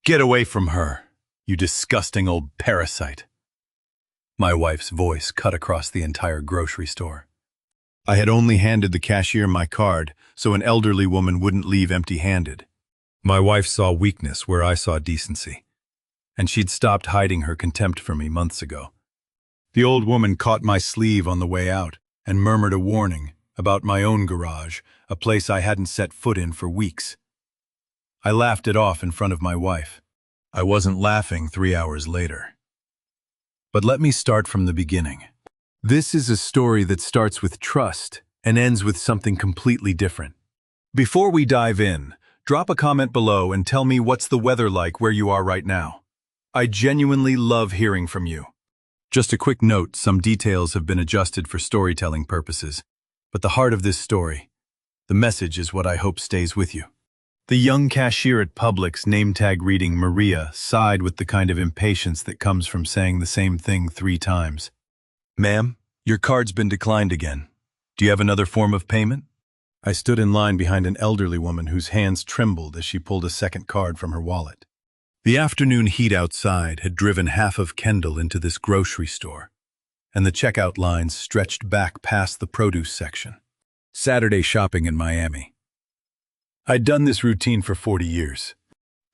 Get away from her, you disgusting old parasite. My wife's voice cut across the entire grocery store. I had only handed the cashier my card so an elderly woman wouldn't leave empty-handed. My wife saw weakness where I saw decency, and she'd stopped hiding her contempt for me months ago. The old woman caught my sleeve on the way out and murmured a warning about my own garage, a place I hadn't set foot in for weeks. I laughed it off in front of my wife. I wasn't laughing 3 hours later. But let me start from the beginning. This is a story that starts with trust and ends with something completely different. Before we dive in, drop a comment below and tell me what's the weather like where you are right now. I genuinely love hearing from you. Just a quick note, some details have been adjusted for storytelling purposes, but the heart of this story, the message is what I hope stays with you. The young cashier at Publix, name tag reading Maria, sighed with the kind of impatience that comes from saying the same thing 3 times. "Ma'am, your card's been declined again. Do you have another form of payment?" I stood in line behind an elderly woman whose hands trembled as she pulled a second card from her wallet. The afternoon heat outside had driven half of Kendall into this grocery store, and the checkout lines stretched back past the produce section. Saturday shopping in Miami. I'd done this routine for 40 years.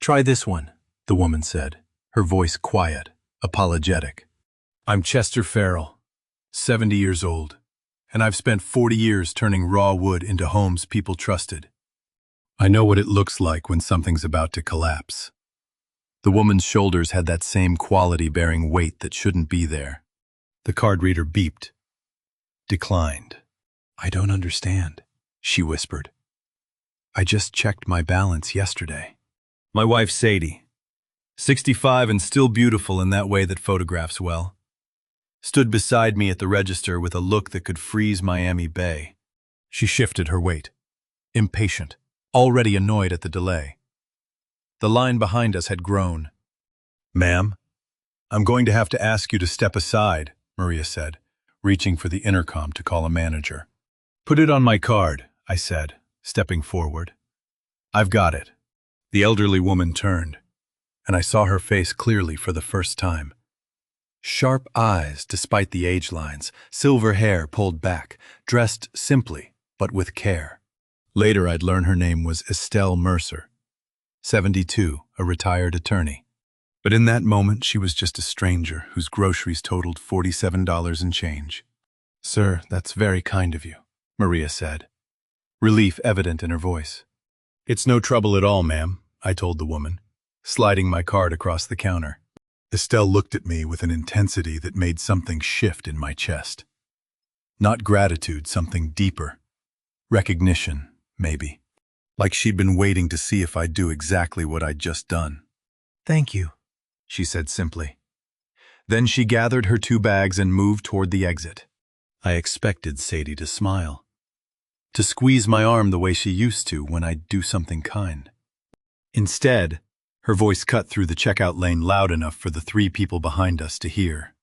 "Try this one," the woman said, her voice quiet, apologetic. "I'm Chester Farrell, 70 years old, and I've spent 40 years turning raw wood into homes people trusted. I know what it looks like when something's about to collapse." The woman's shoulders had that same quality bearing weight that shouldn't be there. The card reader beeped. "Declined." "I don't understand," she whispered. "I just checked my balance yesterday." My wife, Sadie, 65 and still beautiful in that way that photographs well, stood beside me at the register with a look that could freeze Miami Bay. She shifted her weight, impatient, already annoyed at the delay. The line behind us had grown. "Ma'am, I'm going to have to ask you to step aside," Maria said, reaching for the intercom to call a manager. "Put it on my card," I said, stepping forward. "I've got it." The elderly woman turned, and I saw her face clearly for the first time. Sharp eyes despite the age lines, silver hair pulled back, dressed simply but with care. Later I'd learn her name was Estelle Mercer, 72, a retired attorney. But in that moment she was just a stranger whose groceries totaled $47 and change. "Sir, that's very kind of you," Maria said, relief evident in her voice. "It's no trouble at all, ma'am," I told the woman, sliding my card across the counter. Estelle looked at me with an intensity that made something shift in my chest. Not gratitude, something deeper. Recognition, maybe. Like she'd been waiting to see if I'd do exactly what I'd just done. "Thank you," she said simply. Then she gathered her 2 bags and moved toward the exit. I expected Sadie to smile, to squeeze my arm the way she used to when I'd do something kind. Instead, her voice cut through the checkout lane loud enough for the 3 people behind us to hear.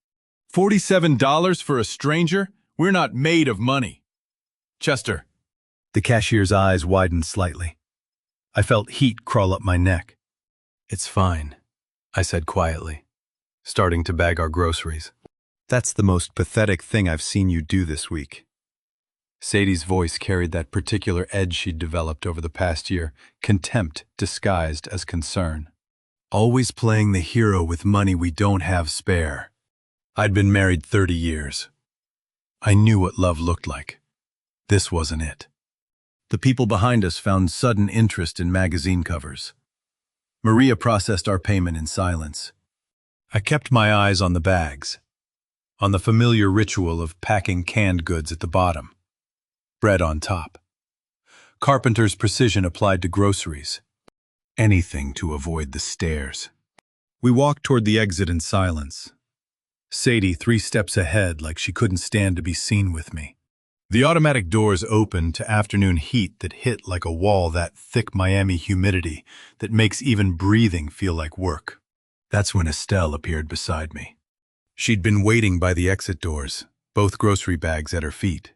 $47 for a stranger? We're not made of money. Chester. The cashier's eyes widened slightly. I felt heat crawl up my neck. "It's fine," I said quietly, starting to bag our groceries. "That's the most pathetic thing I've seen you do this week." Sadie's voice carried that particular edge she'd developed over the past year, contempt disguised as concern. Always playing the hero with money we don't have spare. I'd been married 30 years. I knew what love looked like. This wasn't it. The people behind us found sudden interest in magazine covers. Maria processed our payment in silence. I kept my eyes on the bags, on the familiar ritual of packing canned goods at the bottom, bread on top. Carpenter's precision applied to groceries. Anything to avoid the stares. We walked toward the exit in silence. Sadie 3 steps ahead like she couldn't stand to be seen with me. The automatic doors opened to afternoon heat that hit like a wall, that thick Miami humidity that makes even breathing feel like work. That's when Estelle appeared beside me. She'd been waiting by the exit doors, both grocery bags at her feet.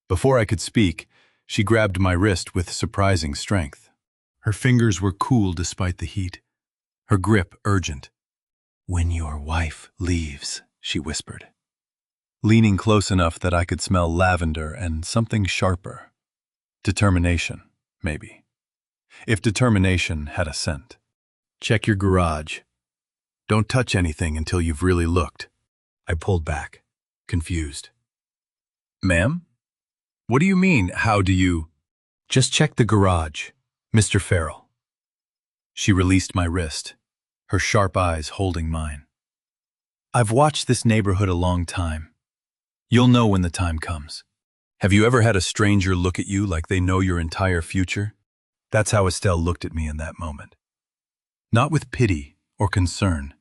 Before I could speak, she grabbed my wrist with surprising strength. Her fingers were cool despite the heat, her grip urgent. "When your wife leaves," she whispered, leaning close enough that I could smell lavender and something sharper. Determination, maybe. If determination had a scent. "Check your garage. Don't touch anything until you've really looked." I pulled back, confused. "Ma'am? What do you mean, how do you—" "Just check the garage, Mr. Farrell." She released my wrist, her sharp eyes holding mine. "I've watched this neighborhood a long time. You'll know when the time comes. Have you ever had a stranger look at you like they know your entire future?" That's how Estelle looked at me in that moment. Not with pity or concern,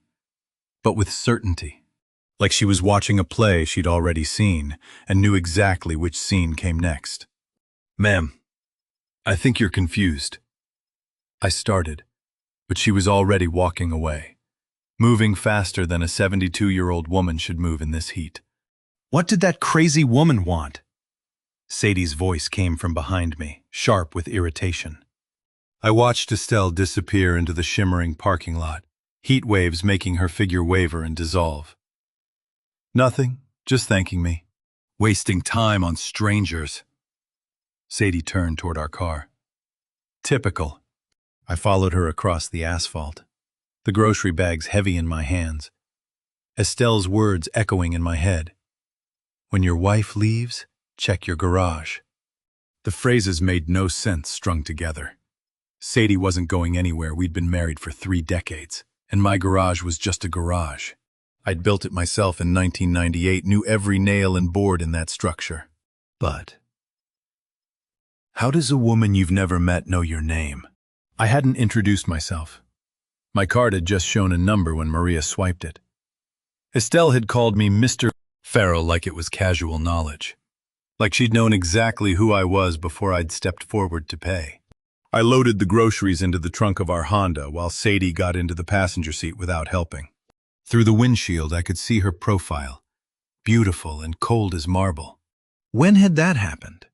but with certainty. Like she was watching a play she'd already seen and knew exactly which scene came next. "Ma'am, I think you're confused." I started, but she was already walking away, moving faster than a 72-year-old woman should move in this heat. "What did that crazy woman want?" Sadie's voice came from behind me, sharp with irritation. I watched Estelle disappear into the shimmering parking lot, heat waves making her figure waver and dissolve. "Nothing, just thanking me. Wasting time on strangers." Sadie turned toward our car. "Typical." I followed her across the asphalt, the grocery bags heavy in my hands, Estelle's words echoing in my head. "When your wife leaves, check your garage." The phrases made no sense strung together. Sadie wasn't going anywhere. We'd been married for 3 decades, and my garage was just a garage. I'd built it myself in 1998, knew every nail and board in that structure. But how does a woman you've never met know your name? I hadn't introduced myself. My card had just shown a number when Maria swiped it. Estelle had called me Mr. Farrell like it was casual knowledge, like she'd known exactly who I was before I'd stepped forward to pay. I loaded the groceries into the trunk of our Honda while Sadie got into the passenger seat without helping. Through the windshield, I could see her profile, beautiful and cold as marble. When had that happened?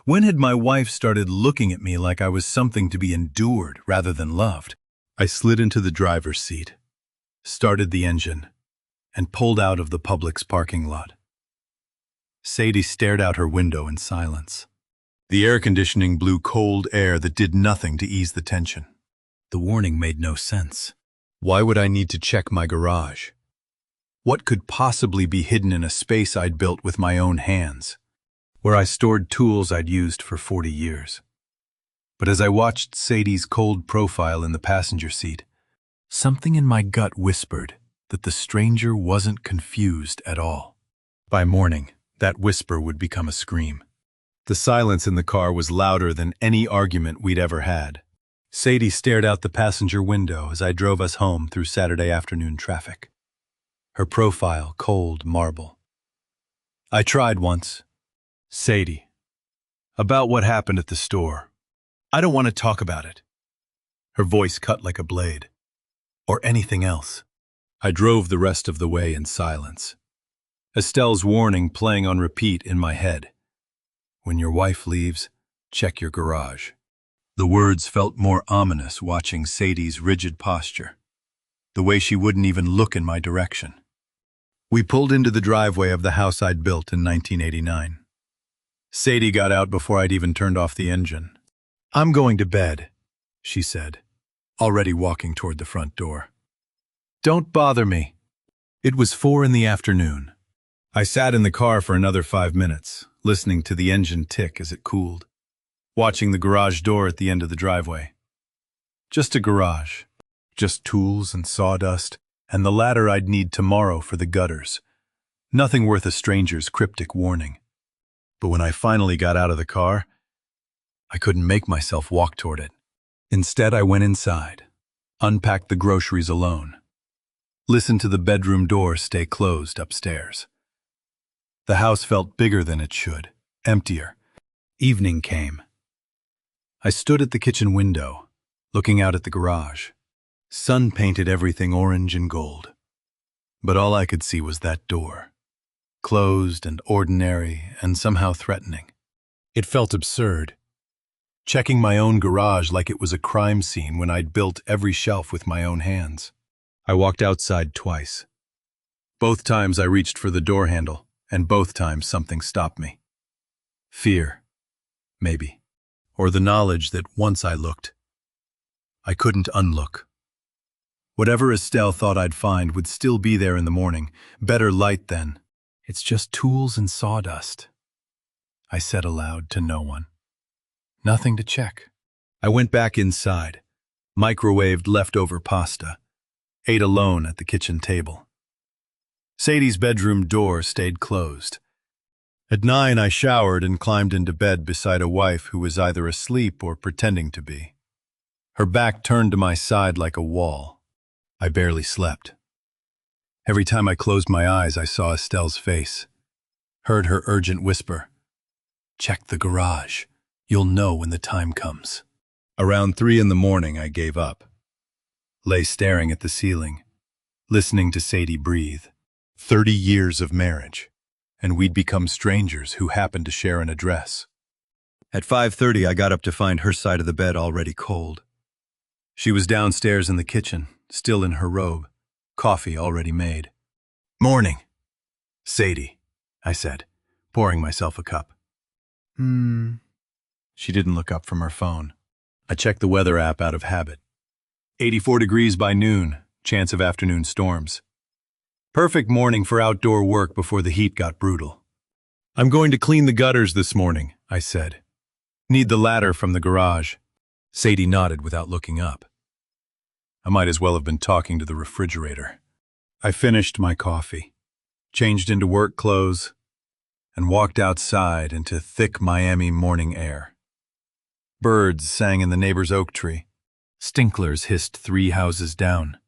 When had my wife started looking at me like I was something to be endured rather than loved? I slid into the driver's seat, started the engine, and pulled out of the Publix parking lot. Sadie stared out her window in silence. The air conditioning blew cold air that did nothing to ease the tension. The warning made no sense. Why would I need to check my garage? What could possibly be hidden in a space I'd built with my own hands, where I stored tools I'd used for 40 years? But as I watched Sadie's cold profile in the passenger seat, something in my gut whispered that the stranger wasn't confused at all. By morning, that whisper would become a scream. The silence in the car was louder than any argument we'd ever had. Sadie stared out the passenger window as I drove us home through Saturday afternoon traffic. Her profile cold marble. "I tried once." "Sadie, about what happened at the store. I don't want to talk about it." Her voice cut like a blade. "Or anything else." I drove the rest of the way in silence, Estelle's warning playing on repeat in my head. "When your wife leaves, check your garage." The words felt more ominous watching Sadie's rigid posture, the way she wouldn't even look in my direction. We pulled into the driveway of the house I'd built in 1989. Sadie got out before I'd even turned off the engine. "I'm going to bed," she said, already walking toward the front door. "Don't bother me." It was 4 in the afternoon. I sat in the car for another 5 minutes, listening to the engine tick as it cooled, watching the garage door at the end of the driveway. Just a garage, just tools and sawdust, and the ladder I'd need tomorrow for the gutters. Nothing worth a stranger's cryptic warning. But when I finally got out of the car, I couldn't make myself walk toward it. Instead, I went inside, unpacked the groceries alone, listened to the bedroom door stay closed upstairs. The house felt bigger than it should, emptier. Evening came. I stood at the kitchen window, looking out at the garage. Sun painted everything orange and gold. But all I could see was that door, closed and ordinary and somehow threatening. It felt absurd. checking my own garage like it was a crime scene when I'd built every shelf with my own hands. I walked outside twice. Both times I reached for the door handle, and both times something stopped me. Fear, maybe, or the knowledge that once I looked, I couldn't unlook. Whatever Estelle thought I'd find would still be there in the morning, better light then. It's just tools and sawdust, I said aloud to no one. Nothing to check. I went back inside, microwaved leftover pasta, ate alone at the kitchen table. Sadie's bedroom door stayed closed. At 9, I showered and climbed into bed beside a wife who was either asleep or pretending to be. Her back turned to my side like a wall. I barely slept. Every time I closed my eyes, I saw Estelle's face, heard her urgent whisper, "Check the garage. You'll know when the time comes." Around 3 in the morning, I gave up. Lay staring at the ceiling, listening to Sadie breathe. 30 years of marriage, and we'd become strangers who happened to share an address. At 5:30, I got up to find her side of the bed already cold. She was downstairs in the kitchen, still in her robe, coffee already made. "Morning, Sadie," I said, pouring myself a cup. She didn't look up from her phone. I checked the weather app out of habit. 84 degrees by noon, chance of afternoon storms. Perfect morning for outdoor work before the heat got brutal. "I'm going to clean the gutters this morning," I said. "Need the ladder from the garage." Sadie nodded without looking up. I might as well have been talking to the refrigerator. I finished my coffee, changed into work clothes, and walked outside into thick Miami morning air. Birds sang in the neighbor's oak tree. Stinklers hissed 3 houses down.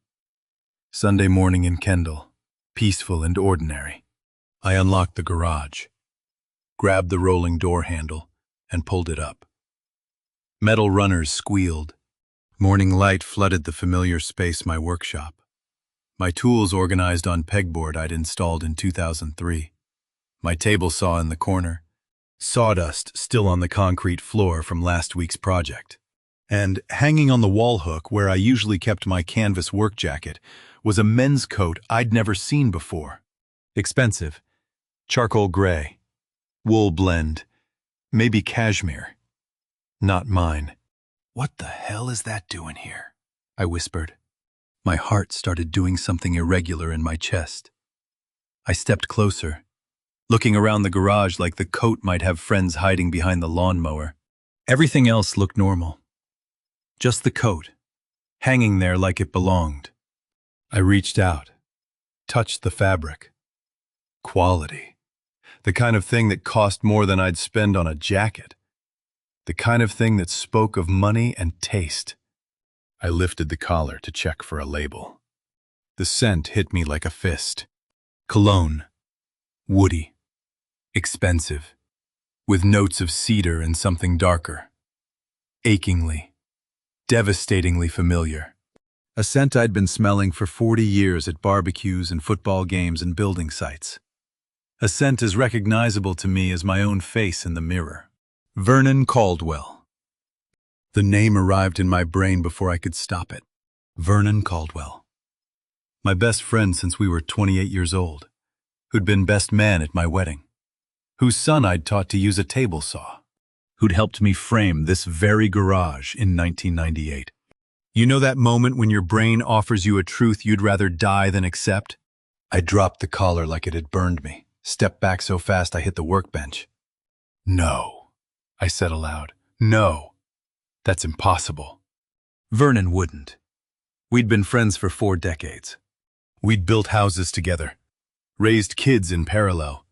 Sunday morning in Kendall, peaceful and ordinary. I unlocked the garage, grabbed the rolling door handle, and pulled it up. Metal runners squealed. Morning light flooded the familiar space, my workshop. My tools organized on pegboard I'd installed in 2003. My table saw in the corner. Sawdust still on the concrete floor from last week's project. And hanging on the wall hook where I usually kept my canvas work jacket was a men's coat I'd never seen before. Expensive. Charcoal gray. Wool blend. Maybe cashmere. Not mine. "What the hell is that doing here?" I whispered. My heart started doing something irregular in my chest. I stepped closer, looking around the garage like the coat might have friends hiding behind the lawnmower. Everything else looked normal. Just the coat, hanging there like it belonged. I reached out, touched the fabric. Quality. The kind of thing that cost more than I'd spend on a jacket. The kind of thing that spoke of money and taste. I lifted the collar to check for a label. The scent hit me like a fist. Cologne. Woody. Expensive. With notes of cedar and something darker. Achingly, devastatingly familiar. A scent I'd been smelling for 40 years at barbecues and football games and building sites. A scent as recognizable to me as my own face in the mirror. Vernon Caldwell. The name arrived in my brain before I could stop it. Vernon Caldwell. My best friend since we were 28 years old, who'd been best man at my wedding, whose son I'd taught to use a table saw, who'd helped me frame this very garage in 1998. You know that moment when your brain offers you a truth you'd rather die than accept? I dropped the collar like it had burned me, stepped back so fast I hit the workbench. "No," I said aloud. "No. That's impossible." Vernon wouldn't. We'd been friends for 4 decades. We'd built houses together, raised kids in parallel,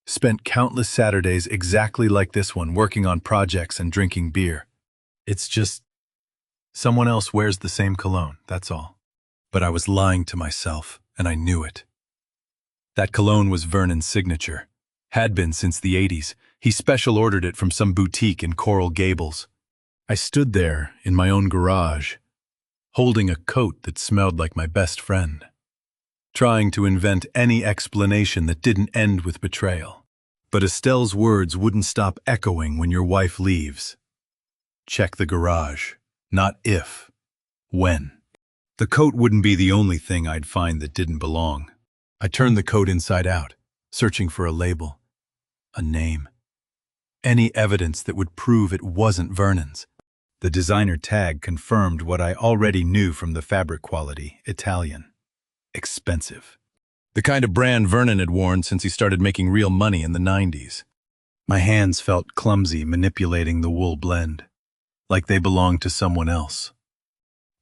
spent countless Saturdays exactly like this one working on projects and drinking beer. It's just, someone else wears the same cologne, that's all. But I was lying to myself, and I knew it. That cologne was Vernon's signature. Had been since the 80s. He special ordered it from some boutique in Coral Gables. I stood there in my own garage, holding a coat that smelled like my best friend, trying to invent any explanation that didn't end with betrayal. But Estelle's words wouldn't stop echoing when your wife leaves. Check the garage. Not if. When. The coat wouldn't be the only thing I'd find that didn't belong. I turned the coat inside out, searching for a label, a name, any evidence that would prove it wasn't Vernon's. The designer tag confirmed what I already knew from the fabric quality: Italian. Expensive. The kind of brand Vernon had worn since he started making real money in the 90s. My hands felt clumsy manipulating the wool blend, like they belonged to someone else.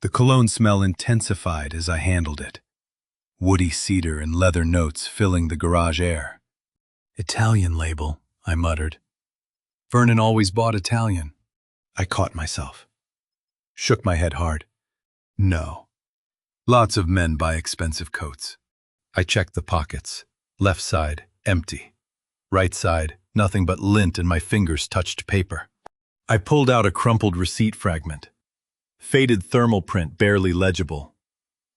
The cologne smell intensified as I handled it. Woody cedar and leather notes filling the garage air. Italian label, I muttered. Vernon always bought Italian. I caught myself. Shook my head hard. No. Lots of men buy expensive coats. I checked the pockets. Left side, empty. Right side, nothing but lint and my fingers touched paper. I pulled out a crumpled receipt fragment. Faded thermal print barely legible.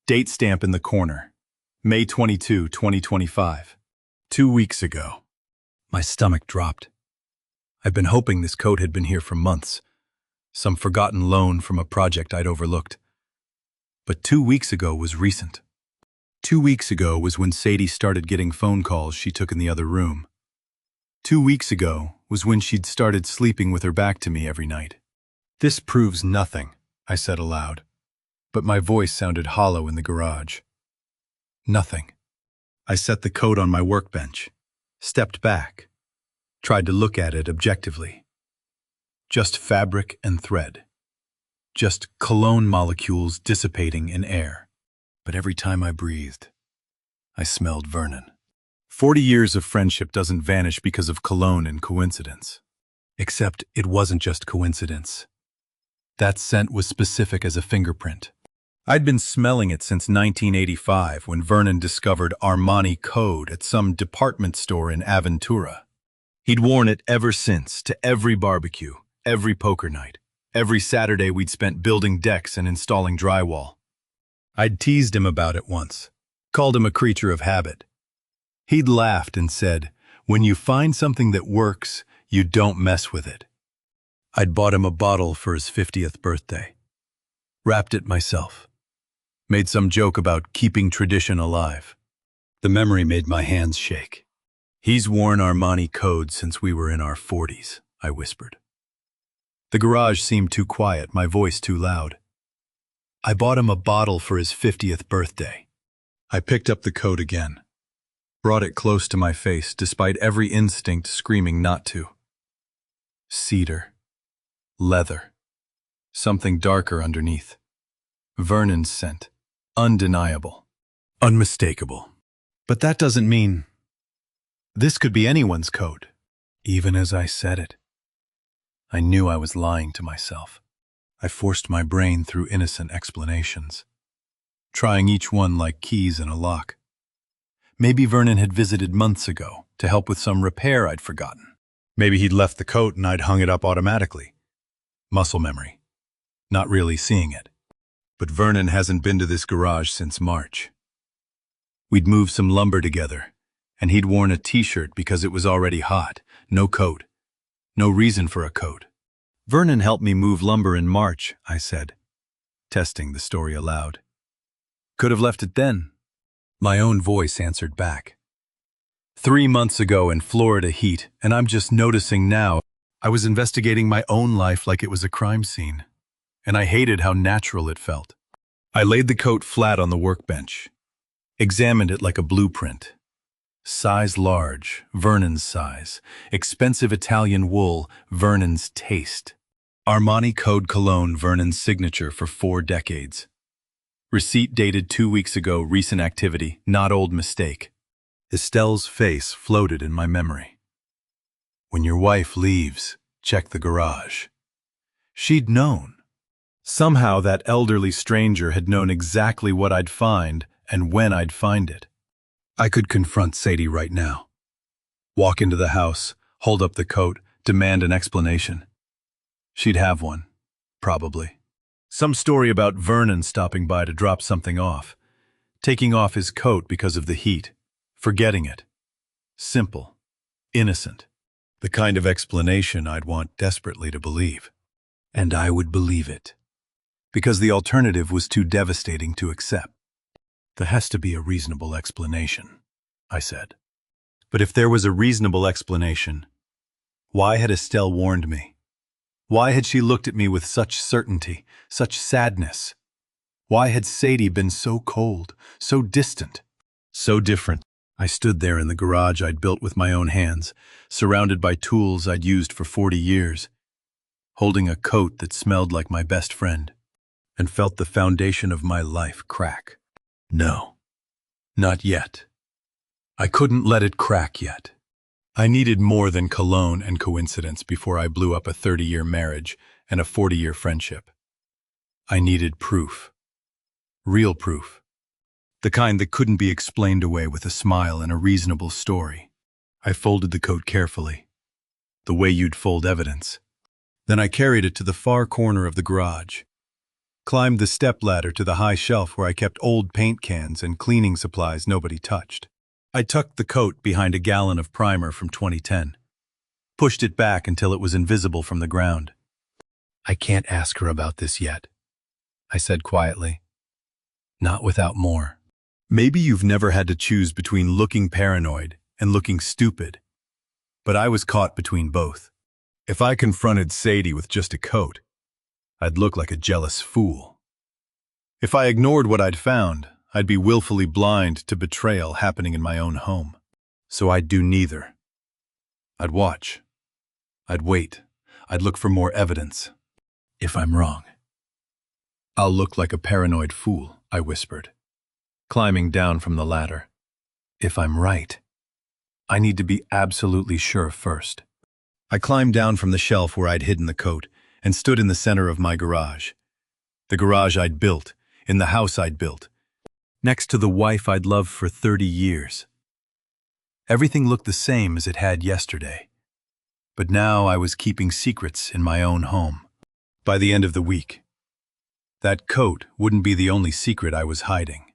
Date stamp in the corner. May 22, 2025. 2 weeks ago. My stomach dropped. I'd been hoping this coat had been here for months. Some forgotten loan from a project I'd overlooked. But 2 weeks ago was recent. 2 weeks ago was when Sadie started getting phone calls she took in the other room. 2 weeks ago was when she'd started sleeping with her back to me every night. This proves nothing, I said aloud, but my voice sounded hollow in the garage. Nothing. I set the coat on my workbench, stepped back, tried to look at it objectively. Just fabric and thread. Just cologne molecules dissipating in air. But every time I breathed, I smelled Vernon. 40 years of friendship doesn't vanish because of cologne and coincidence. Except it wasn't just coincidence. That scent was specific as a fingerprint. I'd been smelling it since 1985 when Vernon discovered Armani Code at some department store in Aventura. He'd worn it ever since to every barbecue, every poker night, every Saturday we'd spent building decks and installing drywall. I'd teased him about it once, called him a creature of habit. He'd laughed and said, "When you find something that works, you don't mess with it." I'd bought him a bottle for his 50th birthday. Wrapped it myself. Made some joke about keeping tradition alive. The memory made my hands shake. "He's worn Armani Code since we were in our 40s, I whispered. The garage seemed too quiet, my voice too loud. I bought him a bottle for his 50th birthday. I picked up the coat again. Brought it close to my face, despite every instinct screaming not to. Cedar. Leather. Something darker underneath. Vernon's scent. Undeniable. Unmistakable. But that doesn't mean... This could be anyone's coat. Even as I said it, I knew I was lying to myself. I forced my brain through innocent explanations, trying each one like keys in a lock. Maybe Vernon had visited months ago to help with some repair I'd forgotten. Maybe he'd left the coat and I'd hung it up automatically. Muscle memory. Not really seeing it. But Vernon hasn't been to this garage since March. We'd moved some lumber together, and he'd worn a t-shirt because it was already hot. No coat. No reason for a coat. "Vernon helped me move lumber in March," I said, testing the story aloud. "Could have left it then." My own voice answered back. 3 months ago in Florida heat, and I'm just noticing now I was investigating my own life like it was a crime scene, and I hated how natural it felt. I laid the coat flat on the workbench, examined it like a blueprint. Size large, Vernon's size. Expensive Italian wool, Vernon's taste. Armani Code cologne, Vernon's signature for 4 decades. Receipt dated 2 weeks ago, recent activity, not old mistake. Estelle's face floated in my memory. "When your wife leaves, check the garage." She'd known. Somehow that elderly stranger had known exactly what I'd find and when I'd find it. I could confront Sadie right now. Walk into the house, hold up the coat, demand an explanation. She'd have one, probably. Some story about Vernon stopping by to drop something off, taking off his coat because of the heat, forgetting it. Simple, innocent. The kind of explanation I'd want desperately to believe. And I would believe it. Because the alternative was too devastating to accept. There has to be a reasonable explanation, I said. But if there was a reasonable explanation, why had Estelle warned me? Why had she looked at me with such certainty, such sadness? Why had Sadie been so cold, so distant, so different? I stood there in the garage I'd built with my own hands, surrounded by tools I'd used for 40 years, holding a coat that smelled like my best friend, and felt the foundation of my life crack. No, not yet. I couldn't let it crack yet. I needed more than cologne and coincidence before I blew up a 30-year marriage and a 40-year friendship. I needed proof. Real proof. The kind that couldn't be explained away with a smile and a reasonable story. I folded the coat carefully, the way you'd fold evidence. Then I carried it to the far corner of the garage, climbed the stepladder to the high shelf where I kept old paint cans and cleaning supplies nobody touched. I tucked the coat behind a gallon of primer from 2010, pushed it back until it was invisible from the ground. I can't ask her about this yet, I said quietly. Not without more. Maybe you've never had to choose between looking paranoid and looking stupid, but I was caught between both. If I confronted Sadie with just a coat, I'd look like a jealous fool. If I ignored what I'd found, I'd be willfully blind to betrayal happening in my own home. So I'd do neither. I'd watch. I'd wait. I'd look for more evidence. If I'm wrong, I'll look like a paranoid fool, I whispered, climbing down from the ladder. If I'm right, I need to be absolutely sure first. I climbed down from the shelf where I'd hidden the coat and stood in the center of my garage. The garage I'd built, in the house I'd built, next to the wife I'd loved for 30 years. Everything looked the same as it had yesterday, but now I was keeping secrets in my own home. By the end of the week, that coat wouldn't be the only secret I was hiding.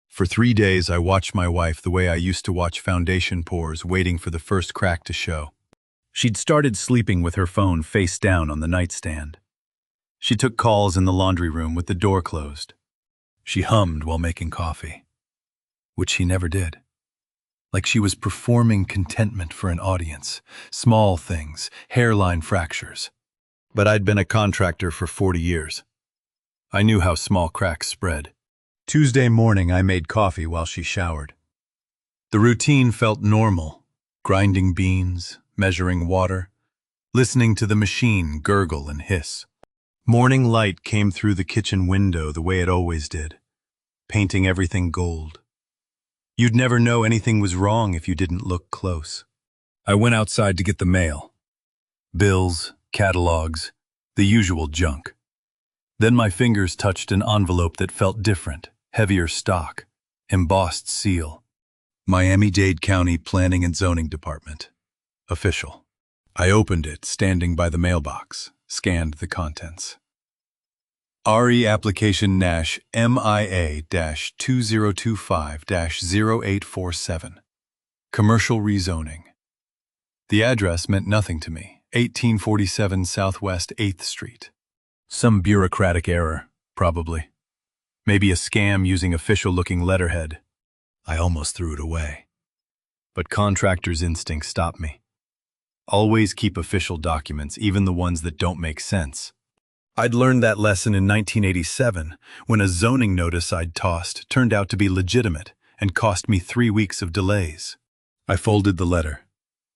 For 3 days I watched my wife the way I used to watch foundation pours waiting for the first crack to show. She'd started sleeping with her phone face down on the nightstand. She took calls in the laundry room with the door closed. She hummed while making coffee, which she never did. Like she was performing contentment for an audience, small things, hairline fractures. But I'd been a contractor for 40 years. I knew how small cracks spread. Tuesday morning I made coffee while she showered. The routine felt normal, grinding beans, measuring water, listening to the machine gurgle and hiss. Morning light came through the kitchen window the way it always did, painting everything gold. You'd never know anything was wrong if you didn't look close. I went outside to get the mail. Bills, catalogs, the usual junk. Then my fingers touched an envelope that felt different, heavier stock, embossed seal. Miami-Dade County Planning and Zoning Department. Official. I opened it, standing by the mailbox, scanned the contents. RE Application Nash MIA-2025-0847. Commercial rezoning. The address meant nothing to me. 1847 Southwest 8th Street. Some bureaucratic error, probably. Maybe a scam using official-looking letterhead. I almost threw it away. But contractor's instinct stopped me. Always keep official documents, even the ones that don't make sense. I'd learned that lesson in 1987, when a zoning notice I'd tossed turned out to be legitimate and cost me 3 weeks of delays. I folded the letter,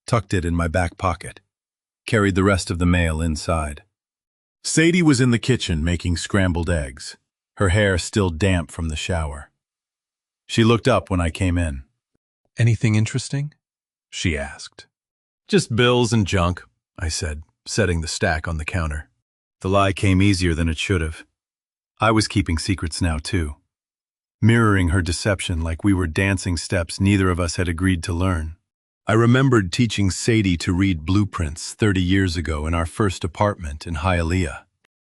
tucked it in my back pocket, carried the rest of the mail inside. Sadie was in the kitchen making scrambled eggs, her hair still damp from the shower. She looked up when I came in. "Anything interesting?" she asked. "Just bills and junk," I said, setting the stack on the counter. The lie came easier than it should have. I was keeping secrets now, too. Mirroring her deception like we were dancing steps neither of us had agreed to learn. I remembered teaching Sadie to read blueprints 30 years ago in our first apartment in Hialeah.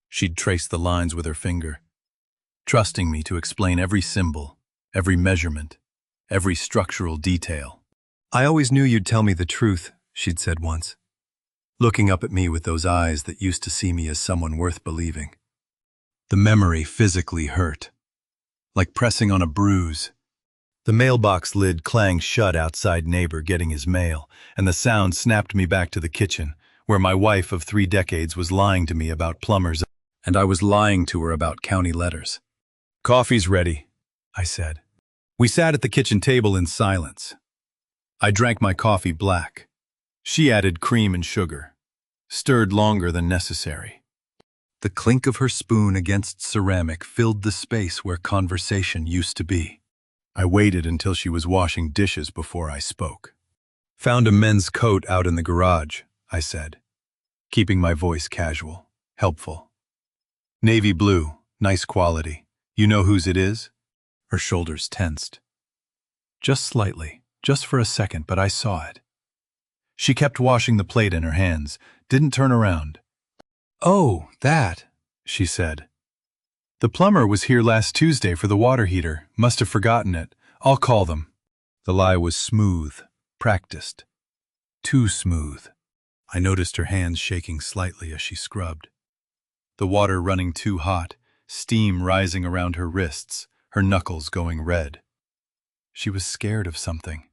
She'd trace the lines with her finger, trusting me to explain every symbol, every measurement, every structural detail. "I always knew you'd tell me the truth," she'd said once. looking up at me with those eyes that used to see me as someone worth believing. The memory physically hurt, like pressing on a bruise. The mailbox lid clanged shut outside neighbor getting his mail, and the sound snapped me back to the kitchen, where my wife of 3 decades was lying to me about plumbers, and I was lying to her about county letters. "Coffee's ready," I said. We sat at the kitchen table in silence. I drank my coffee black. She added cream and sugar, stirred longer than necessary. The clink of her spoon against ceramic filled the space where conversation used to be. I waited until she was washing dishes before I spoke. "Found a men's coat out in the garage," I said, keeping my voice casual, helpful. "Navy blue, nice quality. You know whose it is?" Her shoulders tensed. Just slightly, just for a second, but I saw it. She kept washing the plate in her hands, didn't turn around. "Oh, that," she said. "The plumber was here last Tuesday for the water heater. Must have forgotten it. I'll call them." The lie was smooth, practiced. Too smooth. I noticed her hands shaking slightly as she scrubbed. The water running too hot, steam rising around her wrists, her knuckles going red. She was scared of something.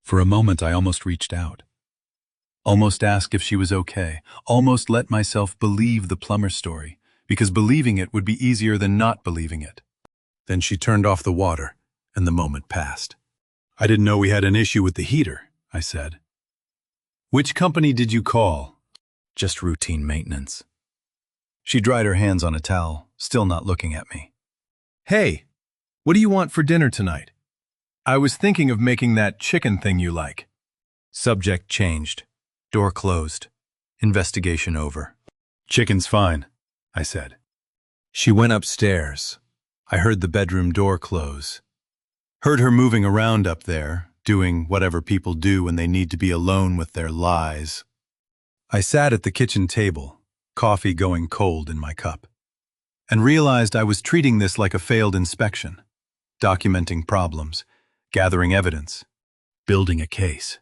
For a moment I almost reached out. Almost asked if she was okay. Almost let myself believe the plumber story, because believing it would be easier than not believing it. Then she turned off the water, and the moment passed. "I didn't know we had an issue with the heater," I said. "Which company did you call?" "Just routine maintenance." She dried her hands on a towel, still not looking at me. "Hey, what do you want for dinner tonight?" "I was thinking of making that chicken thing you like." Subject changed. Door closed. Investigation over. "Chicken's fine," I said. She went upstairs. I heard the bedroom door close. Heard her moving around up there, doing whatever people do when they need to be alone with their lies. I sat at the kitchen table, coffee going cold in my cup, and realized I was treating this like a failed inspection, documenting problems, gathering evidence, building a case.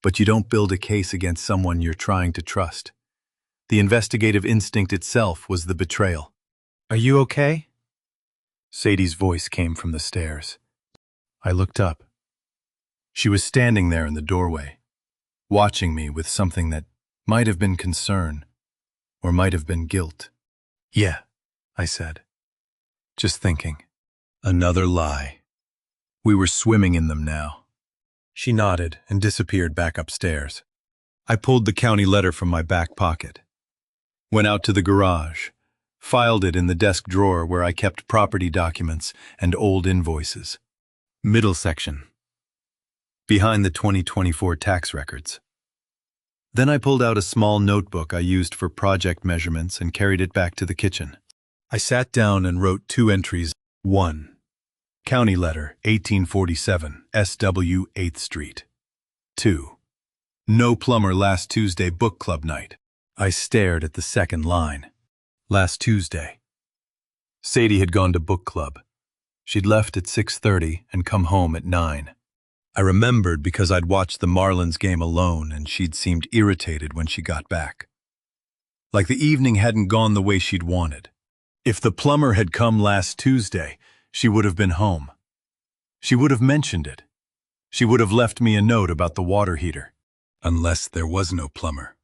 But you don't build a case against someone you're trying to trust. The investigative instinct itself was the betrayal. "Are you okay?" Sadie's voice came from the stairs. I looked up. She was standing there in the doorway, watching me with something that might have been concern, or might have been guilt. "Yeah," I said. Just thinking. Another lie. We were swimming in them now. She nodded and disappeared back upstairs. I pulled the county letter from my back pocket. Went out to the garage, filed it in the desk drawer where I kept property documents and old invoices. Middle section. Behind the 2024 tax records. Then I pulled out a small notebook I used for project measurements and carried it back to the kitchen. I sat down and wrote 2 entries. 1. County letter, 1847, SW 8th Street. 2. No plumber last Tuesday book club night. I stared at the second line. Last Tuesday. Sadie had gone to book club. She'd left at 6:30 and come home at 9. I remembered because I'd watched the Marlins game alone and she'd seemed irritated when she got back. Like the evening hadn't gone the way she'd wanted. If the plumber had come last Tuesday, she would have been home. She would have mentioned it. She would have left me a note about the water heater. Unless there was no plumber.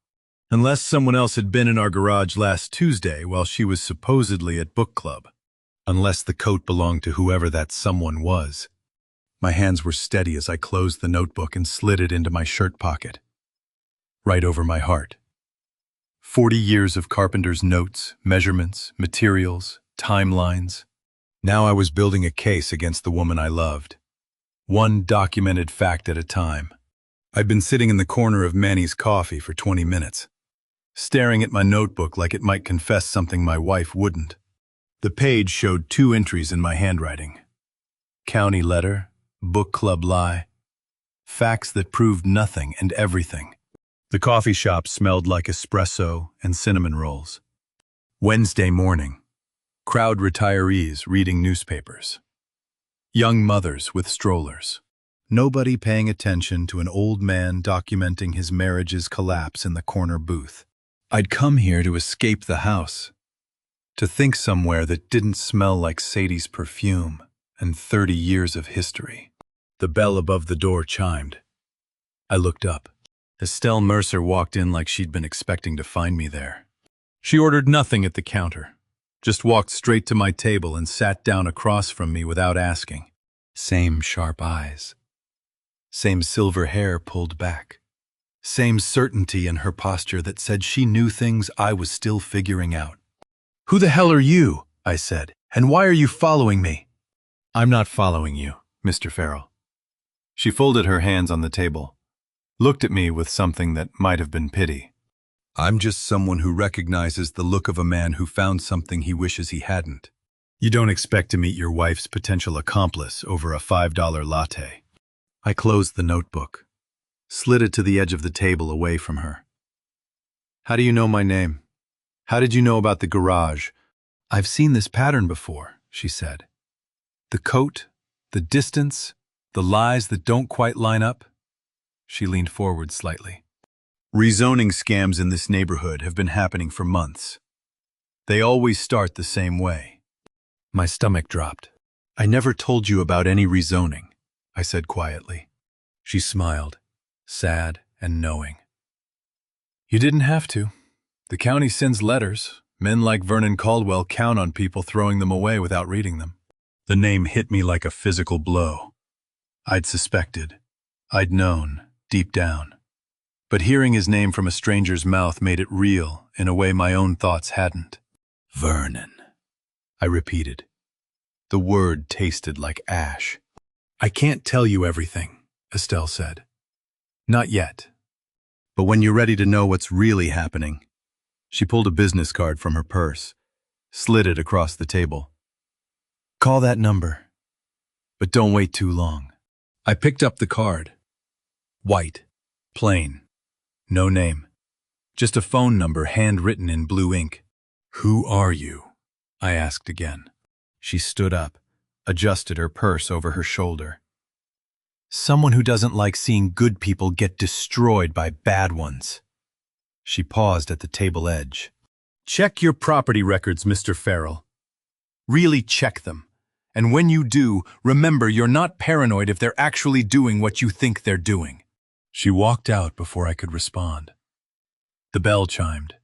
Unless someone else had been in our garage last Tuesday while she was supposedly at book club. Unless the coat belonged to whoever that someone was. My hands were steady as I closed the notebook and slid it into my shirt pocket. Right over my heart. 40 years of carpenter's notes, measurements, materials, timelines. Now I was building a case against the woman I loved. One documented fact at a time. I'd been sitting in the corner of Manny's coffee for 20 minutes, staring at my notebook like it might confess something my wife wouldn't. The page showed 2 entries in my handwriting. County letter, book club lie. Facts that proved nothing and everything. The coffee shop smelled like espresso and cinnamon rolls. Wednesday morning. Crowd retirees reading newspapers. Young mothers with strollers. Nobody paying attention to an old man documenting his marriage's collapse in the corner booth. I'd come here to escape the house, to think somewhere that didn't smell like Sadie's perfume and 30 years of history. The bell above the door chimed. I looked up. Estelle Mercer walked in like she'd been expecting to find me there. She ordered nothing at the counter, just walked straight to my table and sat down across from me without asking. Same sharp eyes. Same silver hair pulled back. Same certainty in her posture that said she knew things I was still figuring out. "Who the hell are you?" I said, "and why are you following me?" "I'm not following you, Mr. Farrell." She folded her hands on the table, looked at me with something that might have been pity. "I'm just someone who recognizes the look of a man who found something he wishes he hadn't. You don't expect to meet your wife's potential accomplice over a $5 latte." I closed the notebook, slid it to the edge of the table away from her. "How do you know my name? How did you know about the garage?" "I've seen this pattern before," she said. "The coat, the distance, the lies that don't quite line up." She leaned forward slightly. "Rezoning scams in this neighborhood have been happening for months. They always start the same way." My stomach dropped. "I never told you about any rezoning," I said quietly. She smiled, sad and knowing. "You didn't have to. The county sends letters. Men like Vernon Caldwell count on people throwing them away without reading them." The name hit me like a physical blow. I'd suspected. I'd known, deep down. But hearing his name from a stranger's mouth made it real in a way my own thoughts hadn't. "Vernon," I repeated. The word tasted like ash. "I can't tell you everything," Estelle said. "Not yet. But when you're ready to know what's really happening." She pulled a business card from her purse, slid it across the table. "Call that number, but don't wait too long." I picked up the card. White, plain, no name, just a phone number handwritten in blue ink. "Who are you?" I asked again. She stood up, adjusted her purse over her shoulder. "Someone who doesn't like seeing good people get destroyed by bad ones." She paused at the table edge. "Check your property records, Mr. Farrell. Really check them. And when you do, remember you're not paranoid if they're actually doing what you think they're doing." She walked out before I could respond. The bell chimed.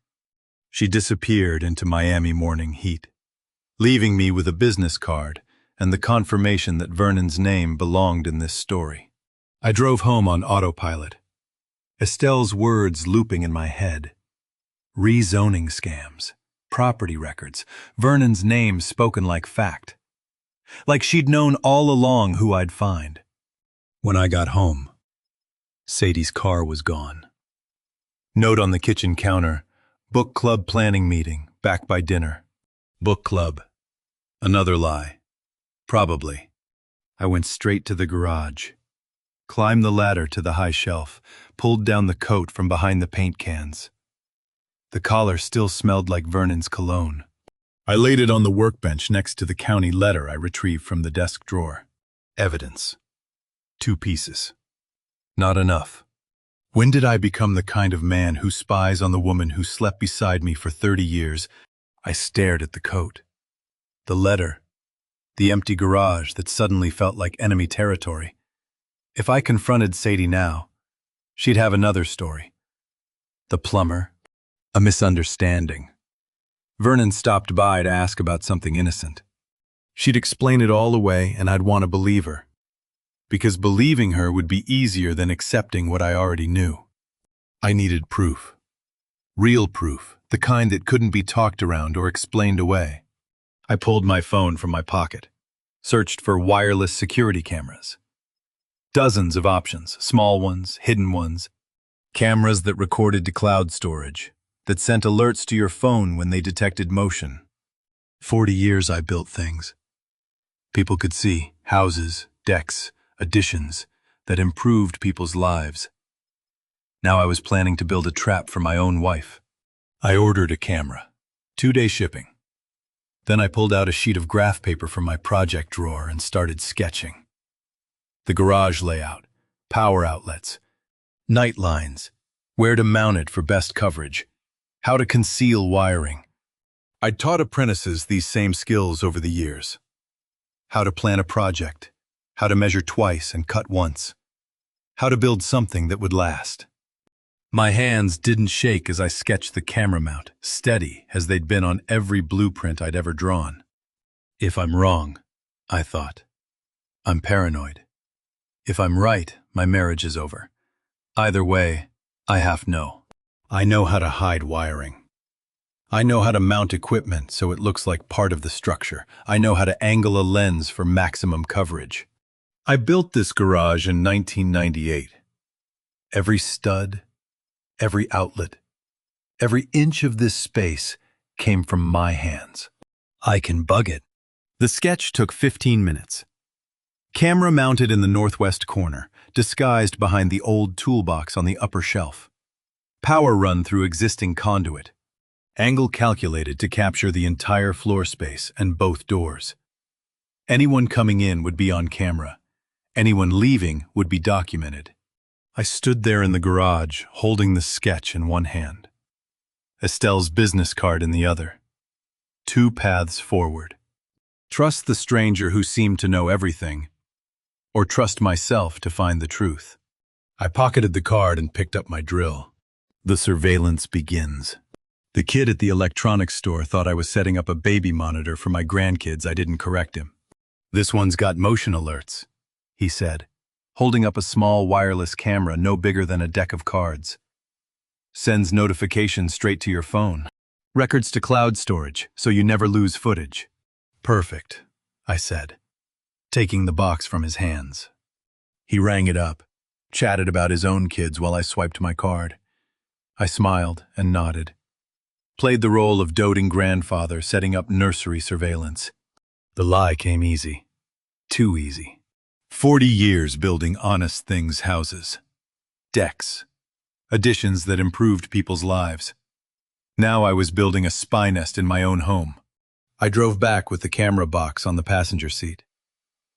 She disappeared into Miami morning heat, leaving me with a business card and the confirmation that Vernon's name belonged in this story. I drove home on autopilot, Estelle's words looping in my head. Rezoning scams, property records, Vernon's name spoken like fact. Like she'd known all along who I'd find. When I got home, Sadie's car was gone. Note on the kitchen counter, book club planning meeting, back by dinner. Book club. Another lie. Probably. I went straight to the garage, climbed the ladder to the high shelf, pulled down the coat from behind the paint cans. The collar still smelled like Vernon's cologne. I laid it on the workbench next to the county letter I retrieved from the desk drawer. Evidence. 2 pieces. Not enough. When did I become the kind of man who spies on the woman who slept beside me for 30 years? I stared at the coat, the letter, the empty garage that suddenly felt like enemy territory. If I confronted Sadie now, she'd have another story. The plumber, a misunderstanding. Vernon stopped by to ask about something innocent. She'd explain it all away and I'd want to believe her. Because believing her would be easier than accepting what I already knew. I needed proof. Real proof, the kind that couldn't be talked around or explained away. I pulled my phone from my pocket, searched for wireless security cameras. Dozens of options, small ones, hidden ones. Cameras that recorded to cloud storage, that sent alerts to your phone when they detected motion. 40 years I built things. People could see houses, decks, additions that improved people's lives. Now I was planning to build a trap for my own wife. I ordered a camera. 2-day shipping. Then I pulled out a sheet of graph paper from my project drawer and started sketching. The garage layout, power outlets, night lines, where to mount it for best coverage, how to conceal wiring. I'd taught apprentices these same skills over the years. How to plan a project, how to measure twice and cut once, how to build something that would last. My hands didn't shake as I sketched the camera mount, steady as they'd been on every blueprint I'd ever drawn. If I'm wrong, I thought, I'm paranoid. If I'm right, my marriage is over. Either way, I half know. I know how to hide wiring. I know how to mount equipment so it looks like part of the structure. I know how to angle a lens for maximum coverage. I built this garage in 1998. Every stud, every outlet, every inch of this space came from my hands. I can bug it. The sketch took 15 minutes. Camera mounted in the northwest corner, disguised behind the old toolbox on the upper shelf. Power run through existing conduit. Angle calculated to capture the entire floor space and both doors. Anyone coming in would be on camera. Anyone leaving would be documented. I stood there in the garage, holding the sketch in one hand, Estelle's business card in the other. 2 paths forward. Trust the stranger who seemed to know everything, or trust myself to find the truth. I pocketed the card and picked up my drill. The surveillance begins. The kid at the electronics store thought I was setting up a baby monitor for my grandkids. I didn't correct him. This one's got motion alerts, he said, holding up a small wireless camera no bigger than a deck of cards. Sends notifications straight to your phone. Records to cloud storage, so you never lose footage. Perfect, I said, taking the box from his hands. He rang it up, chatted about his own kids while I swiped my card. I smiled and nodded. Played the role of doting grandfather setting up nursery surveillance. The lie came easy. Too easy. 40 years building honest things houses. Decks. Additions that improved people's lives. Now I was building a spy nest in my own home. I drove back with the camera box on the passenger seat.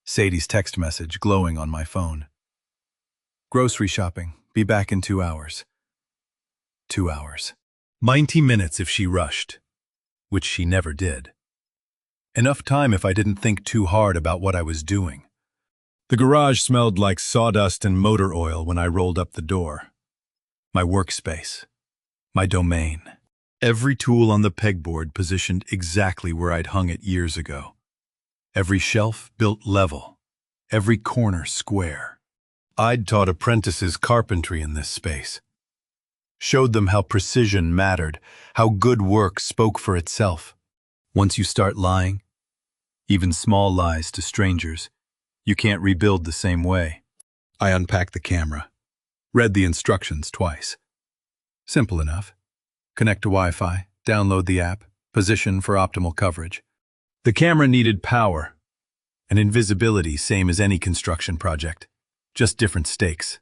Sadie's text message glowing on my phone. Grocery shopping. Be back in 2 hours. 2 hours. 90 minutes if she rushed, which she never did. Enough time if I didn't think too hard about what I was doing. The garage smelled like sawdust and motor oil when I rolled up the door. My workspace. My domain. Every tool on the pegboard positioned exactly where I'd hung it years ago. Every shelf built level. Every corner square. I'd taught apprentices carpentry in this space. Showed them how precision mattered, how good work spoke for itself. Once you start lying, even small lies to strangers, you can't rebuild the same way. I unpacked the camera, read the instructions twice. Simple enough. Connect to Wi-Fi, download the app, position for optimal coverage. The camera needed power, and invisibility same as any construction project, just different stakes.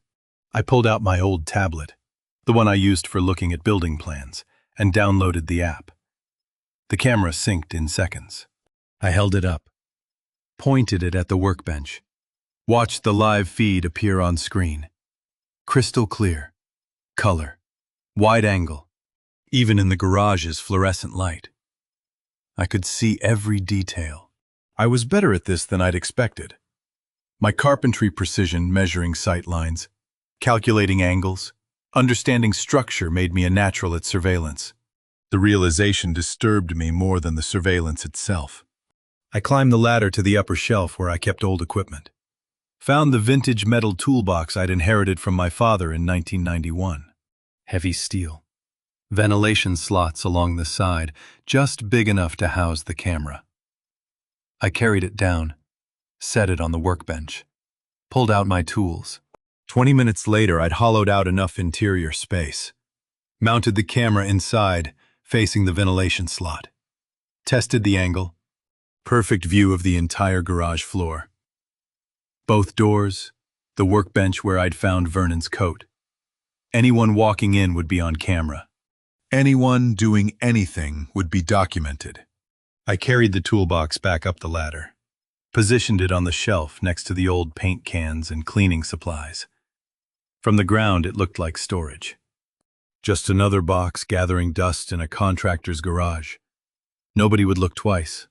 I pulled out my old tablet, the one I used for looking at building plans, and downloaded the app. The camera synced in seconds. I held it up, pointed it at the workbench, watched the live feed appear on screen. Crystal clear, color, wide angle, even in the garage's fluorescent light. I could see every detail. I was better at this than I'd expected. My carpentry precision measuring sight lines, calculating angles, understanding structure made me a natural at surveillance. The realization disturbed me more than the surveillance itself. I climbed the ladder to the upper shelf where I kept old equipment. Found the vintage metal toolbox I'd inherited from my father in 1991. Heavy steel. Ventilation slots along the side, just big enough to house the camera. I carried it down, set it on the workbench, pulled out my tools. 20 minutes later, I'd hollowed out enough interior space. Mounted the camera inside, facing the ventilation slot. Tested the angle. Perfect view of the entire garage floor. Both doors, the workbench where I'd found Vernon's coat. Anyone walking in would be on camera. Anyone doing anything would be documented. I carried the toolbox back up the ladder. positioned it on the shelf next to the old paint cans and cleaning supplies. From the ground, it looked like storage. Just another box gathering dust in a contractor's garage. Nobody would look twice.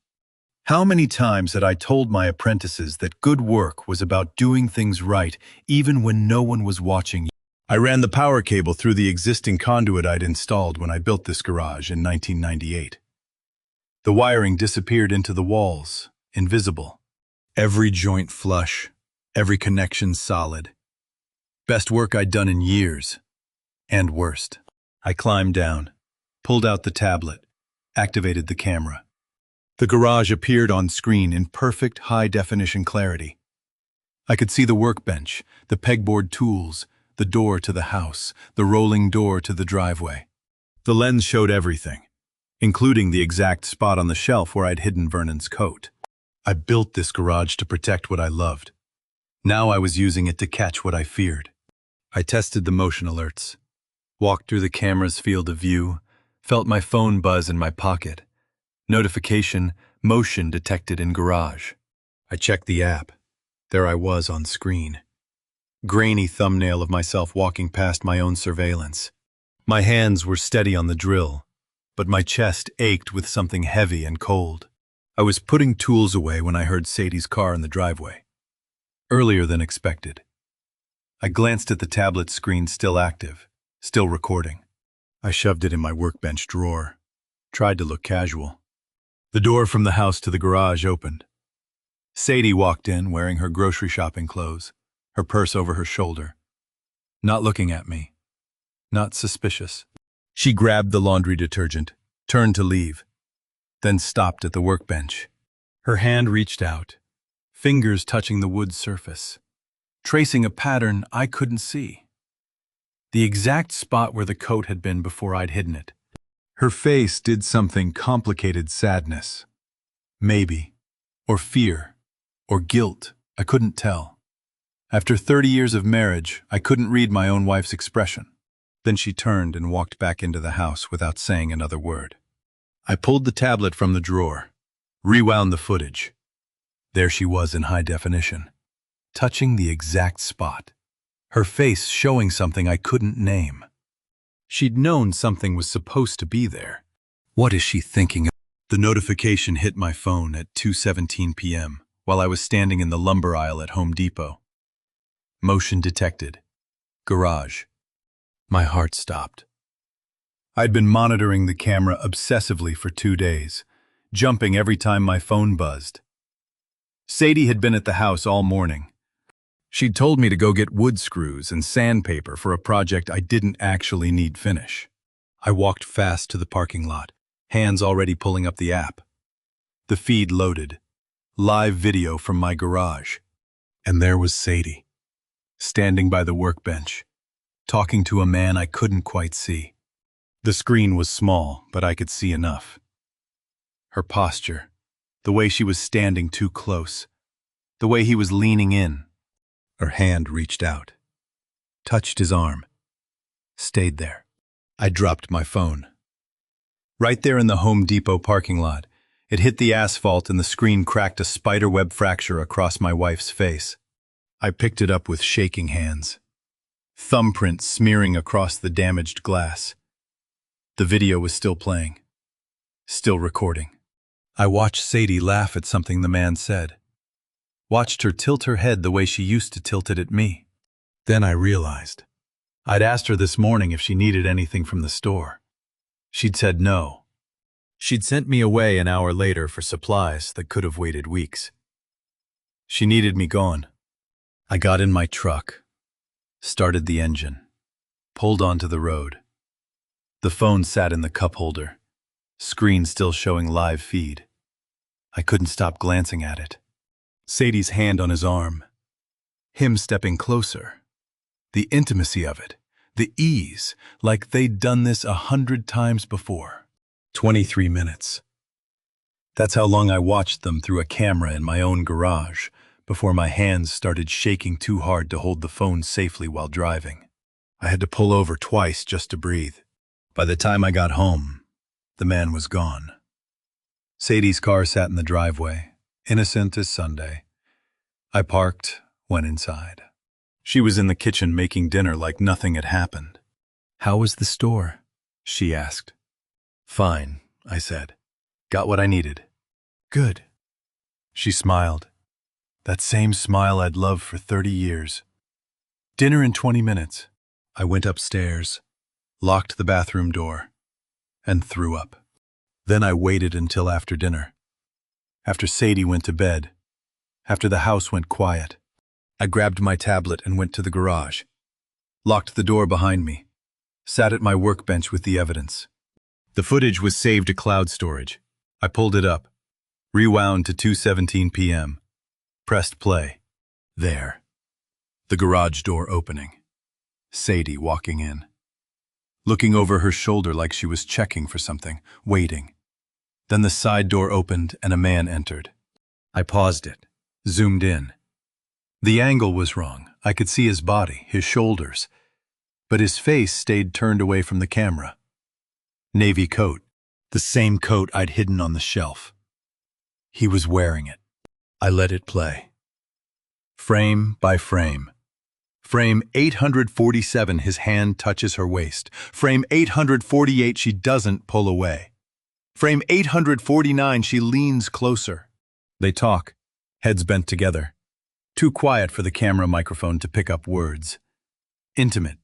How many times had I told my apprentices that good work was about doing things right, even when no one was watching? I ran the power cable through the existing conduit I'd installed when I built this garage in 1998. The wiring disappeared into the walls, invisible. Every joint flush, every connection solid. Best work I'd done in years. And worst. I climbed down, pulled out the tablet, activated the camera. The garage appeared on screen in perfect high-definition clarity. I could see the workbench, the pegboard tools, the door to the house, the rolling door to the driveway. The lens showed everything, including the exact spot on the shelf where I'd hidden Vernon's coat. I built this garage to protect what I loved. Now I was using it to catch what I feared. I tested the motion alerts, walked through the camera's field of view, felt my phone buzz in my pocket. Notification, motion detected in garage. I checked the app. There I was on screen. Grainy thumbnail of myself walking past my own surveillance. My hands were steady on the drill, but my chest ached with something heavy and cold. I was putting tools away when I heard Sadie's car in the driveway. Earlier than expected. I glanced at the tablet screen, still active, still recording. I shoved it in my workbench drawer, tried to look casual. The door from the house to the garage opened. Sadie walked in wearing her grocery shopping clothes, her purse over her shoulder. Not looking at me. Not suspicious. She grabbed the laundry detergent, turned to leave, then stopped at the workbench. Her hand reached out, fingers touching the wood surface, tracing a pattern I couldn't see. The exact spot where the coat had been before I'd hidden it. Her face did something complicated, sadness. Maybe. Or fear. Or guilt. I couldn't tell. After 30 years of marriage, I couldn't read my own wife's expression. Then she turned and walked back into the house without saying another word. I pulled the tablet from the drawer, rewound the footage. There she was in high definition, touching the exact spot. Her face showing something I couldn't name. She'd known something was supposed to be there. What is she thinking of? The notification hit my phone at 2:17 p.m. while I was standing in the lumber aisle at Home Depot. Motion detected. Garage. My heart stopped. I'd been monitoring the camera obsessively for 2 days, jumping every time my phone buzzed. Sadie had been at the house all morning. She'd told me to go get wood screws and sandpaper for a project I didn't actually need finish. I walked fast to the parking lot, hands already pulling up the app. The feed loaded. Live video from my garage. And there was Sadie, standing by the workbench, talking to a man I couldn't quite see. The screen was small, but I could see enough. Her posture, the way she was standing too close, the way he was leaning in. Her hand reached out, touched his arm, stayed there. I dropped my phone. Right there in the Home Depot parking lot, it hit the asphalt and the screen cracked a spiderweb fracture across my wife's face. I picked it up with shaking hands, thumbprints smearing across the damaged glass. The video was still playing, still recording. I watched Sadie laugh at something the man said. Watched her tilt her head the way she used to tilt it at me. Then I realized. I'd asked her this morning if she needed anything from the store. She'd said no. She'd sent me away an hour later for supplies that could have waited weeks. She needed me gone. I got in my truck, started the engine, pulled onto the road. The phone sat in the cup holder, screen still showing live feed. I couldn't stop glancing at it. Sadie's hand on his arm. Him stepping closer. The intimacy of it. The ease, like they'd done this 100 times before. 23 minutes. That's how long I watched them through a camera in my own garage before my hands started shaking too hard to hold the phone safely while driving. I had to pull over twice just to breathe. By the time I got home, the man was gone. Sadie's car sat in the driveway, innocent as Sunday. I parked, went inside. She was in the kitchen making dinner like nothing had happened. "How was the store?" she asked. "Fine," I said. "Got what I needed." "Good." She smiled. That same smile I'd loved for 30 years. "Dinner in 20 minutes. I went upstairs, locked the bathroom door, and threw up. Then I waited until after dinner. After Sadie went to bed, after the house went quiet, I grabbed my tablet and went to the garage, locked the door behind me, sat at my workbench with the evidence. The footage was saved to cloud storage. I pulled it up, rewound to 2:17 p.m., pressed play. There. The garage door opening. Sadie walking in. Looking over her shoulder like she was checking for something, waiting. Then the side door opened and a man entered. I paused it, zoomed in. The angle was wrong. I could see his body, his shoulders, but his face stayed turned away from the camera. Navy coat, the same coat I'd hidden on the shelf. He was wearing it. I let it play. Frame by frame. Frame 847, his hand touches her waist. Frame 848, she doesn't pull away. Frame 849, she leans closer. They talk, heads bent together. Too quiet for the camera microphone to pick up words. Intimate,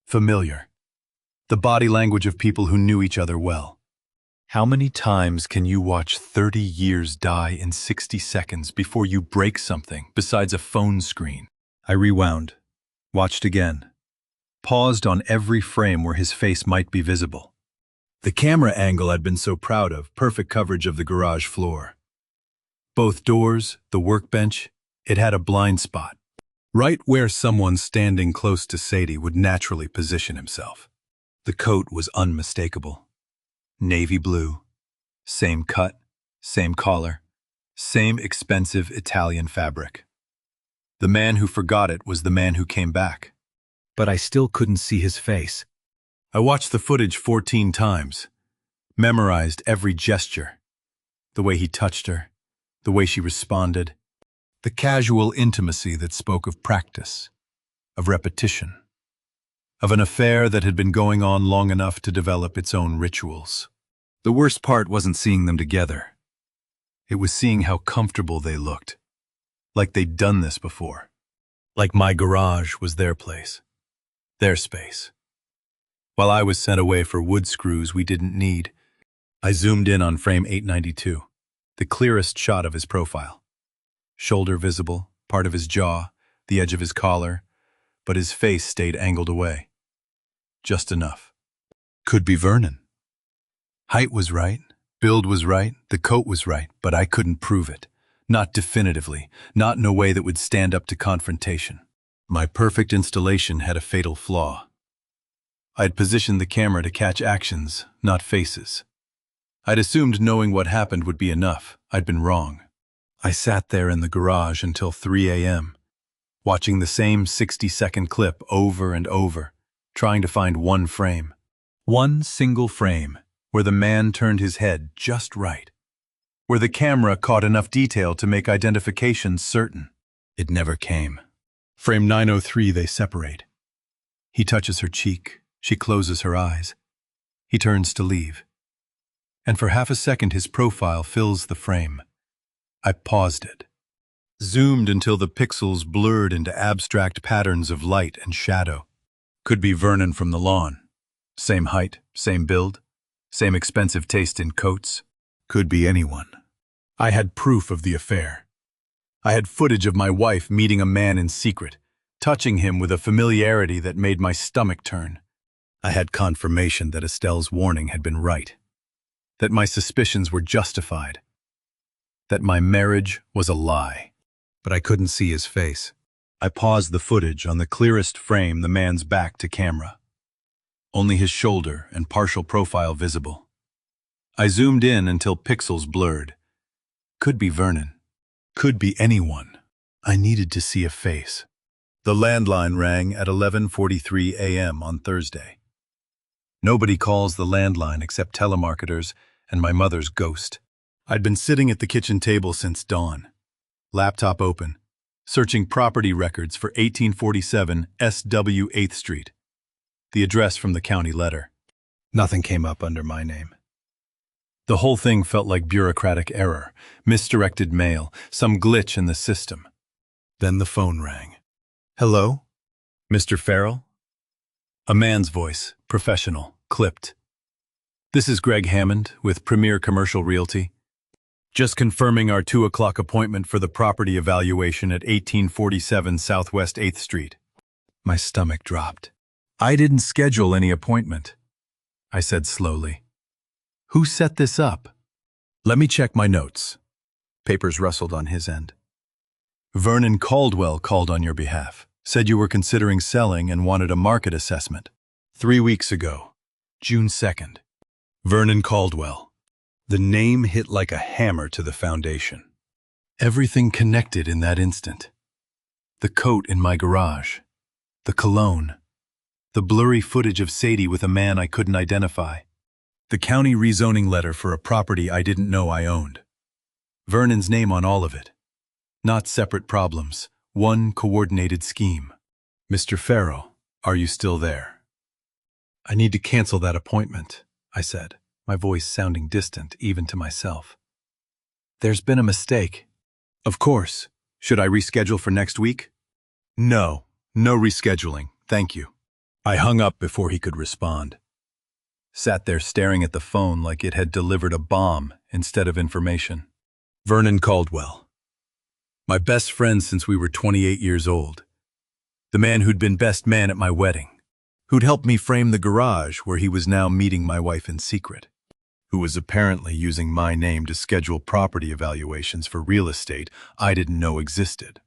familiar. The body language of people who knew each other well. How many times can you watch 30 years die in 60 seconds before you break something besides a phone screen? I rewound, watched again, paused on every frame where his face might be visible. The camera angle I'd been so proud of, perfect coverage of the garage floor. Both doors, the workbench, it had a blind spot, right where someone standing close to Sadie would naturally position himself. The coat was unmistakable. Navy blue, same cut, same collar, same expensive Italian fabric. The man who forgot it was the man who came back. But I still couldn't see his face. I watched the footage 14 times, memorized every gesture, the way he touched her, the way she responded, the casual intimacy that spoke of practice, of repetition, of an affair that had been going on long enough to develop its own rituals. The worst part wasn't seeing them together. It was seeing how comfortable they looked, like they'd done this before, like my garage was their place, their space. While I was sent away for wood screws we didn't need, I zoomed in on frame 892, the clearest shot of his profile. Shoulder visible, part of his jaw, the edge of his collar, but his face stayed angled away. Just enough. Could be Vernon. Height was right, build was right, the coat was right, but I couldn't prove it. Not definitively, not in a way that would stand up to confrontation. My perfect installation had a fatal flaw. I'd positioned the camera to catch actions, not faces. I'd assumed knowing what happened would be enough. I'd been wrong. I sat there in the garage until 3 a.m., watching the same 60-second clip over and over, trying to find one frame. One single frame, where the man turned his head just right, where the camera caught enough detail to make identification certain. It never came. Frame 903, they separate. He touches her cheek. She closes her eyes. He turns to leave. And for half a second his profile fills the frame. I paused it. Zoomed until the pixels blurred into abstract patterns of light and shadow. Could be Vernon from the lawn. Same height, same build, same expensive taste in coats. Could be anyone. I had proof of the affair. I had footage of my wife meeting a man in secret, touching him with a familiarity that made my stomach turn. I had confirmation that Estelle's warning had been right, that my suspicions were justified, that my marriage was a lie. But I couldn't see his face. I paused the footage on the clearest frame, the man's back to camera. Only his shoulder and partial profile visible. I zoomed in until pixels blurred. Could be Vernon. Could be anyone. I needed to see a face. The landline rang at 11:43 a.m. on Thursday. Nobody calls the landline except telemarketers and my mother's ghost. I'd been sitting at the kitchen table since dawn, Laptop open. Searching property records for 1847 SW 8th Street. The address from the county letter. Nothing came up under my name. The whole thing felt like bureaucratic error, misdirected mail, some glitch in the system. Then the phone rang. Hello? Mr. Farrell? A man's voice, professional, clipped. This is Greg Hammond with Premier Commercial Realty. Just confirming our 2 o'clock appointment for the property evaluation at 1847 Southwest 8th Street. My stomach dropped. I didn't schedule any appointment, I said slowly. Who set this up? Let me check my notes. Papers rustled on his end. Vernon Caldwell called on your behalf, said you were considering selling and wanted a market assessment. 3 weeks ago, June 2nd. Vernon Caldwell. The name hit like a hammer to the foundation. Everything connected in that instant. The coat in my garage, the cologne, the blurry footage of Sadie with a man I couldn't identify, the county rezoning letter for a property I didn't know I owned. Vernon's name on all of it. Not separate problems, one coordinated scheme. Mr. Farrell, are you still there? I need to cancel that appointment, I said, my voice sounding distant even to myself. There's been a mistake. Of course. Should I reschedule for next week? No rescheduling, thank you. I hung up before he could respond. Sat there staring at the phone like it had delivered a bomb instead of information. Vernon Caldwell. My best friend since we were 28 years old. The man who'd been best man at my wedding. Who'd helped me frame the garage where he was now meeting my wife in secret. Who was apparently using my name to schedule property evaluations for real estate I didn't know existed.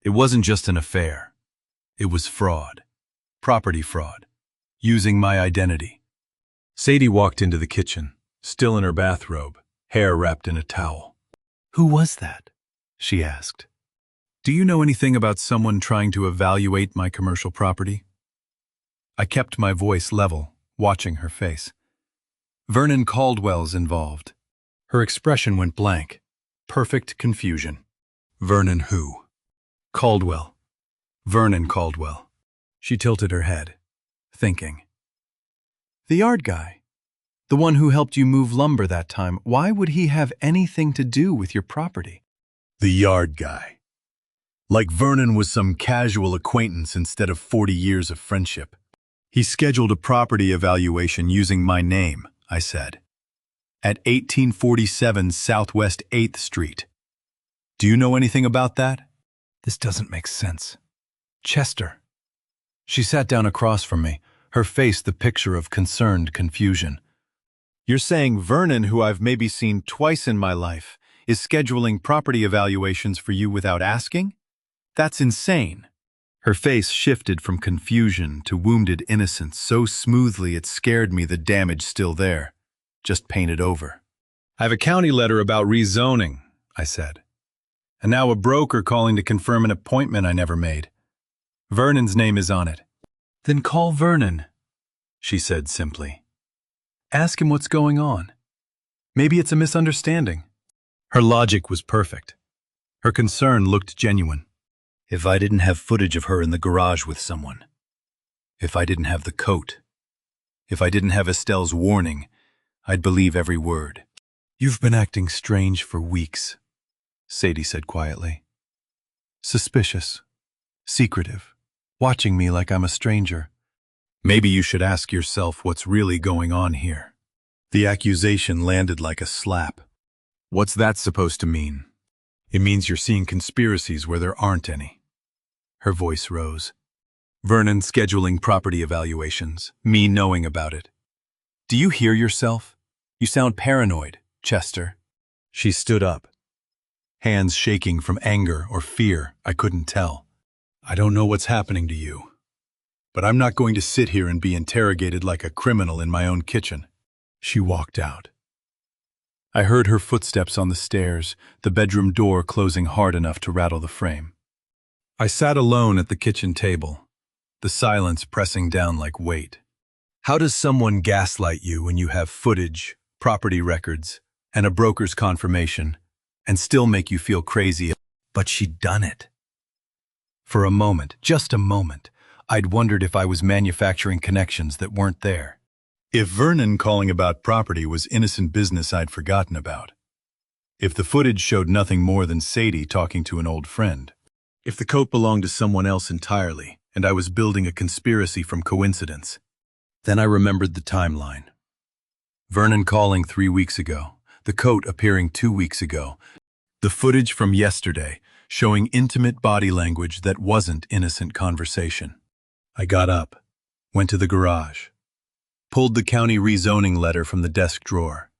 It wasn't just an affair. It was fraud. Property fraud. Using my identity. Sadie walked into the kitchen, still in her bathrobe, hair wrapped in a towel. Who was that? She asked. Do you know anything about someone trying to evaluate my commercial property? I kept my voice level, watching her face. Vernon Caldwell's involved. Her expression went blank. Perfect confusion. Vernon who? Caldwell. Vernon Caldwell. She tilted her head, thinking. The yard guy. The one who helped you move lumber that time. Why would he have anything to do with your property? The yard guy. Like Vernon was some casual acquaintance instead of 40 years of friendship. He scheduled a property evaluation using my name, I said. At 1847 Southwest 8th Street. Do you know anything about that? This doesn't make sense. Chester. She sat down across from me, her face the picture of concerned confusion. You're saying Vernon, who I've maybe seen twice in my life, is scheduling property evaluations for you without asking? That's insane. Her face shifted from confusion to wounded innocence so smoothly it scared me the damage still there, just painted over. I have a county letter about rezoning, I said. And now a broker calling to confirm an appointment I never made. Vernon's name is on it. Then call Vernon, she said simply. Ask him what's going on. Maybe it's a misunderstanding. Her logic was perfect. Her concern looked genuine. If I didn't have footage of her in the garage with someone, if I didn't have the coat, if I didn't have Estelle's warning, I'd believe every word. You've been acting strange for weeks, Sadie said quietly. Suspicious, secretive, watching me like I'm a stranger. Maybe you should ask yourself what's really going on here. The accusation landed like a slap. What's that supposed to mean? It means you're seeing conspiracies where there aren't any. Her voice rose. Vernon scheduling property evaluations, me knowing about it. Do you hear yourself? You sound paranoid, Chester. She stood up. Hands shaking from anger or fear, I couldn't tell. I don't know what's happening to you, but I'm not going to sit here and be interrogated like a criminal in my own kitchen. She walked out. I heard her footsteps on the stairs, the bedroom door closing hard enough to rattle the frame. I sat alone at the kitchen table, the silence pressing down like weight. How does someone gaslight you when you have footage, property records, and a broker's confirmation, and still make you feel crazy? But she'd done it. For a moment, just a moment, I'd wondered if I was manufacturing connections that weren't there. If Vernon calling about property was innocent business I'd forgotten about. If the footage showed nothing more than Sadie talking to an old friend. If the coat belonged to someone else entirely, and I was building a conspiracy from coincidence. Then I remembered the timeline. Vernon calling 3 weeks ago, the coat appearing 2 weeks ago, the footage from yesterday showing intimate body language that wasn't innocent conversation. I got up, went to the garage, pulled the county rezoning letter from the desk drawer,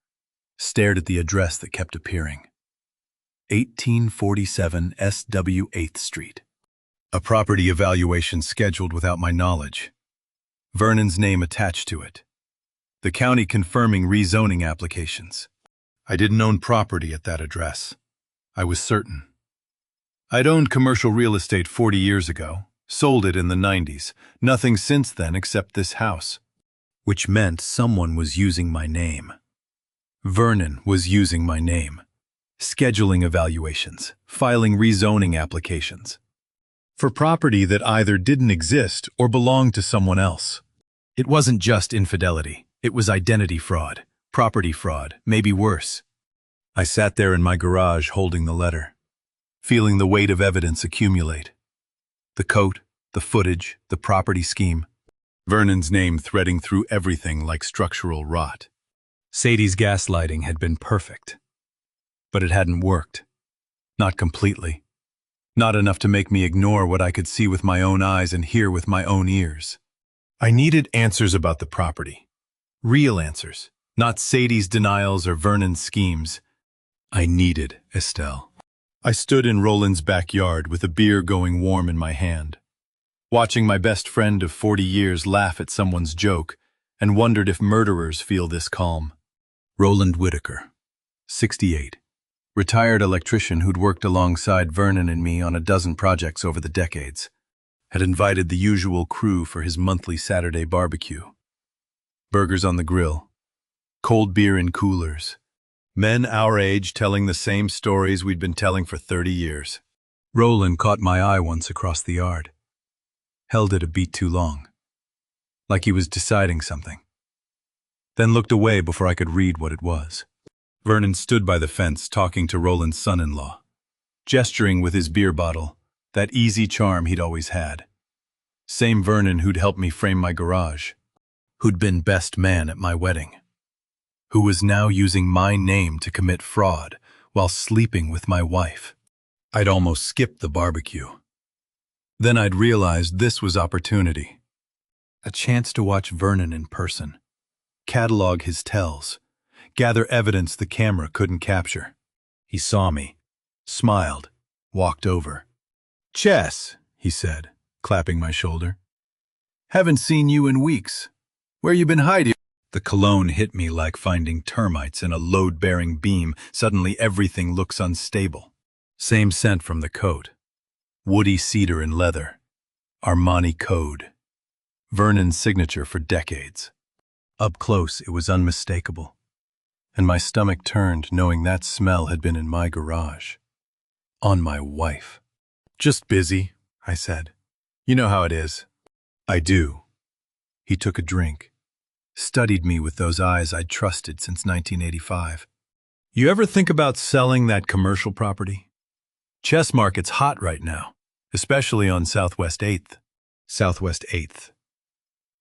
stared at the address that kept appearing. 1847 SW 8th Street. A property evaluation scheduled without my knowledge. Vernon's name attached to it. The county confirming rezoning applications. I didn't own property at that address. I was certain. I'd owned commercial real estate 40 years ago, sold it in the 90s, nothing since then except this house. Which meant someone was using my name. Vernon was using my name. Scheduling evaluations, filing rezoning applications. For property that either didn't exist or belonged to someone else. It wasn't just infidelity, it was identity fraud, property fraud, maybe worse. I sat there in my garage holding the letter, feeling the weight of evidence accumulate. The coat, the footage, the property scheme. Vernon's name threading through everything like structural rot. Sadie's gaslighting had been perfect. But it hadn't worked. Not completely. Not enough to make me ignore what I could see with my own eyes and hear with my own ears. I needed answers about the property. Real answers, not Sadie's denials or Vernon's schemes. I needed Estelle. I stood in Roland's backyard with a beer going warm in my hand, watching my best friend of 40 years laugh at someone's joke, and wondered if murderers feel this calm. Roland Whitaker, 68. Retired electrician who'd worked alongside Vernon and me on a dozen projects over the decades, had invited the usual crew for his monthly Saturday barbecue. Burgers on the grill, cold beer in coolers, men our age telling the same stories we'd been telling for 30 years. Roland caught my eye once across the yard, held it a beat too long, like he was deciding something, then looked away before I could read what it was. Vernon stood by the fence talking to Roland's son-in-law, gesturing with his beer bottle, that easy charm he'd always had. Same Vernon who'd helped me frame my garage, who'd been best man at my wedding, who was now using my name to commit fraud while sleeping with my wife. I'd almost skipped the barbecue. Then I'd realized this was opportunity. A chance to watch Vernon in person, catalog his tells, gather evidence the camera couldn't capture. He saw me, smiled, walked over. "Chess," he said, clapping my shoulder. "Haven't seen you in weeks. Where you been hiding?" The cologne hit me like finding termites in a load-bearing beam. Suddenly everything looks unstable. Same scent from the coat. Woody cedar and leather. Armani code. Vernon's signature for decades. Up close, it was unmistakable. And my stomach turned knowing that smell had been in my garage. On my wife. "Just busy," I said. "You know how it is." "I do." He took a drink, studied me with those eyes I'd trusted since 1985. "You ever think about selling that commercial property? Chess market's hot right now, especially on Southwest 8th. Southwest 8th.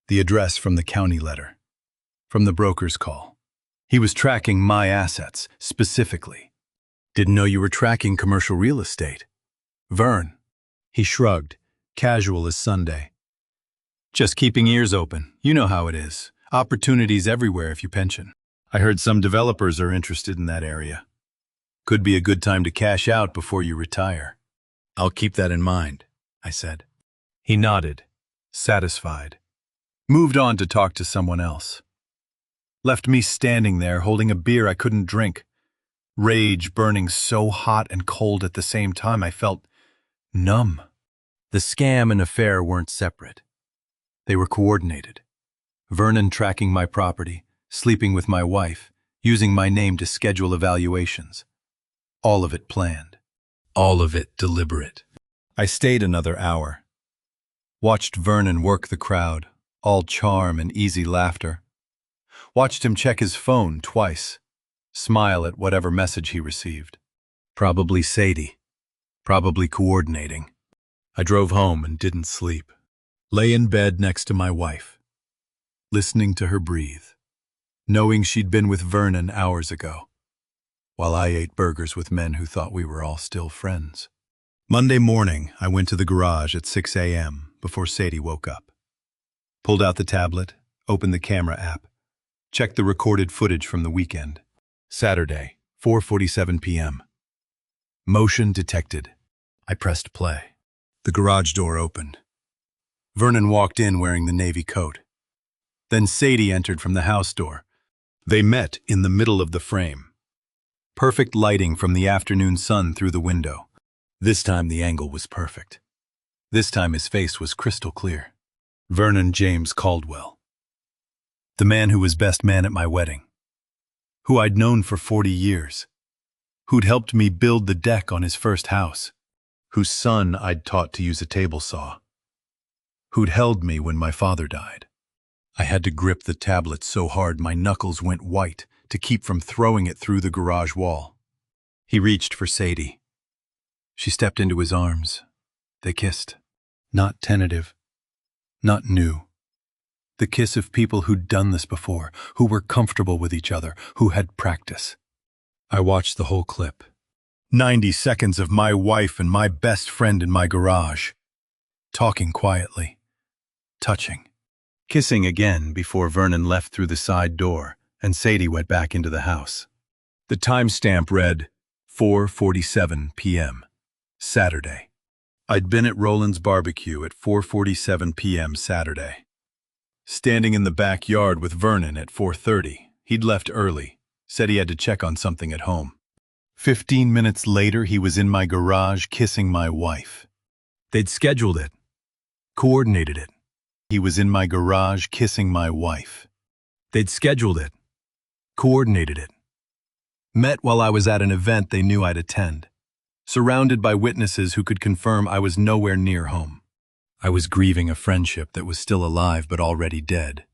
The address from the county letter. From the broker's call. He was tracking my assets, specifically. "Didn't know you were tracking commercial real estate." "Vern." He shrugged, casual as Sunday. "Just keeping ears open. You know how it is. Opportunities everywhere if you pension. I heard some developers are interested in that area. Could be a good time to cash out before you retire." "I'll keep that in mind," I said. He nodded, satisfied. Moved on to talk to someone else. Left me standing there holding a beer I couldn't drink. Rage burning so hot and cold at the same time I felt numb. The scam and affair weren't separate. They were coordinated. Vernon tracking my property, sleeping with my wife, using my name to schedule evaluations. All of it planned. All of it deliberate. I stayed another hour. Watched Vernon work the crowd, all charm and easy laughter. Watched him check his phone twice, smile at whatever message he received. Probably Sadie. Probably coordinating. I drove home and didn't sleep. Lay in bed next to my wife, listening to her breathe, knowing she'd been with Vernon hours ago, while I ate burgers with men who thought we were all still friends. Monday morning, I went to the garage at 6 a.m. before Sadie woke up. Pulled out the tablet, opened the camera app, checked the recorded footage from the weekend. Saturday, 4:47 p.m. Motion detected. I pressed play. The garage door opened. Vernon walked in wearing the navy coat. Then Sadie entered from the house door. They met in the middle of the frame. Perfect lighting from the afternoon sun through the window. This time the angle was perfect. This time his face was crystal clear. Vernon James Caldwell. The man who was best man at my wedding. Who I'd known for 40 years. Who'd helped me build the deck on his first house. Whose son I'd taught to use a table saw. Who'd held me when my father died. I had to grip the tablet so hard my knuckles went white to keep from throwing it through the garage wall. He reached for Sadie. She stepped into his arms. They kissed. Not tentative. Not new. The kiss of people who'd done this before, who were comfortable with each other, who had practice. I watched the whole clip. 90 seconds of my wife and my best friend in my garage. Talking quietly. Touching. Kissing again before Vernon left through the side door and Sadie went back into the house. The timestamp read 4:47 p.m. Saturday. I'd been at Roland's barbecue at 4:47 p.m. Saturday. Standing in the backyard with Vernon at 4:30. He'd left early, said he had to check on something at home. 15 minutes later, he was in my garage kissing my wife. They'd scheduled it, coordinated it. He was in my garage kissing my wife. They'd scheduled it, coordinated it. Met while I was at an event they knew I'd attend. Surrounded by witnesses who could confirm I was nowhere near home. I was grieving a friendship that was still alive but already dead.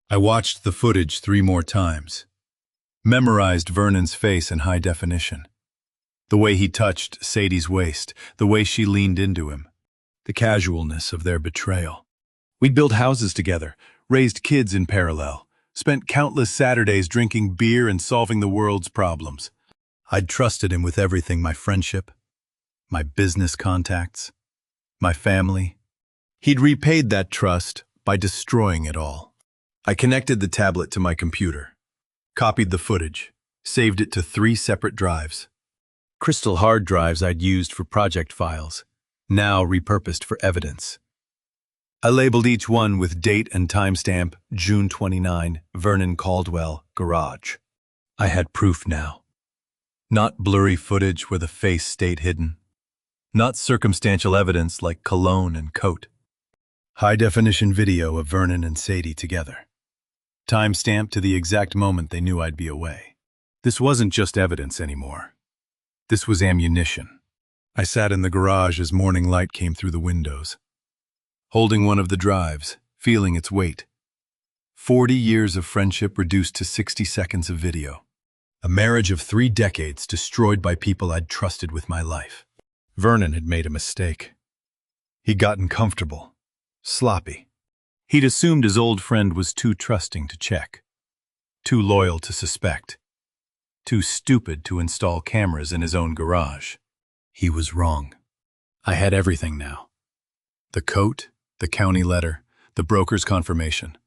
I watched the footage 3 more times. Memorized Vernon's face in high definition. The way he touched Sadie's waist, the way she leaned into him. The casualness of their betrayal. We'd built houses together, raised kids in parallel, spent countless Saturdays drinking beer and solving the world's problems. I'd trusted him with everything, my friendship, my business contacts, my family. He'd repaid that trust by destroying it all. I connected the tablet to my computer, copied the footage, saved it to 3 separate drives. Crystal hard drives I'd used for project files, now repurposed for evidence. I labeled each one with date and timestamp, June 29, Vernon Caldwell, garage. I had proof now. Not blurry footage where the face stayed hidden. Not circumstantial evidence like cologne and coat. High-definition video of Vernon and Sadie together. Timestamped to the exact moment they knew I'd be away. This wasn't just evidence anymore. This was ammunition. I sat in the garage as morning light came through the windows. Holding one of the drives, feeling its weight. 40 years of friendship reduced to 60 seconds of video. A marriage of 3 decades destroyed by people I'd trusted with my life. Vernon had made a mistake. He'd gotten comfortable, sloppy. He'd assumed his old friend was too trusting to check, too loyal to suspect, too stupid to install cameras in his own garage. He was wrong. I had everything now. The coat, the county letter, the broker's confirmation.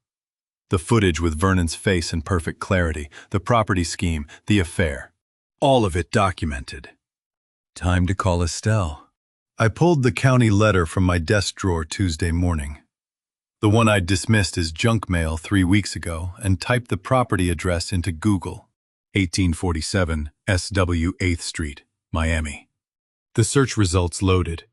The footage with Vernon's face in perfect clarity, the property scheme, the affair. All of it documented. Time to call Estelle. I pulled the county letter from my desk drawer Tuesday morning. The one I'd dismissed as junk mail 3 weeks ago, and typed the property address into Google. 1847 SW 8th Street, Miami. The search results loaded.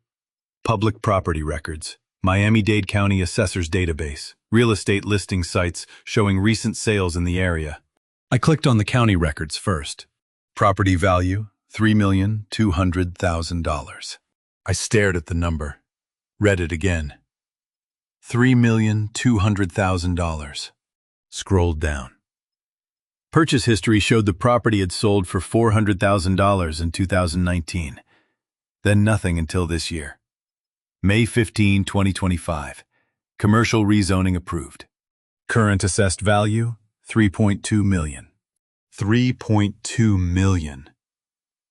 Public property records. Miami-Dade County Assessor's Database, real estate listing sites showing recent sales in the area. I clicked on the county records first. Property value, $3,200,000. I stared at the number, read it again. $3,200,000. Scrolled down. Purchase history showed the property had sold for $400,000 in 2019. Then nothing until this year. May 15, 2025. Commercial rezoning approved. Current assessed value, $3.2 million. $3.2 million.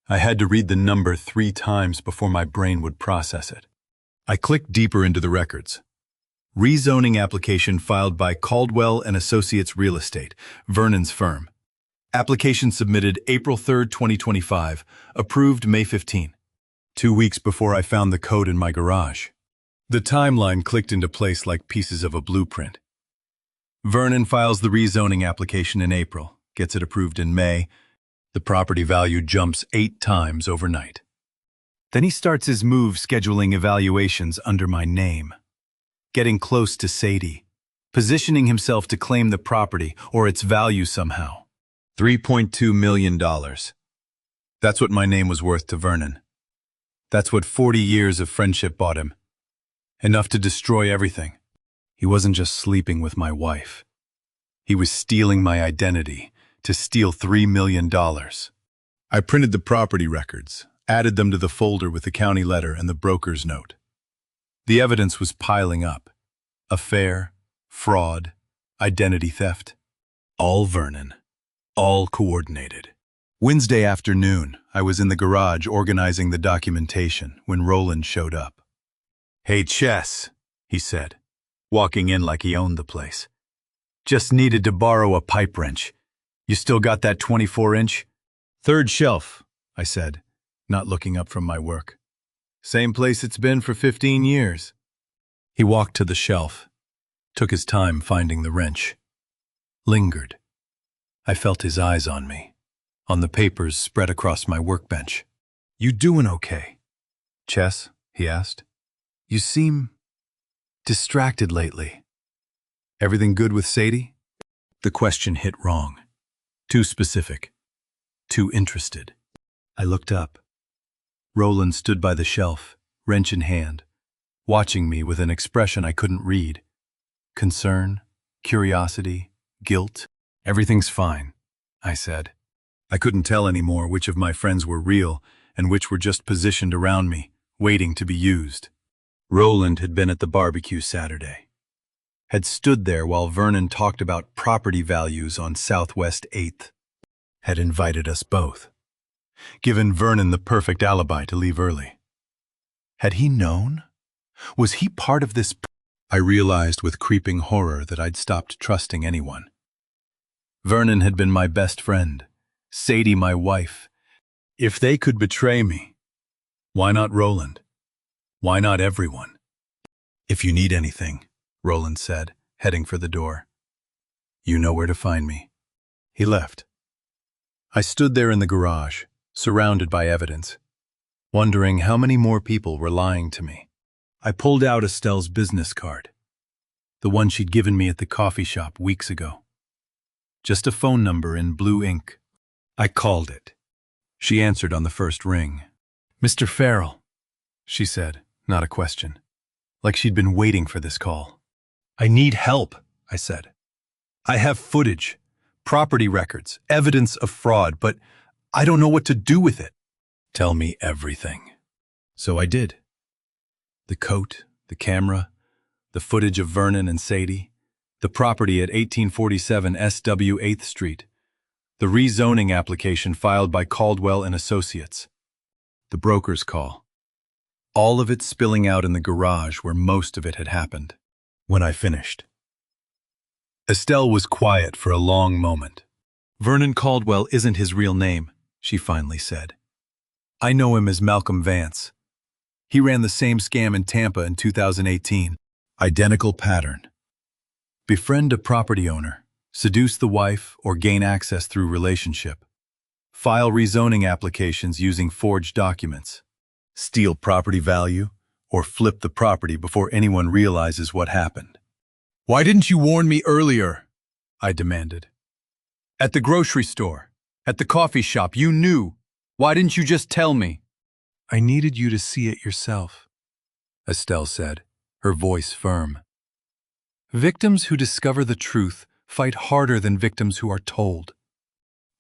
I had to read the number 3 times before my brain would process it. I clicked deeper into the records. Rezoning application filed by Caldwell and Associates Real Estate, Vernon's firm. Application submitted April 3, 2025, approved May 15. 2 weeks before I found the code in my garage. The timeline clicked into place like pieces of a blueprint. Vernon files the rezoning application in April, gets it approved in May. The property value jumps 8 times overnight. Then he starts his move scheduling evaluations under my name. Getting close to Sadie, positioning himself to claim the property or its value somehow. $3.2 million. That's what my name was worth to Vernon. That's what 40 years of friendship bought him. Enough to destroy everything. He wasn't just sleeping with my wife. He was stealing my identity to steal $3 million. I printed the property records, added them to the folder with the county letter and the broker's note. The evidence was piling up. Affair, fraud, identity theft. All Vernon. All coordinated. Wednesday afternoon, I was in the garage organizing the documentation when Roland showed up. "Hey, Chess," he said, walking in like he owned the place. "Just needed to borrow a pipe wrench. You still got that 24-inch? "Third shelf," I said, not looking up from my work. "Same place it's been for 15 years. He walked to the shelf, took his time finding the wrench. Lingered. I felt his eyes on me, on the papers spread across my workbench. "You doing okay, Chess?" he asked. "You seem distracted lately. Everything good with Sadie?" The question hit wrong. Too specific. Too interested. I looked up. Roland stood by the shelf, wrench in hand, watching me with an expression I couldn't read. Concern, curiosity, guilt. "Everything's fine," I said. I couldn't tell anymore which of my friends were real and which were just positioned around me, waiting to be used. Roland had been at the barbecue Saturday. Had stood there while Vernon talked about property values on Southwest 8th. Had invited us both. Given Vernon the perfect alibi to leave early. Had he known? Was he part of this? I realized with creeping horror that I'd stopped trusting anyone. Vernon had been my best friend, Sadie my wife. If they could betray me, why not Roland? Why not everyone? "If you need anything," Roland said, heading for the door, "you know where to find me." He left. I stood there in the garage, surrounded by evidence, wondering how many more people were lying to me. I pulled out Estelle's business card, the one she'd given me at the coffee shop weeks ago. Just a phone number in blue ink. I called it. She answered on the first ring. "Mr. Farrell," she said, not a question, like she'd been waiting for this call. "I need help," I said. "I have footage, property records, evidence of fraud, but I don't know what to do with it." "Tell me everything." So I did. The coat, the camera, the footage of Vernon and Sadie, the property at 1847 SW 8th Street, the rezoning application filed by Caldwell and Associates, the broker's call. All of it spilling out in the garage where most of it had happened. When I finished, Estelle was quiet for a long moment. "Vernon Caldwell isn't his real name," she finally said. "I know him as Malcolm Vance. He ran the same scam in Tampa in 2018. Identical pattern. Befriend a property owner, seduce the wife, or gain access through relationship. File rezoning applications using forged documents. Steal property value, or flip the property before anyone realizes what happened." "Why didn't you warn me earlier?" I demanded. "At the grocery store, at the coffee shop, you knew. Why didn't you just tell me? I needed you to see it yourself, Estelle said, her voice firm. Victims who discover the truth fight harder than victims who are told.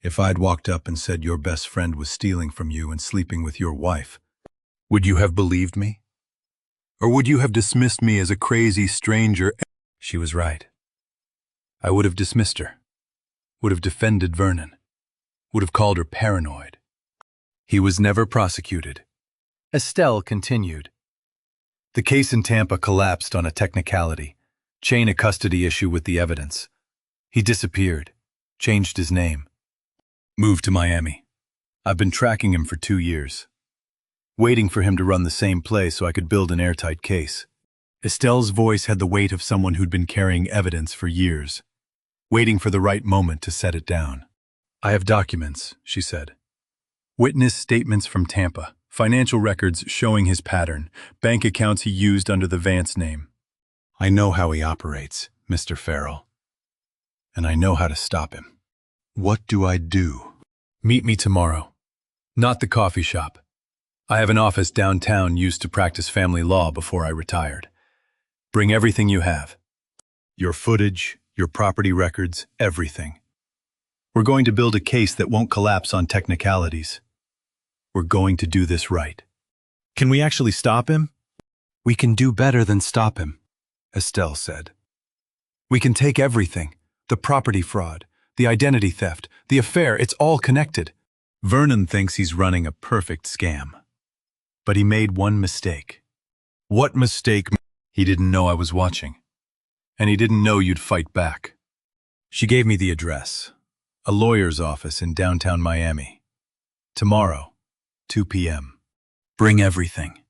If I'd walked up and said your best friend was stealing from you and sleeping with your wife, would you have believed me? Or would you have dismissed me as a crazy stranger? She was right. I would have dismissed her, would have defended Vernon, would have called her paranoid. He was never prosecuted. Estelle continued. The case in Tampa collapsed on a technicality, chain of custody issue with the evidence. He disappeared, changed his name, moved to Miami. I've been tracking him for 2 years, waiting for him to run the same play so I could build an airtight case. Estelle's voice had the weight of someone who'd been carrying evidence for years, waiting for the right moment to set it down. I have documents, she said. Witness statements from Tampa, financial records showing his pattern, bank accounts he used under the Vance name. I know how he operates, Mr. Farrell, and I know how to stop him. What do I do? Meet me tomorrow. Not the coffee shop. I have an office downtown used to practice family law before I retired. Bring everything you have. Your footage, your property records, everything. We're going to build a case that won't collapse on technicalities. We're going to do this right. Can we actually stop him? We can do better than stop him, Estelle said. We can take everything, the property fraud, the identity theft, the affair, it's all connected. Vernon thinks he's running a perfect scam. But he made one mistake. What mistake? He didn't know I was watching. And he didn't know you'd fight back. She gave me the address, a lawyer's office in downtown Miami. Tomorrow, 2 p.m. Bring everything,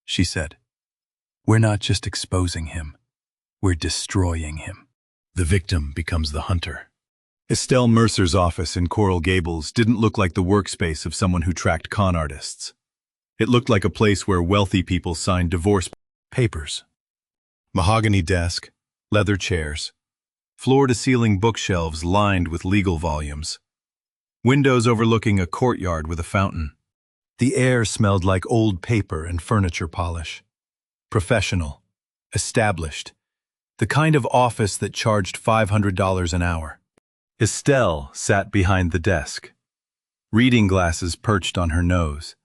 she said. We're not just exposing him, we're destroying him. The victim becomes the hunter. Estelle Mercer's office in Coral Gables didn't look like the workspace of someone who tracked con artists. It looked like a place where wealthy people signed divorce papers. Mahogany desk, leather chairs, floor-to-ceiling bookshelves lined with legal volumes. Windows overlooking a courtyard with a fountain. The air smelled like old paper and furniture polish. Professional, established, the kind of office that charged $500 an hour. Estelle sat behind the desk, reading glasses perched on her nose,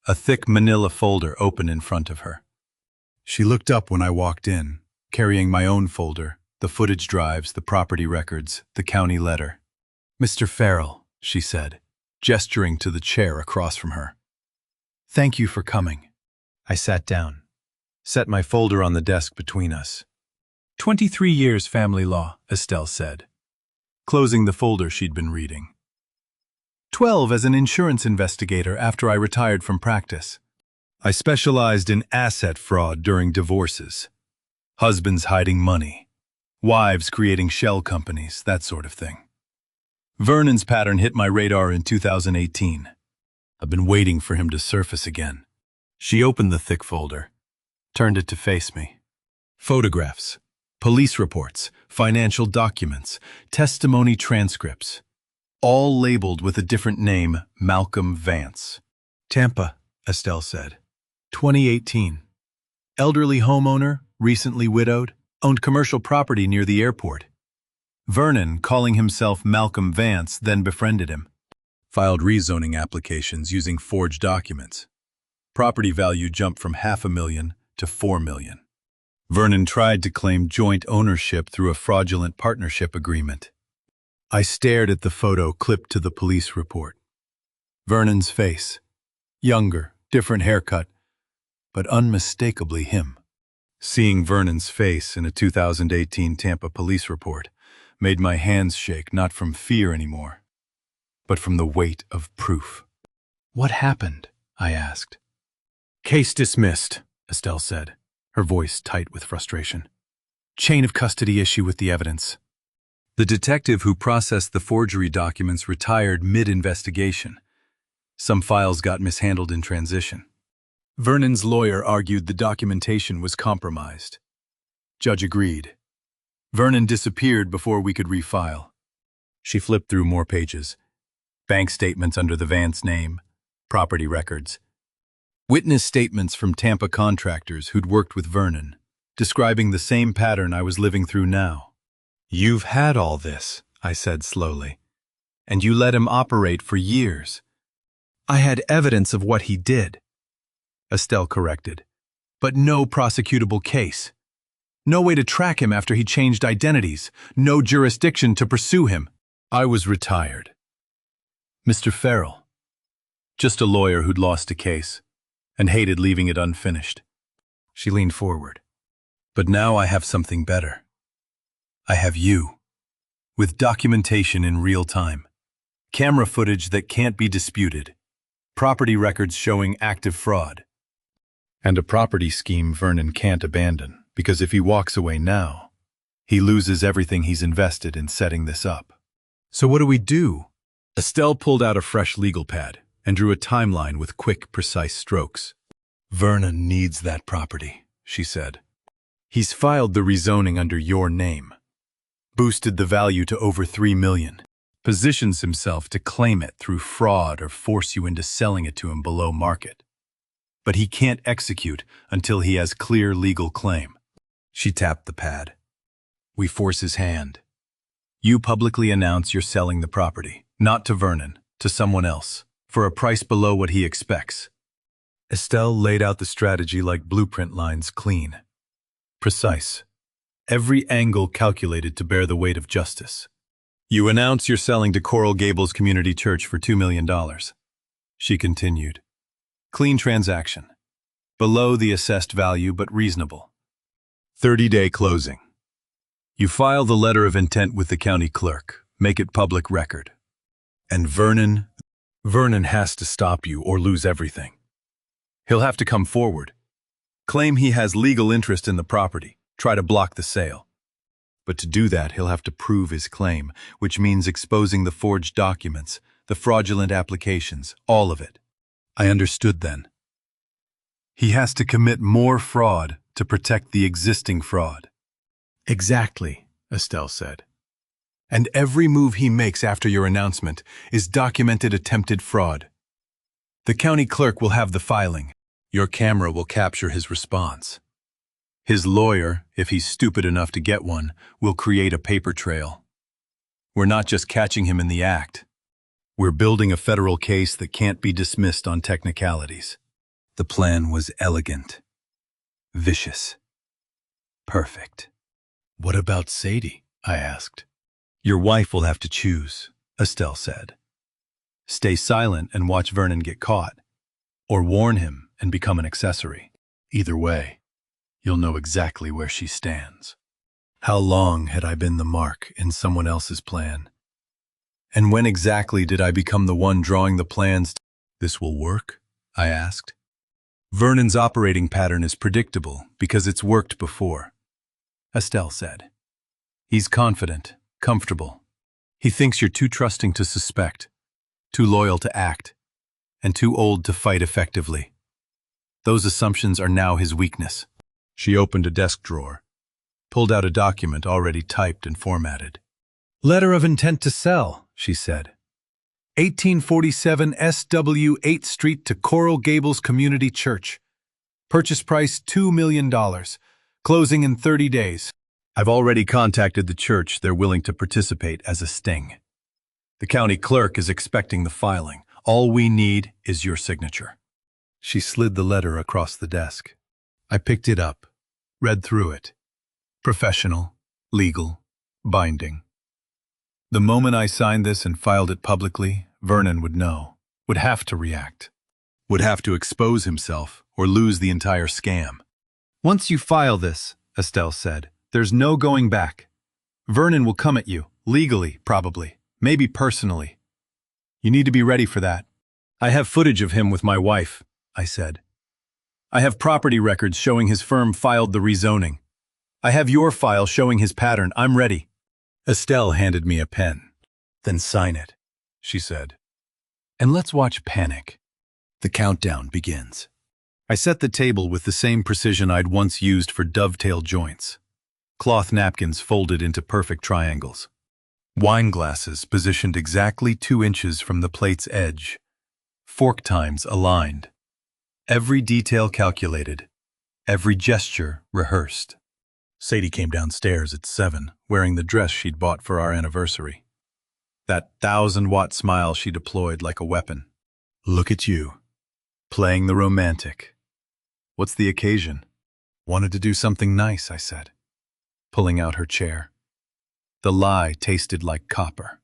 a thick manila folder open in front of her. She looked up when I walked in, carrying my own folder, the footage drives, the property records, the county letter. Mr. Farrell, she said, gesturing to the chair across from her. Thank you for coming. I sat down, set my folder on the desk between us. 23 years family law, Estelle said, closing the folder she'd been reading. 12 as an insurance investigator after I retired from practice. I specialized in asset fraud during divorces. Husbands hiding money, wives creating shell companies, that sort of thing. Vernon's pattern hit my radar in 2018. I've been waiting for him to surface again. She opened the thick folder, turned it to face me. Photographs, police reports, financial documents, testimony transcripts, all labeled with a different name, Malcolm Vance. Tampa, Estelle said. 2018. Elderly homeowner, recently widowed, owned commercial property near the airport. Vernon, calling himself Malcolm Vance, then befriended him. Filed rezoning applications using forged documents. Property value jumped from $500,000 to $4 million. Vernon tried to claim joint ownership through a fraudulent partnership agreement. I stared at the photo clipped to the police report. Vernon's face. Younger, different haircut, but unmistakably him. Seeing Vernon's face in a 2018 Tampa police report made my hands shake, not from fear anymore, but from the weight of proof. What happened? I asked. Case dismissed, Estelle said, her voice tight with frustration. Chain of custody issue with the evidence. The detective who processed the forgery documents retired mid-investigation. Some files got mishandled in transition. Vernon's lawyer argued the documentation was compromised. Judge agreed. Vernon disappeared before we could refile. She flipped through more pages. Bank statements under the Vance name, property records. Witness statements from Tampa contractors who'd worked with Vernon, describing the same pattern I was living through now. "You've had all this," I said slowly, "and you let him operate for years." "I had evidence of what he did," Estelle corrected, "but no prosecutable case. No way to track him after he changed identities, no jurisdiction to pursue him." I was retired. Mr. Farrell, just a lawyer who'd lost a case and hated leaving it unfinished. She leaned forward. "But now I have something better. I have you, with documentation in real time, camera footage that can't be disputed, property records showing active fraud, and a property scheme Vernon can't abandon, because if he walks away now, he loses everything he's invested in setting this up. So what do we do?" Estelle pulled out a fresh legal pad and drew a timeline with quick, precise strokes. "Vernon needs that property," she said. "He's filed the rezoning under your name, boosted the value to over $3 million, positions himself to claim it through fraud or force you into selling it to him below market. But he can't execute until he has clear legal claim." She tapped the pad. "We force his hand. You publicly announce you're selling the property, not to Vernon, to someone else, for a price below what he expects." Estelle laid out the strategy like blueprint lines, clean, precise, every angle calculated to bear the weight of justice. "You announce you're selling to Coral Gables Community Church for $2 million, she continued. "Clean transaction. Below the assessed value, but reasonable. 30-day closing. You file the letter of intent with the county clerk, make it public record. And Vernon has to stop you or lose everything. He'll have to come forward, claim he has legal interest in the property, try to block the sale. But to do that, he'll have to prove his claim, which means exposing the forged documents, the fraudulent applications, all of it." I understood then. He has to commit more fraud to protect the existing fraud. "Exactly," Estelle said. "And every move he makes after your announcement is documented attempted fraud. The county clerk will have the filing. Your camera will capture his response. His lawyer, if he's stupid enough to get one, will create a paper trail. We're not just catching him in the act. We're building a federal case that can't be dismissed on technicalities." The plan was elegant, vicious, perfect. "What about Sadie?" I asked. "Your wife will have to choose," Estelle said. "Stay silent and watch Vernon get caught, or warn him and become an accessory. Either way, you'll know exactly where she stands." How long had I been the mark in someone else's plan? And when exactly did I become the one drawing the plans? "This will work?" I asked. "Vernon's operating pattern is predictable because it's worked before," Estelle said. "He's confident, comfortable. He thinks you're too trusting to suspect, too loyal to act, and too old to fight effectively. Those assumptions are now his weakness." She opened a desk drawer, pulled out a document already typed and formatted. "Letter of intent to sell," she said. 1847 SW 8th Street to Coral Gables Community Church. Purchase price $2 million. Closing in 30 days. I've already contacted the church. They're willing to participate as a sting. The county clerk is expecting the filing. All we need is your signature." She slid the letter across the desk. I picked it up, read through it. Professional, legal, binding. The moment I signed this and filed it publicly, Vernon would know, would have to react, would have to expose himself or lose the entire scam. "Once you file this," Estelle said, "there's no going back. Vernon will come at you, legally, probably, maybe personally. You need to be ready for that." "I have footage of him with my wife," I said. "I have property records showing his firm filed the rezoning. I have your file showing his pattern. I'm ready." Estelle handed me a pen. "Then sign it," she said. "And let's watch panic. The countdown begins." I set the table with the same precision I'd once used for dovetail joints. Cloth napkins folded into perfect triangles. Wine glasses positioned exactly 2 inches from the plate's edge. fork times aligned, every detail calculated, every gesture rehearsed. Sadie came downstairs at 7, wearing the dress she'd bought for our anniversary. That 1,000-watt smile she deployed like a weapon. Look at you, playing the romantic. What's the occasion? Wanted to do something nice, I said, pulling out her chair. The lie tasted like copper.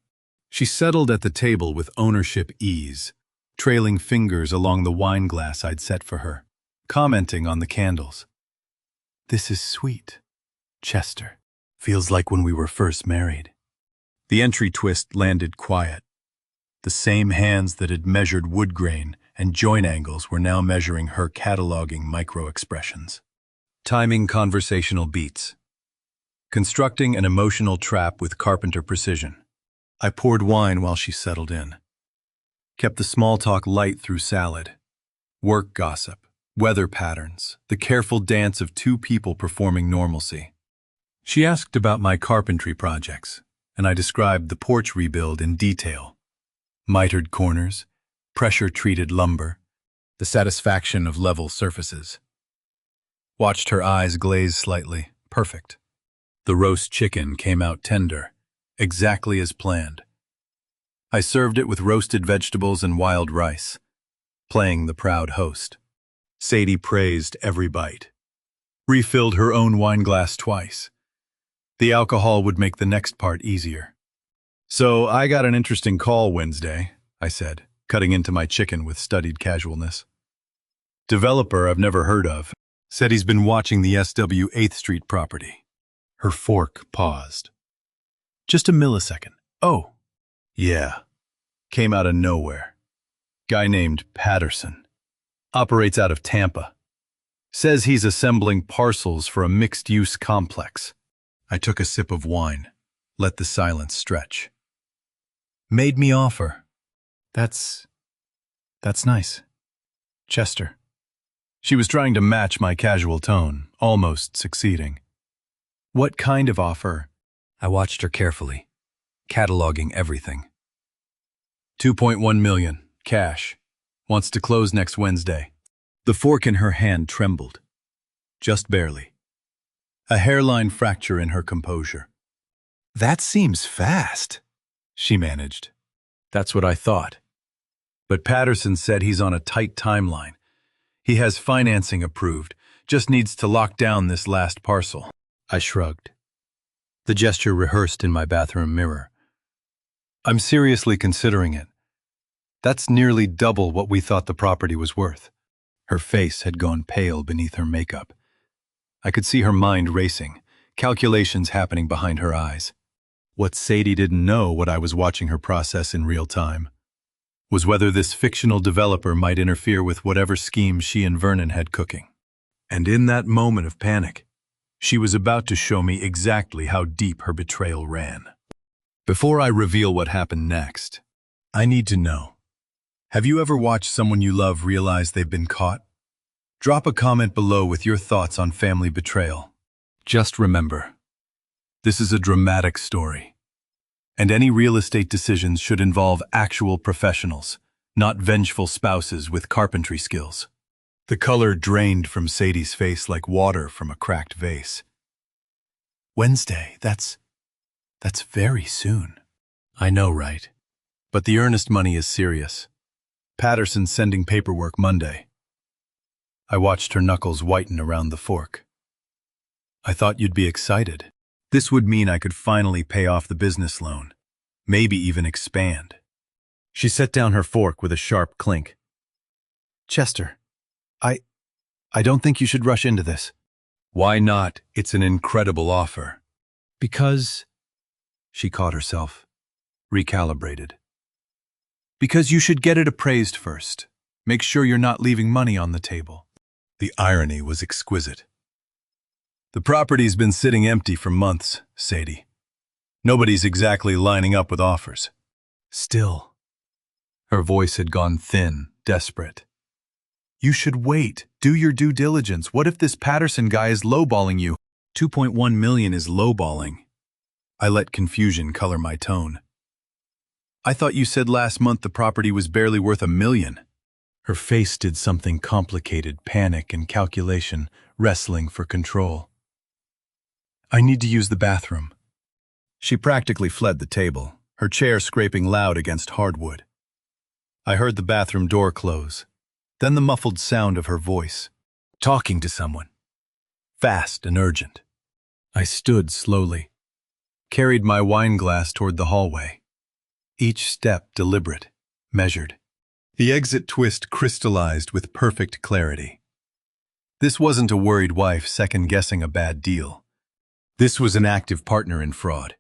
She settled at the table with ownership ease, trailing fingers along the wine glass I'd set for her, commenting on the candles. This is sweet, Chester. Feels like when we were first married. The entry twist landed quiet. The same hands that had measured wood grain and joint angles were now measuring her cataloging micro-expressions. Timing conversational beats. Constructing an emotional trap with carpenter precision. I poured wine while she settled in. Kept the small talk light through salad. Work gossip, weather patterns, the careful dance of two people performing normalcy. She asked about my carpentry projects, and I described the porch rebuild in detail. Mitered corners, pressure-treated lumber, the satisfaction of level surfaces. Watched her eyes glaze slightly. Perfect. The roast chicken came out tender, exactly as planned. I served it with roasted vegetables and wild rice, playing the proud host. Sadie praised every bite. Refilled her own wine glass twice. The alcohol would make the next part easier. So I got an interesting call Wednesday, I said, cutting into my chicken with studied casualness. Developer I've never heard of. Said he's been watching the SW 8th Street property. Her fork paused. Just a millisecond. Oh, yeah. Came out of nowhere. Guy named Patterson. Operates out of Tampa. Says he's assembling parcels for a mixed-use complex. I took a sip of wine. Let the silence stretch. Made me offer. That's nice. Chester. She was trying to match my casual tone, almost succeeding. What kind of offer? I watched her carefully, cataloging everything. 2.1 million, cash. Wants to close next Wednesday. The fork in her hand trembled. Just barely. A hairline fracture in her composure. That seems fast, she managed. That's what I thought. But Patterson said he's on a tight timeline. He has financing approved, just needs to lock down this last parcel. I shrugged. The gesture rehearsed in my bathroom mirror. I'm seriously considering it. That's nearly double what we thought the property was worth. Her face had gone pale beneath her makeup. I could see her mind racing, calculations happening behind her eyes. What Sadie didn't know, what I was watching her process in real time, was whether this fictional developer might interfere with whatever scheme she and Vernon had cooking. And in that moment of panic, she was about to show me exactly how deep her betrayal ran. Before I reveal what happened next, I need to know. Have you ever watched someone you love realize they've been caught? Drop a comment below with your thoughts on family betrayal. Just remember, this is a dramatic story, and any real estate decisions should involve actual professionals, not vengeful spouses with carpentry skills. The color drained from Sadie's face like water from a cracked vase. Wednesday, that's very soon. I know, right? But the earnest money is serious. Patterson's sending paperwork Monday. I watched her knuckles whiten around the fork. I thought you'd be excited. This would mean I could finally pay off the business loan, maybe even expand. She set down her fork with a sharp clink. Chester, I don't think you should rush into this. Why not? It's an incredible offer. Because... She caught herself, recalibrated. Because you should get it appraised first. Make sure you're not leaving money on the table. The irony was exquisite. The property's been sitting empty for months, Sadie. Nobody's exactly lining up with offers. Still. Her voice had gone thin, desperate. You should wait. Do your due diligence. What if this Patterson guy is lowballing you? 2.1 million is lowballing. I let confusion color my tone. I thought you said last month the property was barely worth $1 million. Her face did something complicated, panic and calculation, wrestling for control. "I need to use the bathroom." She practically fled the table, her chair scraping loud against hardwood. I heard the bathroom door close, then the muffled sound of her voice, talking to someone, fast and urgent. I stood slowly, carried my wine glass toward the hallway, each step deliberate, measured. The exit twist crystallized with perfect clarity. This wasn't a worried wife second-guessing a bad deal. This was an active partner in fraud,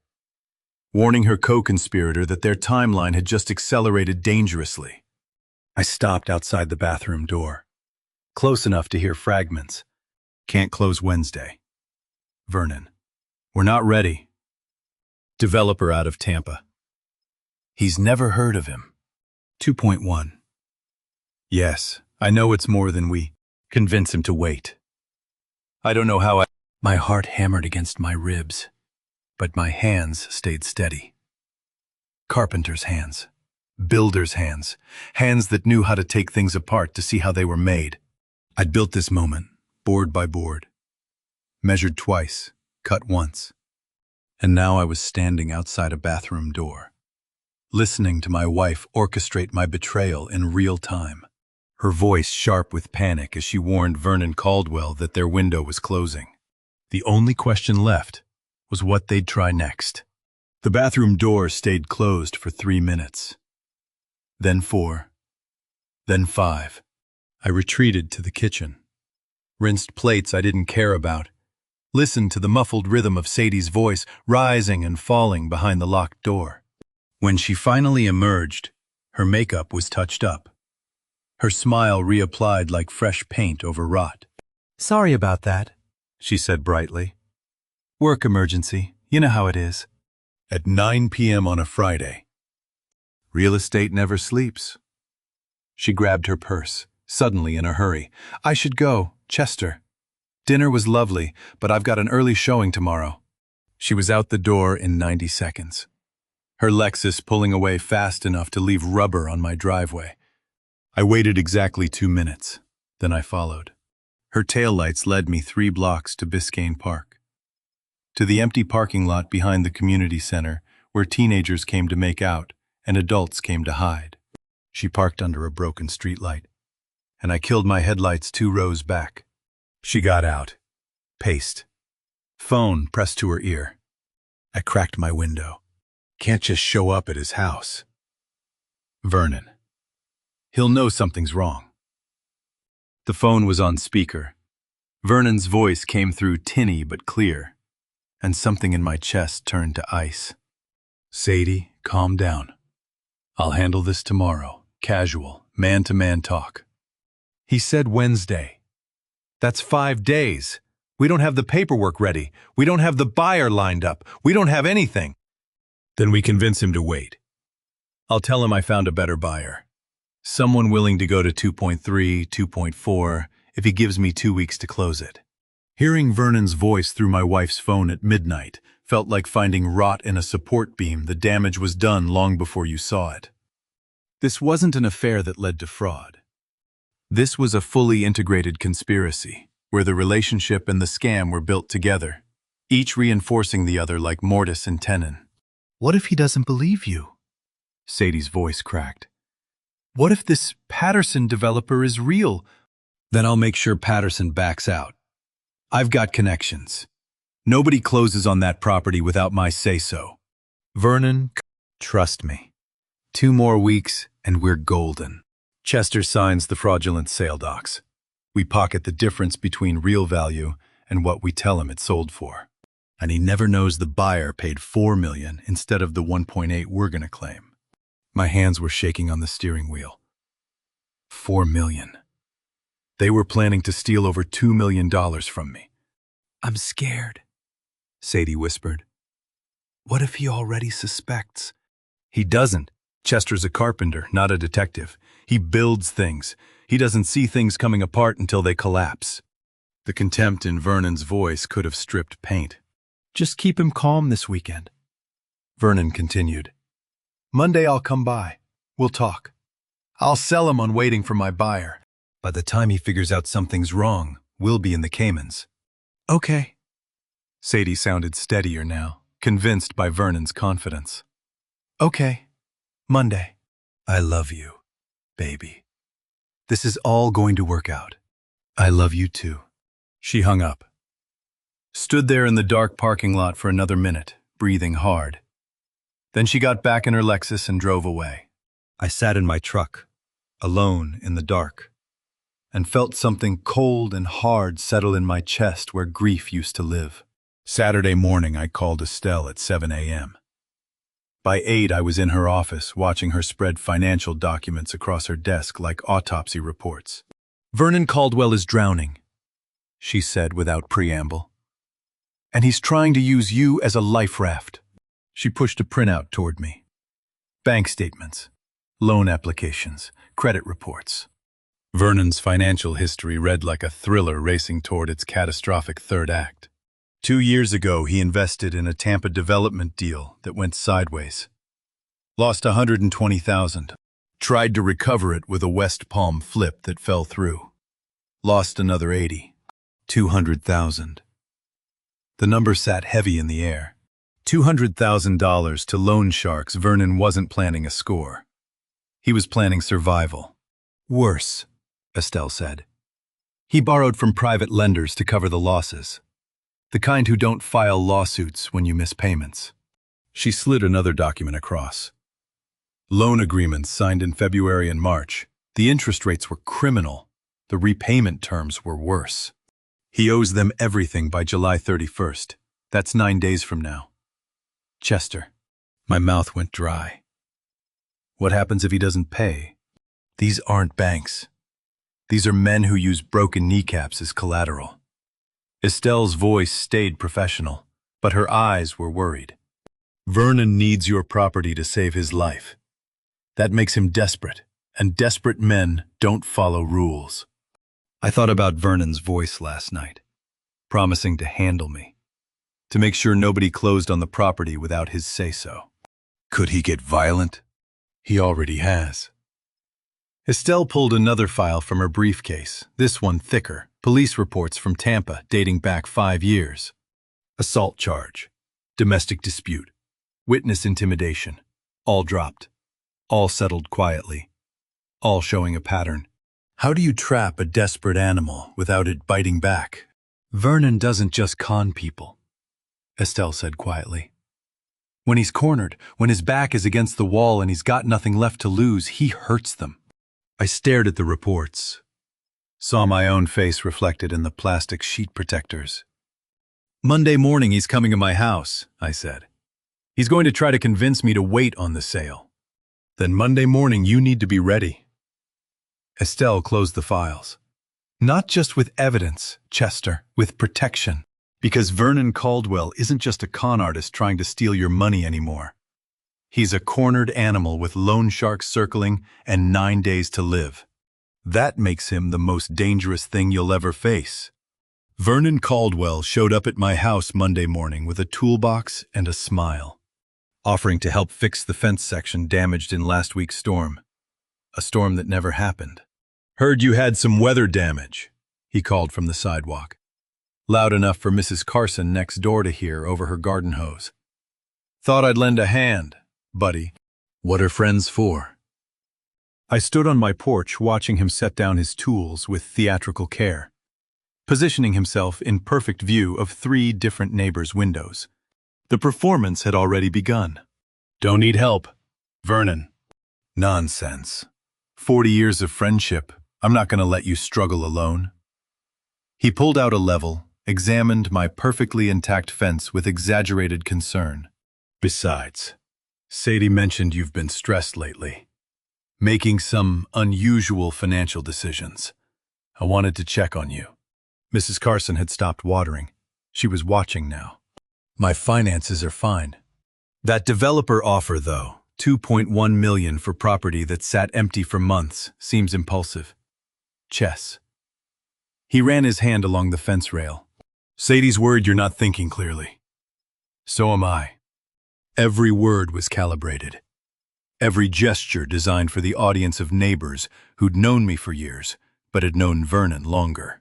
warning her co-conspirator that their timeline had just accelerated dangerously. I stopped outside the bathroom door, close enough to hear fragments. "Can't close Wednesday. Vernon. We're not ready. Developer out of Tampa. He's never heard of him. 2.1. Yes, I know it's more than we. Convince him to wait." I don't know how My heart hammered against my ribs, but my hands stayed steady. Carpenter's hands. Builder's hands. Hands that knew how to take things apart to see how they were made. I'd built this moment, board by board. Measured twice, cut once. And now I was standing outside a bathroom door, listening to my wife orchestrate my betrayal in real time. Her voice sharp with panic as she warned Vernon Caldwell that their window was closing. The only question left was what they'd try next. The bathroom door stayed closed for 3 minutes. Then 4. Then 5. I retreated to the kitchen. Rinsed plates I didn't care about. Listened to the muffled rhythm of Sadie's voice rising and falling behind the locked door. When she finally emerged, her makeup was touched up. Her smile reapplied like fresh paint over rot. "Sorry about that," she said brightly. "Work emergency, you know how it is." At 9 p.m. on a Friday. Real estate never sleeps. She grabbed her purse, suddenly in a hurry. "I should go, Chester. Dinner was lovely, but I've got an early showing tomorrow." She was out the door in 90 seconds. Her Lexus pulling away fast enough to leave rubber on my driveway. I waited exactly 2 minutes, then I followed. Her taillights led me 3 blocks to Biscayne Park, to the empty parking lot behind the community center where teenagers came to make out and adults came to hide. She parked under a broken streetlight, and I killed my headlights 2 rows back. She got out, paced, phone pressed to her ear. I cracked my window. Can't just show up at his house. Vernon. He'll know something's wrong. The phone was on speaker. Vernon's voice came through tinny but clear, and something in my chest turned to ice. "Sadie, calm down. I'll handle this tomorrow. Casual, man-to-man talk." He said Wednesday. That's 5 days. We don't have the paperwork ready. We don't have the buyer lined up. We don't have anything. Then we convince him to wait. I'll tell him I found a better buyer. Someone willing to go to 2.3, 2.4, if he gives me 2 weeks to close it. Hearing Vernon's voice through my wife's phone at midnight felt like finding rot in a support beam. The damage was done long before you saw it. This wasn't an affair that led to fraud. This was a fully integrated conspiracy, where the relationship and the scam were built together, each reinforcing the other like mortise and tenon. "What if he doesn't believe you?" Sadie's voice cracked. "What if this Patterson developer is real? Then I'll make sure Patterson backs out. I've got connections. Nobody closes on that property without my say-so. Vernon, trust me. 2 more weeks and we're golden." Chester signs the fraudulent sale docs. We pocket the difference between real value and what we tell him it sold for. And he never knows the buyer paid $4 million instead of the $1.8 we're gonna claim. My hands were shaking on the steering wheel. $4 million. They were planning to steal over $2 million from me. "I'm scared," Sadie whispered. "What if he already suspects?" "He doesn't. Chester's a carpenter, not a detective. He builds things. He doesn't see things coming apart until they collapse." The contempt in Vernon's voice could have stripped paint. "Just keep him calm this weekend." Vernon continued. "Monday I'll come by. We'll talk. I'll sell him on waiting for my buyer. By the time he figures out something's wrong, we'll be in the Caymans. Okay. Sadie sounded steadier now, convinced by Vernon's confidence. Okay. Monday. I love you, baby. This is all going to work out. I love you too. She hung up. Stood there in the dark parking lot for another minute, breathing hard. Then she got back in her Lexus and drove away. I sat in my truck, alone in the dark, and felt something cold and hard settle in my chest where grief used to live. Saturday morning, I called Estelle at 7 a.m. By 8, I was in her office, watching her spread financial documents across her desk like autopsy reports. Vernon Caldwell is drowning, she said without preamble. And he's trying to use you as a life raft. She pushed a printout toward me. Bank statements, loan applications, credit reports. Vernon's financial history read like a thriller racing toward its catastrophic third act. 2 years ago, he invested in a Tampa development deal that went sideways. Lost $120,000. Tried to recover it with a West Palm flip that fell through. Lost another $80,000. $200,000. The number sat heavy in the air. $200,000 to loan sharks. Vernon wasn't planning a score. He was planning survival. Worse, Estelle said. He borrowed from private lenders to cover the losses. The kind who don't file lawsuits when you miss payments. She slid another document across. Loan agreements signed in February and March. The interest rates were criminal. The repayment terms were worse. He owes them everything by July 31st. That's 9 days from now. Chester. My mouth went dry. What happens if he doesn't pay? These aren't banks. These are men who use broken kneecaps as collateral. Estelle's voice stayed professional, but her eyes were worried. Vernon needs your property to save his life. That makes him desperate, and desperate men don't follow rules. I thought about Vernon's voice last night, promising to handle me, to make sure nobody closed on the property without his say-so. Could he get violent? He already has. Estelle pulled another file from her briefcase, this one thicker, police reports from Tampa dating back 5 years. Assault charge, domestic dispute, witness intimidation, all dropped, all settled quietly, all showing a pattern. How do you trap a desperate animal without it biting back? Vernon doesn't just con people, Estelle said quietly. When he's cornered, when his back is against the wall and he's got nothing left to lose, he hurts them. I stared at the reports, saw my own face reflected in the plastic sheet protectors. Monday morning he's coming to my house, I said. He's going to try to convince me to wait on the sale. Then Monday morning you need to be ready. Estelle closed the files. Not just with evidence, Chester, with protection. Because Vernon Caldwell isn't just a con artist trying to steal your money anymore. He's a cornered animal with loan sharks circling and 9 days to live. That makes him the most dangerous thing you'll ever face. Vernon Caldwell showed up at my house Monday morning with a toolbox and a smile, offering to help fix the fence section damaged in last week's storm. A storm that never happened. Heard you had some weather damage, he called from the sidewalk. Loud enough for Mrs. Carson next door to hear over her garden hose. Thought I'd lend a hand, buddy. What are friends for? I stood on my porch watching him set down his tools with theatrical care, positioning himself in perfect view of 3 different neighbors' windows. The performance had already begun. Don't need help, Vernon. Nonsense. 40 years of friendship. I'm not going to let you struggle alone. He pulled out a level, examined my perfectly intact fence with exaggerated concern. Besides, Sadie mentioned you've been stressed lately, making some unusual financial decisions. I wanted to check on you. Mrs. Carson had stopped watering. She was watching now. My finances are fine. That developer offer, though, $2.1 million for property that sat empty for months, seems impulsive. Chess. He ran his hand along the fence rail. Sadie's worried you're not thinking clearly. So am I. Every word was calibrated. Every gesture designed for the audience of neighbors who'd known me for years, but had known Vernon longer.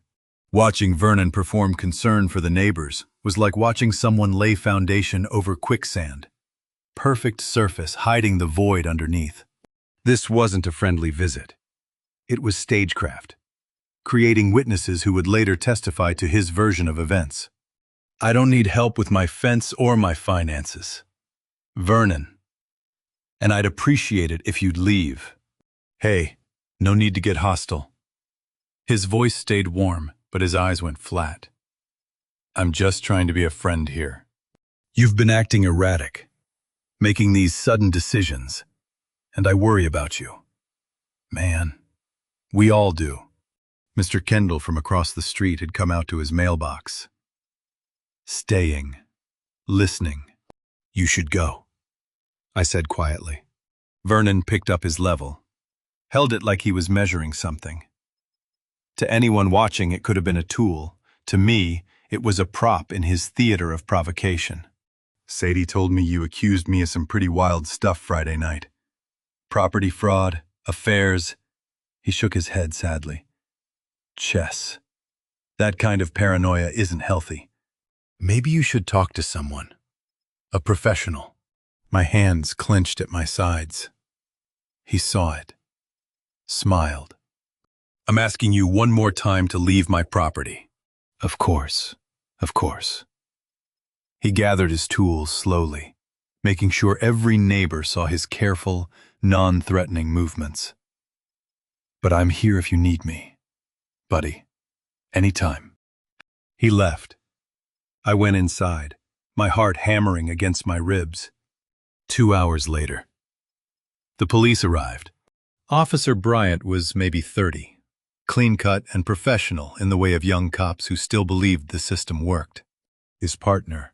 Watching Vernon perform concern for the neighbors was like watching someone lay foundation over quicksand. Perfect surface hiding the void underneath. This wasn't a friendly visit. It was stagecraft, creating witnesses who would later testify to his version of events. I don't need help with my fence or my finances. Vernon. And I'd appreciate it if you'd leave. Hey, no need to get hostile. His voice stayed warm, but his eyes went flat. I'm just trying to be a friend here. You've been acting erratic, making these sudden decisions, and I worry about you. Man, we all do. Mr. Kendall from across the street had come out to his mailbox. Staying. Listening. You should go, I said quietly. Vernon picked up his level, held it like he was measuring something. To anyone watching, it could have been a tool. To me, it was a prop in his theater of provocation. Sadie told me you accused me of some pretty wild stuff Friday night. Property fraud, affairs. He shook his head sadly. Chess. That kind of paranoia isn't healthy. Maybe you should talk to someone. A professional. My hands clenched at my sides. He saw it. Smiled. I'm asking you one more time to leave my property. Of course. Of course. He gathered his tools slowly, making sure every neighbor saw his careful, non-threatening movements. But I'm here if you need me, buddy. Anytime. He left. I went inside, my heart hammering against my ribs. 2 hours later. The police arrived. Officer Bryant was maybe 30, clean-cut and professional in the way of young cops who still believed the system worked. His partner,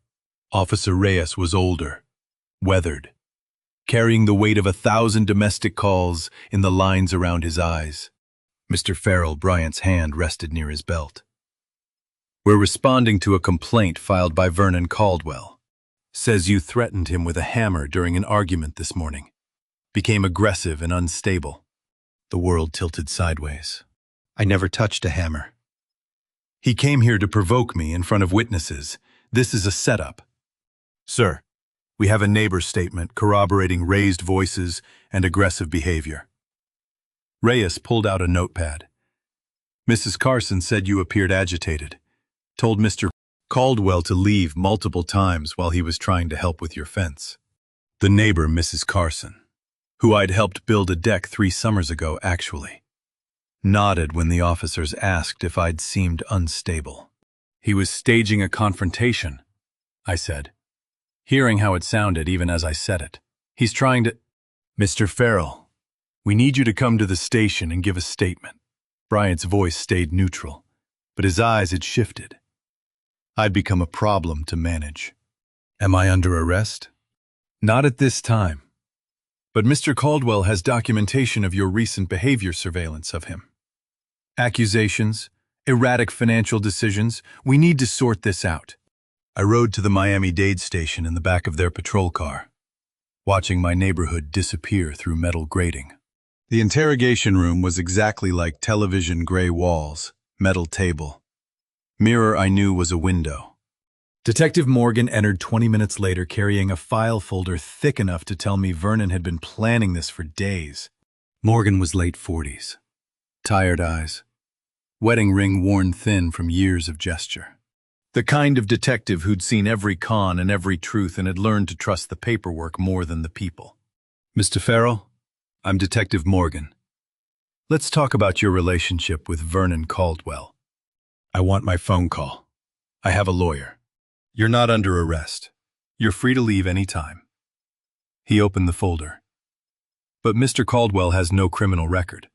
Officer Reyes, was older, weathered, carrying the weight of 1,000 domestic calls in the lines around his eyes. Mr. Farrell, Bryant's hand rested near his belt. We're responding to a complaint filed by Vernon Caldwell. Says you threatened him with a hammer during an argument this morning. Became aggressive and unstable. The world tilted sideways. I never touched a hammer. He came here to provoke me in front of witnesses. This is a setup. Sir, we have a neighbor's statement corroborating raised voices and aggressive behavior. Reyes pulled out a notepad. Mrs. Carson said you appeared agitated. Told Mr. Caldwell to leave multiple times while he was trying to help with your fence. The neighbor, Mrs. Carson, who I'd helped build a deck 3 summers ago, actually, nodded when the officers asked if I'd seemed unstable. He was staging a confrontation, I said, hearing how it sounded even as I said it. He's trying to... Mr. Farrell, we need you to come to the station and give a statement. Bryant's voice stayed neutral, but his eyes had shifted. I'd become a problem to manage. Am I under arrest? Not at this time. But Mr. Caldwell has documentation of your recent behavior surveillance of him. Accusations, erratic financial decisions, we need to sort this out. I rode to the Miami-Dade station in the back of their patrol car, watching my neighborhood disappear through metal grating. The interrogation room was exactly like television gray walls, metal table. Mirror I knew was a window. Detective Morgan entered 20 minutes later carrying a file folder thick enough to tell me Vernon had been planning this for days. Morgan was late 40s. Tired eyes. Wedding ring worn thin from years of gesture. The kind of detective who'd seen every con and every truth and had learned to trust the paperwork more than the people. Mr. Farrell, I'm Detective Morgan. Let's talk about your relationship with Vernon Caldwell. I want my phone call. I have a lawyer. You're not under arrest. You're free to leave any time. He opened the folder. But Mr. Caldwell has no criminal record.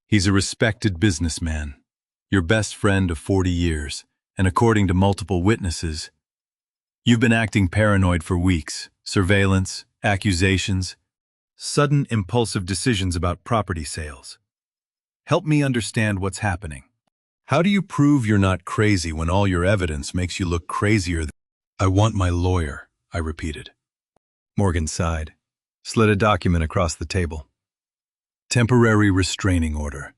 He's a respected businessman, your best friend of 40 years, and according to multiple witnesses, you've been acting paranoid for weeks. Surveillance, accusations, sudden impulsive decisions about property sales. Help me understand what's happening. How do you prove you're not crazy when all your evidence makes you look crazier? I want my lawyer, I repeated. Morgan sighed. slid a document across the table. Temporary restraining order.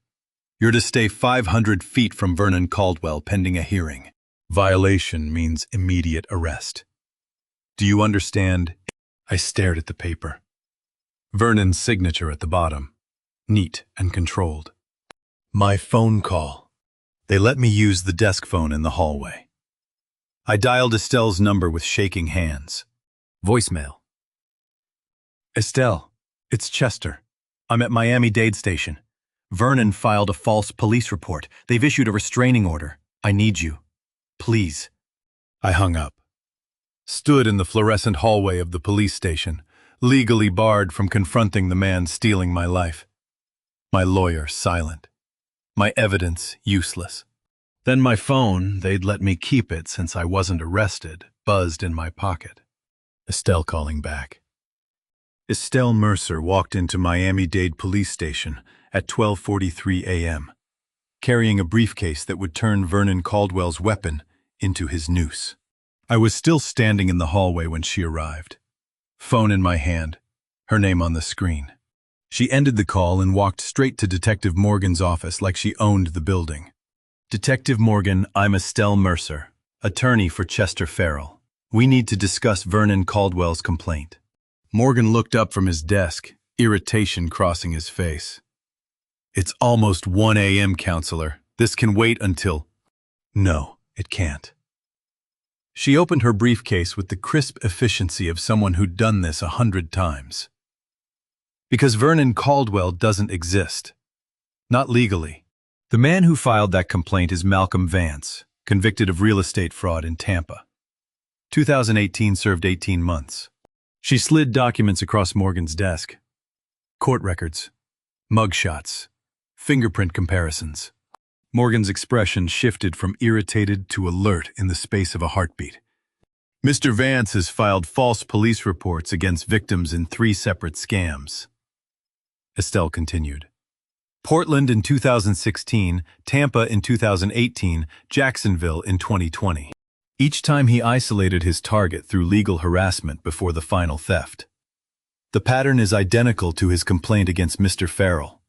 You're to stay 500 feet from Vernon Caldwell pending a hearing. Violation means immediate arrest. Do you understand? I stared at the paper. Vernon's signature at the bottom. Neat and controlled. My phone call. They let me use the desk phone in the hallway. I dialed Estelle's number with shaking hands. Voicemail. Estelle, it's Chester. I'm at Miami-Dade Station. Vernon filed a false police report. They've issued a restraining order. I need you. Please. I hung up. Stood in the fluorescent hallway of the police station, legally barred from confronting the man stealing my life. My lawyer silent. My evidence useless. Then my phone, they'd let me keep it since I wasn't arrested, buzzed in my pocket. Estelle calling back. Estelle Mercer walked into Miami-Dade Police Station at 12:43 a.m., carrying a briefcase that would turn Vernon Caldwell's weapon into his noose. I was still standing in the hallway when she arrived. Phone in my hand, her name on the screen. She ended the call and walked straight to Detective Morgan's office like she owned the building. Detective Morgan, I'm Estelle Mercer, attorney for Chester Farrell. We need to discuss Vernon Caldwell's complaint. Morgan looked up from his desk, irritation crossing his face. It's almost 1 a.m., counselor. This can wait until... No, it can't. She opened her briefcase with the crisp efficiency of someone who'd done this 100 times. Because Vernon Caldwell doesn't exist. Not legally. The man who filed that complaint is Malcolm Vance, convicted of real estate fraud in Tampa. 2018, served 18 months. She slid documents across Morgan's desk. Court records, mugshots, fingerprint comparisons. Morgan's expression shifted from irritated to alert in the space of a heartbeat. Mr. Vance has filed false police reports against victims in 3 separate scams. Estelle continued. Portland in 2016, Tampa in 2018, Jacksonville in 2020. Each time he isolated his target through legal harassment before the final theft. The pattern is identical to his complaint against Mr. Farrell.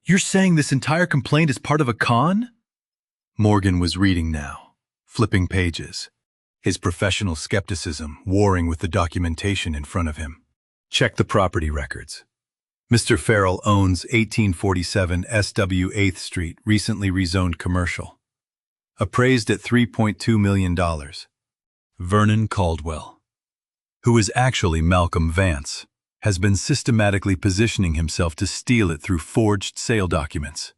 You're saying this entire complaint is part of a con? Morgan was reading now, flipping pages, his professional skepticism warring with the documentation in front of him. Check the property records. Mr. Farrell owns 1847 SW 8th Street, recently rezoned commercial. Appraised at $3.2 million. Vernon Caldwell, who is actually Malcolm Vance, has been systematically positioning himself to steal it through forged sale documents.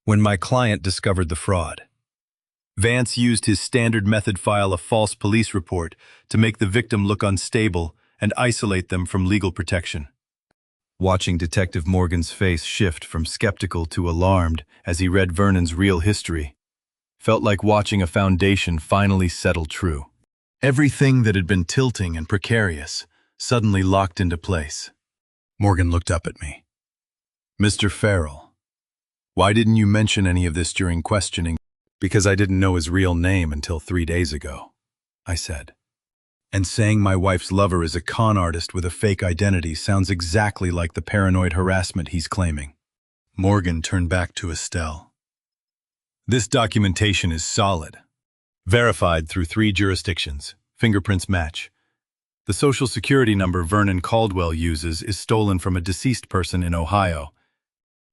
When my client discovered the fraud, Vance used his standard method file a false police report to make the victim look unstable and isolate them from legal protection. Watching Detective Morgan's face shift from skeptical to alarmed as he read Vernon's real history, felt like watching a foundation finally settle true. Everything that had been tilting and precarious suddenly locked into place. Morgan looked up at me. Mr. Farrell, why didn't you mention any of this during questioning? Because I didn't know his real name until 3 days ago, I said. And saying my wife's lover is a con artist with a fake identity sounds exactly like the paranoid harassment he's claiming. Morgan turned back to Estelle. This documentation is solid. Verified through 3 jurisdictions. Fingerprints match. The social security number Vernon Caldwell uses is stolen from a deceased person in Ohio.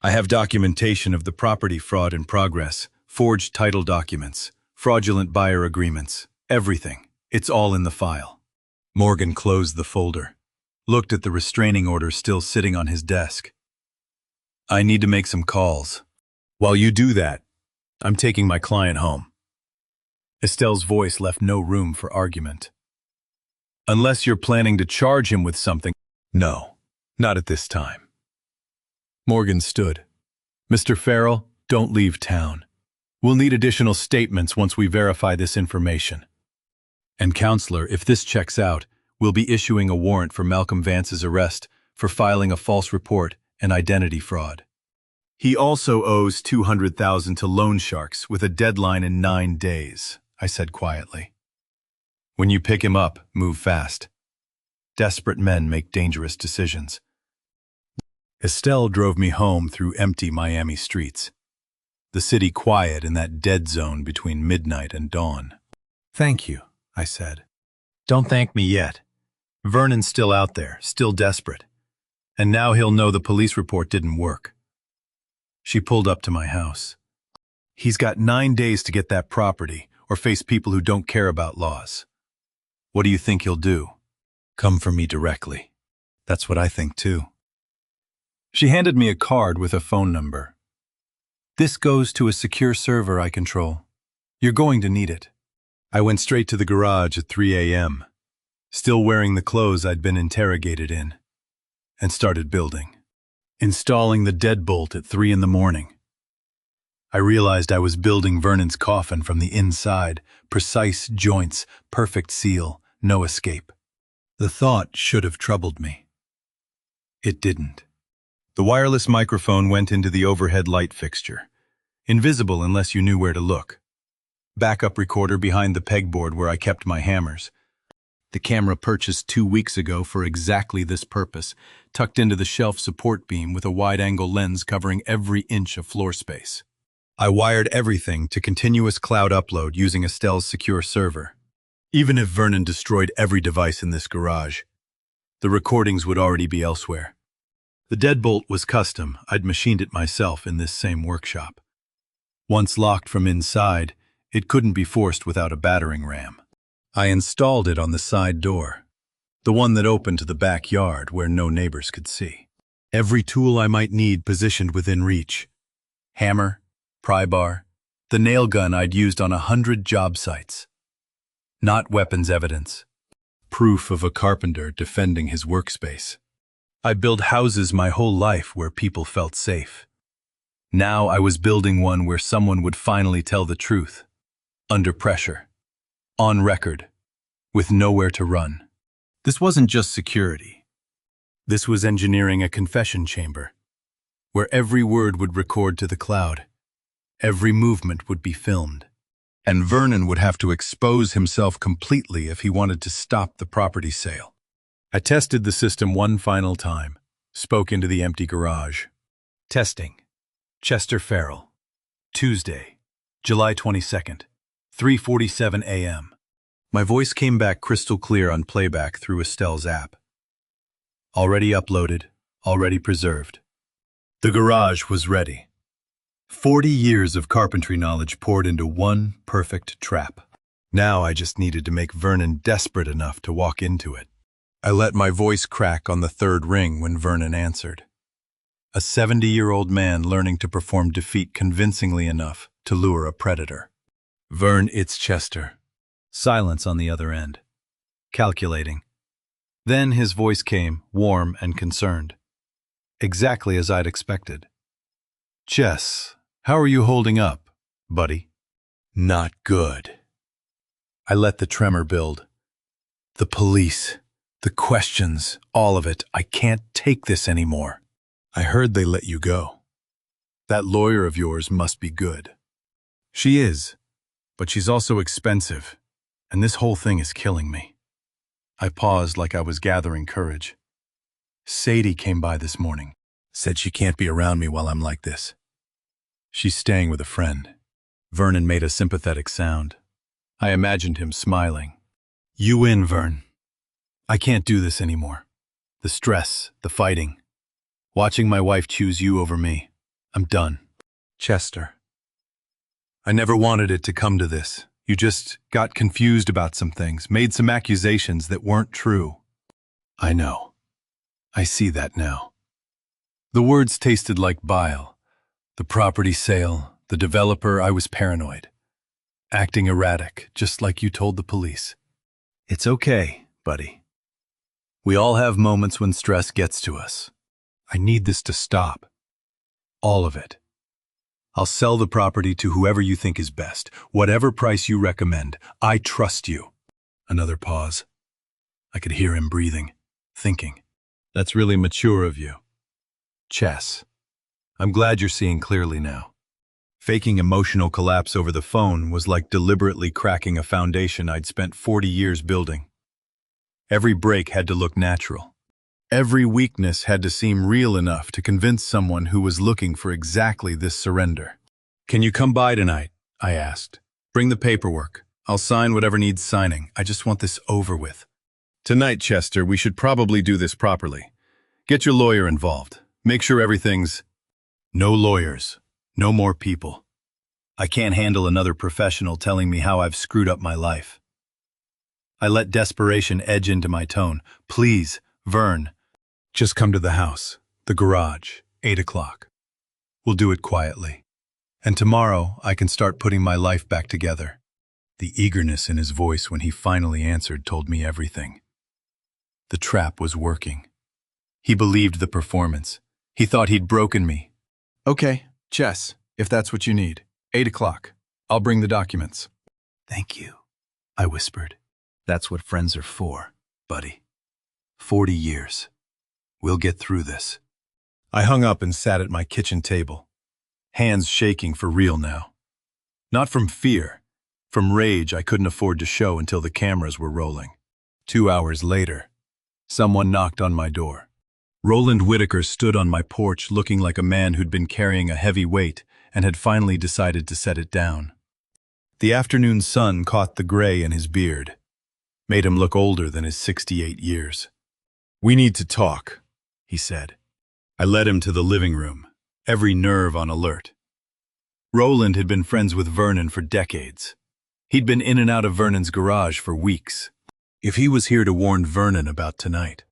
I have documentation of the property fraud in progress, forged title documents, fraudulent buyer agreements, everything. It's all in the file. Morgan closed the folder, looked at the restraining order still sitting on his desk. I need to make some calls. While you do that, I'm taking my client home. Estelle's voice left no room for argument. Unless you're planning to charge him with something. No, not at this time. Morgan stood. Mr. Farrell, don't leave town. We'll need additional statements once we verify this information. And counselor, if this checks out, we'll be issuing a warrant for Malcolm Vance's arrest for filing a false report and identity fraud. He also owes $200,000 to loan sharks with a deadline in 9 days, I said quietly. When you pick him up, move fast. Desperate men make dangerous decisions. Estelle drove me home through empty Miami streets, the city quiet in that dead zone between midnight and dawn. "Thank you," I said. "Don't thank me yet. Vernon's still out there, still desperate. And now he'll know the police report didn't work." She pulled up to my house. "He's got 9 days to get that property or face people who don't care about laws. What do you think he'll do? Come for me directly." "That's what I think too." She handed me a card with a phone number. "This goes to a secure server I control. You're going to need it." I went straight to the garage at 3 a.m., still wearing the clothes I'd been interrogated in, and started building. Installing the deadbolt at 3 in the morning. I realized I was building Vernon's coffin from the inside, precise joints, perfect seal, no escape. The thought should have troubled me. It didn't. The wireless microphone went into the overhead light fixture, invisible unless you knew where to look. Backup recorder behind the pegboard where I kept my hammers. The camera purchased 2 weeks ago for exactly this purpose, tucked into the shelf support beam with a wide-angle lens covering every inch of floor space. I wired everything to continuous cloud upload using Estelle's secure server. Even if Vernon destroyed every device in this garage, the recordings would already be elsewhere. The deadbolt was custom. I'd machined it myself in this same workshop. Once locked from inside, it couldn't be forced without a battering ram. I installed it on the side door, the one that opened to the backyard where no neighbors could see. Every tool I might need positioned within reach. Hammer, pry bar, the nail gun I'd used on 100 job sites. Not weapons evidence. Proof of a carpenter defending his workspace. I built houses my whole life where people felt safe. Now I was building one where someone would finally tell the truth. Under pressure. On record. With nowhere to run. This wasn't just security. This was engineering a confession chamber, where every word would record to the cloud. Every movement would be filmed. And Vernon would have to expose himself completely if he wanted to stop the property sale. I tested the system one final time, spoke into the empty garage. Testing. Chester Farrell. Tuesday, July 22nd, 3:47 a.m. My voice came back crystal clear on playback through Estelle's app. Already uploaded, already preserved. The garage was ready. 40 years of carpentry knowledge poured into one perfect trap. Now I just needed to make Vernon desperate enough to walk into it. I let my voice crack on the third ring when Vernon answered. A 70-year-old man learning to perform defeat convincingly enough to lure a predator. "Vern, it's Chester." Silence on the other end. Calculating. Then his voice came, warm and concerned. Exactly as I'd expected. "Chess, how are you holding up, buddy?" "Not good." I let the tremor build. "The police, the questions, all of it. I can't take this anymore." "I heard they let you go. That lawyer of yours must be good." "She is, but she's also expensive, and this whole thing is killing me." I paused like I was gathering courage. "Sadie came by this morning. Said she can't be around me while I'm like this. She's staying with a friend." Vernon made a sympathetic sound. I imagined him smiling. "You win, Vern. I can't do this anymore. The stress, the fighting. Watching my wife choose you over me. I'm done." "Chester, I never wanted it to come to this. You just got confused about some things, made some accusations that weren't true." "I know. I see that now." The words tasted like bile. The property sale, the developer, I was paranoid. Acting erratic, just like you told the police. "It's okay, buddy. We all have moments when stress gets to us. I need this to stop. All of it. I'll sell the property to whoever you think is best, whatever price you recommend. I trust you." Another pause. I could hear him breathing, thinking. "That's really mature of you. Chess. I'm glad you're seeing clearly now." Faking emotional collapse over the phone was like deliberately cracking a foundation I'd spent 40 years building. Every break had to look natural. Every weakness had to seem real enough to convince someone who was looking for exactly this surrender. "Can you come by tonight?" I asked. "Bring the paperwork. I'll sign whatever needs signing. I just want this over with." "Tonight, Chester, we should probably do this properly. Get your lawyer involved. Make sure everything's—" "No lawyers. No more people. I can't handle another professional telling me how I've screwed up my life." I let desperation edge into my tone. "Please, Vern, just come to the house, the garage, 8 o'clock. We'll do it quietly. And tomorrow I can start putting my life back together." The eagerness in his voice when he finally answered told me everything. The trap was working. He believed the performance. He thought he'd broken me. "Okay, Chess, if that's what you need. 8 o'clock. I'll bring the documents." "Thank you," I whispered. "That's what friends are for, buddy. 40 years. We'll get through this." I hung up and sat at my kitchen table, hands shaking for real now. Not from fear, from rage I couldn't afford to show until the cameras were rolling. 2 hours later, someone knocked on my door. Roland Whitaker stood on my porch looking like a man who'd been carrying a heavy weight and had finally decided to set it down. The afternoon sun caught the gray in his beard, made him look older than his 68 years. "We need to talk," he said. I led him to the living room, every nerve on alert. Roland had been friends with Vernon for decades. He'd been in and out of Vernon's garage for weeks. If he was here to warn Vernon about tonight.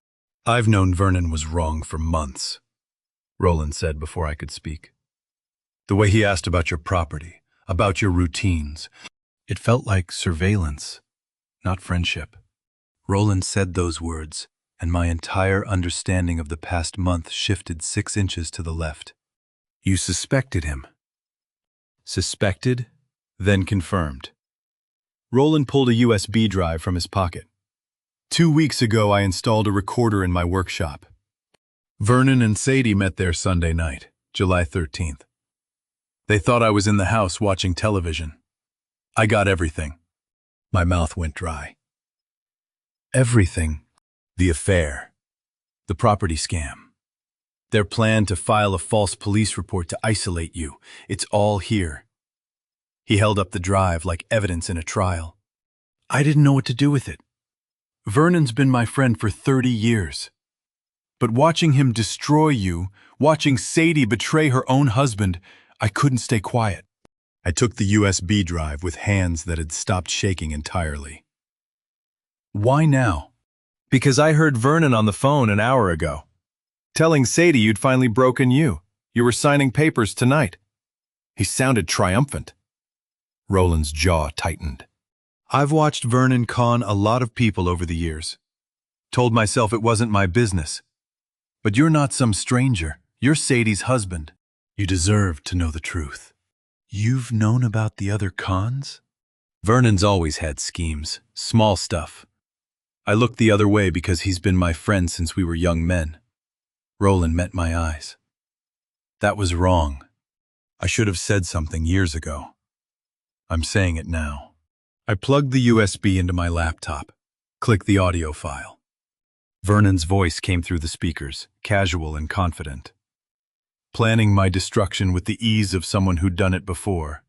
"I've known Vernon was wrong for months," Roland said before I could speak. "The way he asked about your property, about your routines, it felt like surveillance, not friendship." Roland said those words, and my entire understanding of the past month shifted 6 inches to the left. "You suspected him." Suspected, then confirmed. Roland pulled a USB drive from his pocket. 2 weeks ago, I installed a recorder in my workshop. Vernon and Sadie met there Sunday night, July 13th. They thought I was in the house watching television. I got everything. My mouth went dry. Everything. The affair. The property scam. Their plan to file a false police report to isolate you. It's all here. He held up the drive like evidence in a trial. I didn't know what to do with it. Vernon's been my friend for 30 years. But watching him destroy you, watching Sadie betray her own husband, I couldn't stay quiet. I took the USB drive with hands that had stopped shaking entirely. "Why now?" "Because I heard Vernon on the phone an hour ago, telling Sadie you'd finally broken you. You were signing papers tonight." He sounded triumphant. Roland's jaw tightened. I've watched Vernon con a lot of people over the years. Told myself it wasn't my business. But you're not some stranger. You're Sadie's husband. You deserve to know the truth. You've known about the other cons? Vernon's always had schemes, small stuff. I looked the other way because he's been my friend since we were young men. Roland met my eyes. That was wrong. I should have said something years ago. I'm saying it now. I plugged the USB into my laptop, clicked the audio file. Vernon's voice came through the speakers, casual and confident. Planning my destruction with the ease of someone who'd done it before.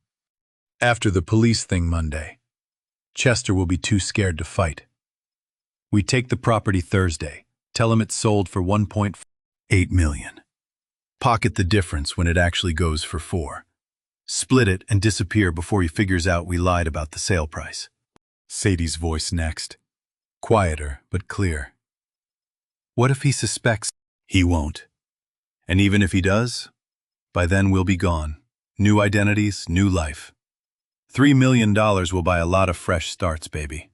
After the police thing Monday, Chester will be too scared to fight. We take the property Thursday, tell him it's sold for $1.8 million. Pocket the difference when it actually goes for $4 million. Split it and disappear before he figures out we lied about the sale price. Sadie's voice next. Quieter, but clear. What if he suspects? He won't. And even if he does, by then we'll be gone. New identities, new life. $3 million will buy a lot of fresh starts, baby.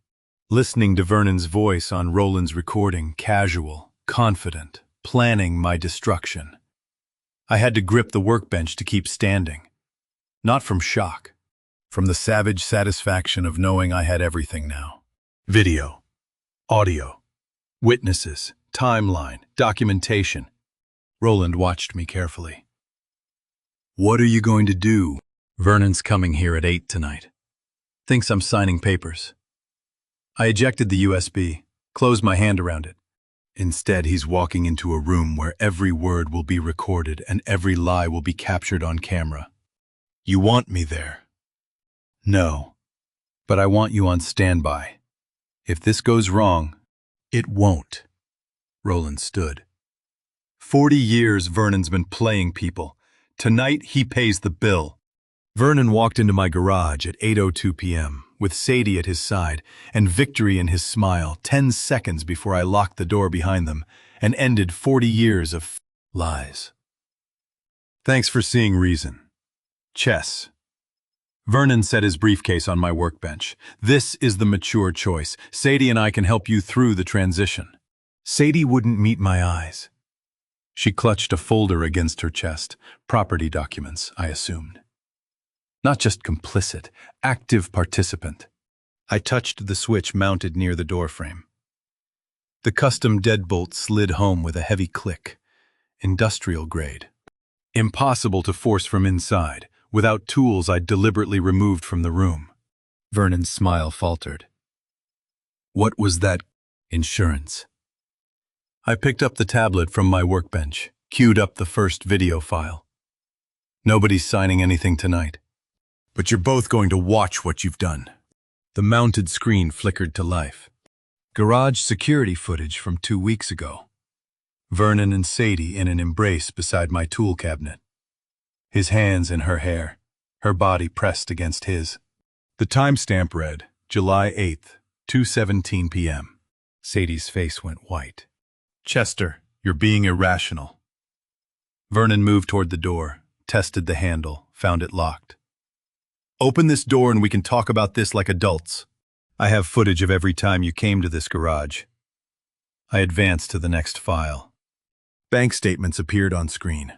Listening to Vernon's voice on Roland's recording, casual, confident, planning my destruction. I had to grip the workbench to keep standing. Not from shock, from the savage satisfaction of knowing I had everything now. Video, audio, witnesses, timeline, documentation. Roland watched me carefully. What are you going to do? Vernon's coming here at 8 tonight. Thinks I'm signing papers. I ejected the USB, closed my hand around it. Instead, he's walking into a room where every word will be recorded and every lie will be captured on camera. You want me there? No. But I want you on standby. If this goes wrong, it won't. Roland stood. 40 years Vernon's been playing people. Tonight, he pays the bill. Vernon walked into my garage at 8:02 p.m., with Sadie at his side and victory in his smile 10 seconds before I locked the door behind them and ended 40 years of lies. Thanks for seeing reason. Chess. Vernon set his briefcase on my workbench. This is the mature choice. Sadie and I can help you through the transition. Sadie wouldn't meet my eyes. She clutched a folder against her chest. Property documents, I assumed. Not just complicit, active participant. I touched the switch mounted near the doorframe. The custom deadbolt slid home with a heavy click. Industrial grade. Impossible to force from inside, without tools I'd deliberately removed from the room. Vernon's smile faltered. What was that? Insurance. I picked up the tablet from my workbench, queued up the first video file. Nobody's signing anything tonight. But you're both going to watch what you've done. The mounted screen flickered to life. Garage security footage from 2 weeks ago. Vernon and Sadie in an embrace beside my tool cabinet. His hands in her hair, her body pressed against his. The timestamp read, July 8th, 2:17 p.m. Sadie's face went white. Chester, you're being irrational. Vernon moved toward the door, tested the handle, found it locked. Open this door and we can talk about this like adults. I have footage of every time you came to this garage. I advanced to the next file. Bank statements appeared on screen,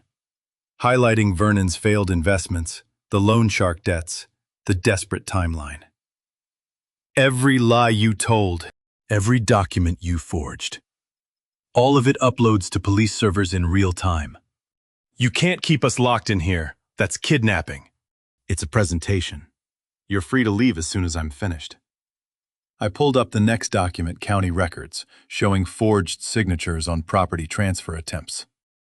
highlighting Vernon's failed investments, the loan shark debts, the desperate timeline. Every lie you told, every document you forged. All of it uploads to police servers in real time. You can't keep us locked in here. That's kidnapping. It's a presentation. You're free to leave as soon as I'm finished. I pulled up the next document, county records, showing forged signatures on property transfer attempts.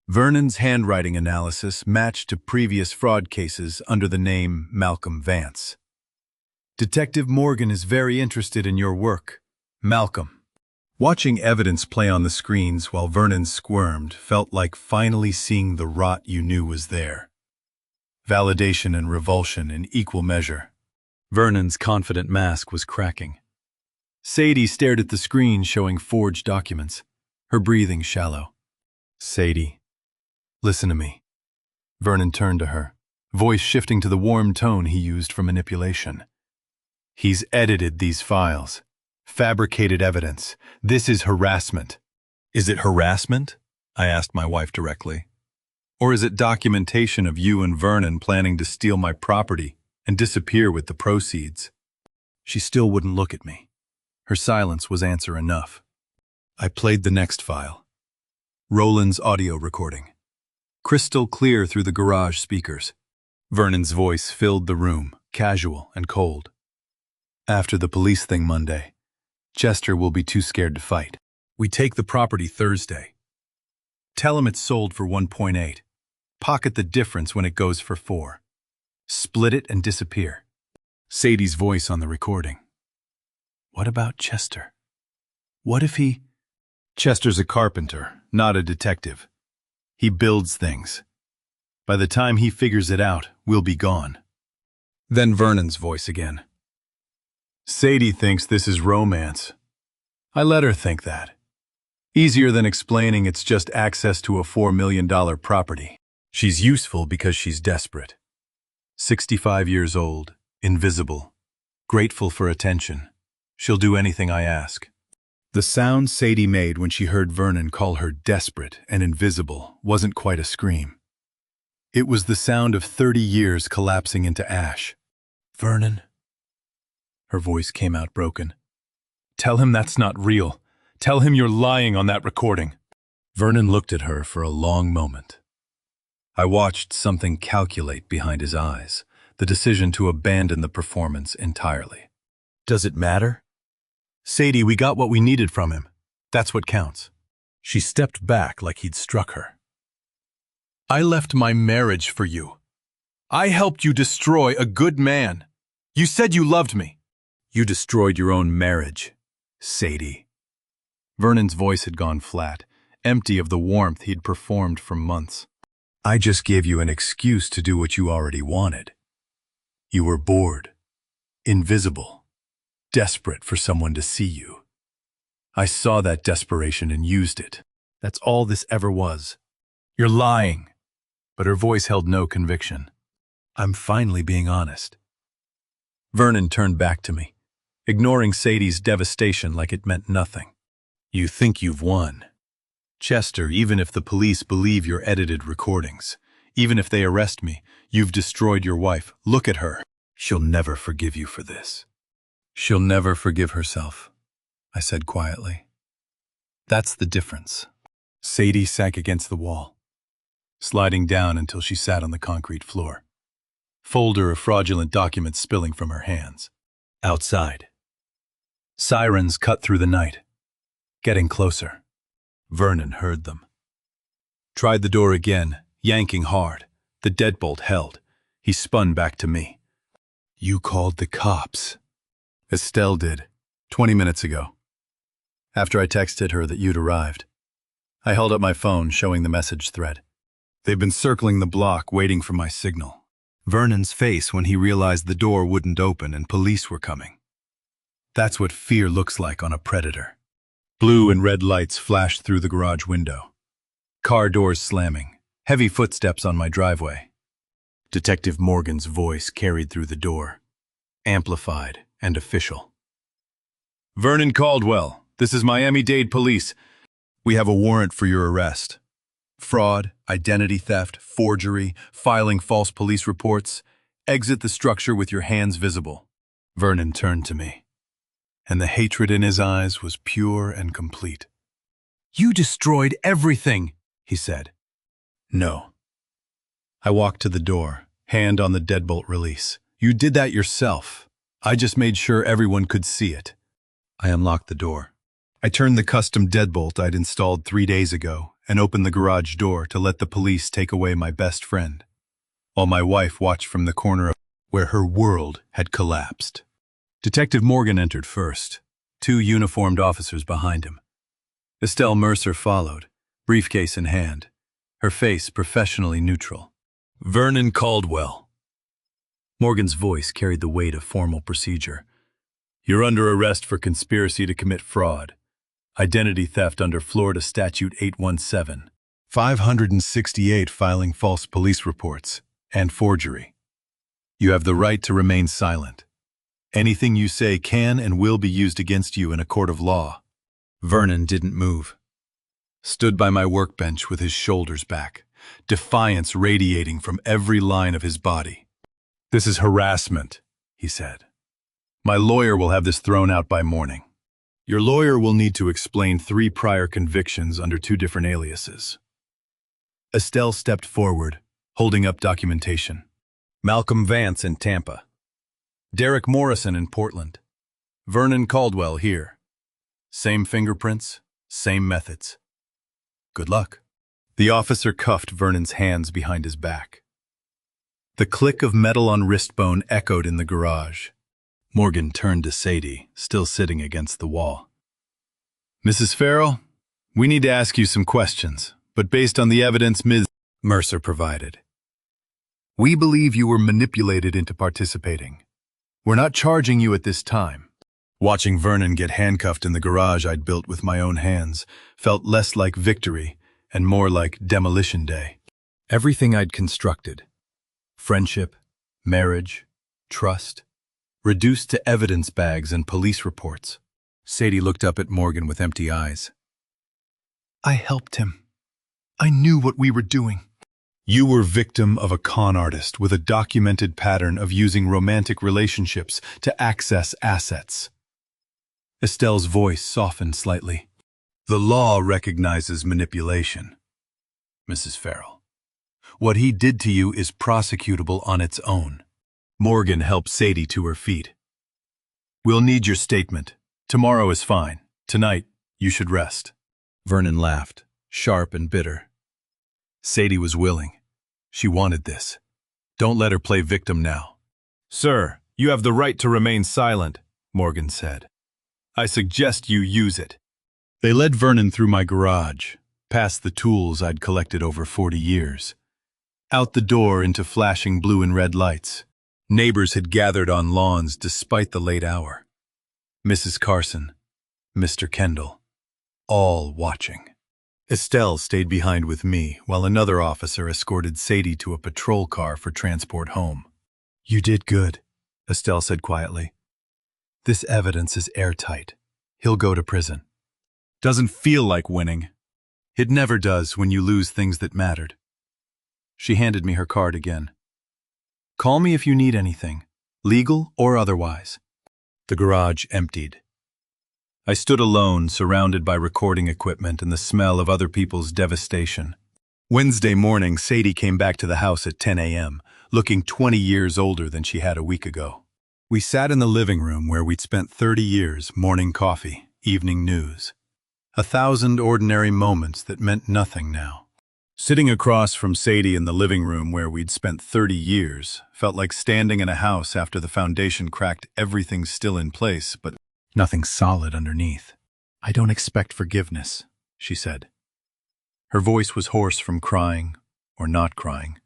Vernon's handwriting analysis matched to previous fraud cases under the name Malcolm Vance. Detective Morgan is very interested in your work, Malcolm. Watching evidence play on the screens while Vernon squirmed felt like finally seeing the rot you knew was there. Validation and revulsion in equal measure. Vernon's confident mask was cracking. Sadie stared at the screen showing forged documents, her breathing shallow. Sadie, listen to me. Vernon turned to her, voice shifting to the warm tone he used for manipulation. He's edited these files. Fabricated evidence. This is harassment. Is it harassment? I asked my wife directly. Or is it documentation of you and Vernon planning to steal my property and disappear with the proceeds? She still wouldn't look at me. Her silence was answer enough. I played the next file. Roland's audio recording. Crystal clear through the garage speakers. Vernon's voice filled the room, casual and cold. After the police thing Monday, Chester will be too scared to fight. We take the property Thursday. Tell him it's sold for 1.8. Pocket the difference when it goes for 4. Split it and disappear. Sadie's voice on the recording. What about Chester? What if he... Chester's a carpenter, not a detective. He builds things. By the time he figures it out, we'll be gone. Then Vernon's voice again. Sadie thinks this is romance. I let her think that. Easier than explaining it's just access to a $4 million property. She's useful because she's desperate. 65 years old, invisible, grateful for attention. She'll do anything I ask. The sound Sadie made when she heard Vernon call her desperate and invisible wasn't quite a scream. It was the sound of 30 years collapsing into ash. Vernon. Her voice came out broken. Tell him that's not real. Tell him you're lying on that recording. Vernon looked at her for a long moment. I watched something calculate behind his eyes, the decision to abandon the performance entirely. Does it matter? Sadie, we got what we needed from him. That's what counts. She stepped back like he'd struck her. I left my marriage for you. I helped you destroy a good man. You said you loved me. You destroyed your own marriage, Sadie. Vernon's voice had gone flat, empty of the warmth he'd performed for months. I just gave you an excuse to do what you already wanted. You were bored, invisible, desperate for someone to see you. I saw that desperation and used it. That's all this ever was. You're lying. But her voice held no conviction. I'm finally being honest. Vernon turned back to me, ignoring Sadie's devastation like it meant nothing. You think you've won. Chester, even if the police believe your edited recordings, even if they arrest me, you've destroyed your wife. Look at her. She'll never forgive you for this. She'll never forgive herself, I said quietly. That's the difference. Sadie sank against the wall, sliding down until she sat on the concrete floor. Folder of fraudulent documents spilling from her hands. Outside. Sirens cut through the night, getting closer. Vernon heard them. Tried the door again, yanking hard. The deadbolt held. He spun back to me. You called the cops. Estelle did, 20 minutes ago. After I texted her that you'd arrived. I held up my phone, showing the message thread. They've been circling the block, waiting for my signal. Vernon's face when he realized the door wouldn't open and police were coming. That's what fear looks like on a predator. Blue and red lights flashed through the garage window. Car doors slamming, heavy footsteps on my driveway. Detective Morgan's voice carried through the door, amplified and official. Vernon Caldwell, this is Miami-Dade Police. We have a warrant for your arrest. Fraud, identity theft, forgery, filing false police reports. Exit the structure with your hands visible. Vernon turned to me, and the hatred in his eyes was pure and complete. You destroyed everything, he said. No. I walked to the door, hand on the deadbolt release. You did that yourself. I just made sure everyone could see it. I unlocked the door. I turned the custom deadbolt I'd installed 3 days ago and opened the garage door to let the police take away my best friend, while my wife watched from the corner of where her world had collapsed. Detective Morgan entered first, 2 uniformed officers behind him. Estelle Mercer followed, briefcase in hand, her face professionally neutral. Vernon Caldwell. Morgan's voice carried the weight of formal procedure. You're under arrest for conspiracy to commit fraud, identity theft under Florida Statute 817, 568 filing false police reports, and forgery. You have the right to remain silent. Anything you say can and will be used against you in a court of law. Vernon didn't move. Stood by my workbench with his shoulders back, defiance radiating from every line of his body. This is harassment, he said. My lawyer will have this thrown out by morning. Your lawyer will need to explain 3 prior convictions under 2 different aliases. Estelle stepped forward, holding up documentation. Malcolm Vance in Tampa. Derek Morrison in Portland. Vernon Caldwell here. Same fingerprints, same methods. Good luck. The officer cuffed Vernon's hands behind his back. The click of metal on wrist bone echoed in the garage. Morgan turned to Sadie, still sitting against the wall. Mrs. Farrell, we need to ask you some questions, but based on the evidence Ms. Mercer provided. We believe you were manipulated into participating. We're not charging you at this time. Watching Vernon get handcuffed in the garage I'd built with my own hands felt less like victory and more like demolition day. Everything I'd constructed, friendship, marriage, trust, reduced to evidence bags and police reports. Sadie looked up at Morgan with empty eyes. I helped him. I knew what we were doing. You were victim of a con artist with a documented pattern of using romantic relationships to access assets. Estelle's voice softened slightly. The law recognizes manipulation, Mrs. Farrell. What he did to you is prosecutable on its own. Morgan helped Sadie to her feet. We'll need your statement. Tomorrow is fine. Tonight, you should rest. Vernon laughed, sharp and bitter. Sadie was willing. She wanted this. Don't let her play victim now. Sir, you have the right to remain silent, Morgan said. I suggest you use it. They led Vernon through my garage, past the tools I'd collected over 40 years. Out the door into flashing blue and red lights. Neighbors had gathered on lawns despite the late hour. Mrs. Carson, Mr. Kendall, all watching. Estelle stayed behind with me while another officer escorted Sadie to a patrol car for transport home. You did good, Estelle said quietly. This evidence is airtight. He'll go to prison. Doesn't feel like winning. It never does when you lose things that mattered. She handed me her card again. Call me if you need anything, legal or otherwise. The garage emptied. I stood alone, surrounded by recording equipment and the smell of other people's devastation. Wednesday morning, Sadie came back to the house at 10 a.m., looking 20 years older than she had a week ago. We sat in the living room where we'd spent 30 years, morning coffee, evening news. 1,000 ordinary moments that meant nothing now. Sitting across from Sadie in the living room where we'd spent 30 years felt like standing in a house after the foundation cracked. Everything's still in place, but nothing solid underneath. I don't expect forgiveness, she said. Her voice was hoarse from crying or not crying.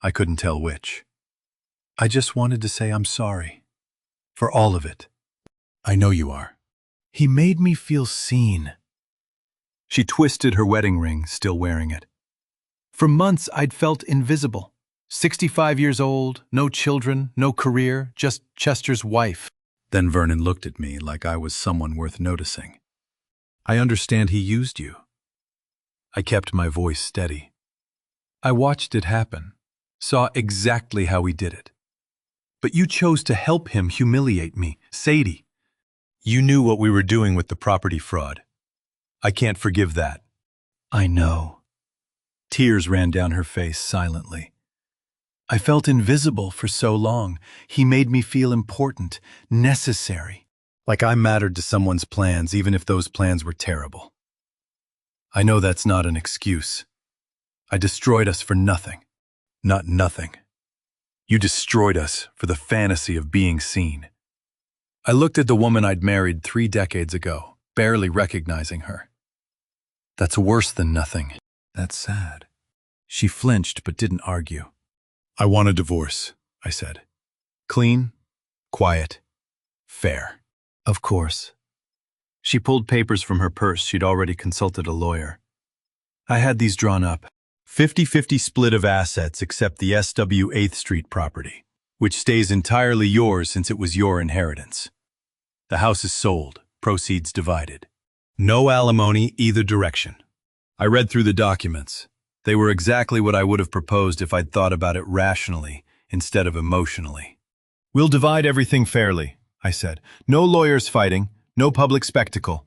I couldn't tell which. I just wanted to say I'm sorry. For all of it. I know you are. He made me feel seen. She twisted her wedding ring, still wearing it. For months, I'd felt invisible. 65 years old, no children, no career, just Chester's wife. Then Vernon looked at me like I was someone worth noticing. I understand he used you. I kept my voice steady. I watched it happen, saw exactly how he did it. But you chose to help him humiliate me, Sadie. You knew what we were doing with the property fraud. I can't forgive that. I know. Tears ran down her face silently. I felt invisible for so long. He made me feel important, necessary, like I mattered to someone's plans, even if those plans were terrible. I know that's not an excuse. I destroyed us for nothing. Not nothing. You destroyed us for the fantasy of being seen. I looked at the woman I'd married 3 decades ago, barely recognizing her. That's worse than nothing. That's sad. She flinched but didn't argue. I want a divorce, I said. Clean, quiet, fair. Of course. She pulled papers from her purse. She'd already consulted a lawyer. I had these drawn up. 50-50 split of assets except the SW 8th Street property, which stays entirely yours since it was your inheritance. The house is sold, proceeds divided. No alimony either direction. I read through the documents. They were exactly what I would have proposed if I'd thought about it rationally instead of emotionally. We'll divide everything fairly, I said. No lawyers fighting, no public spectacle.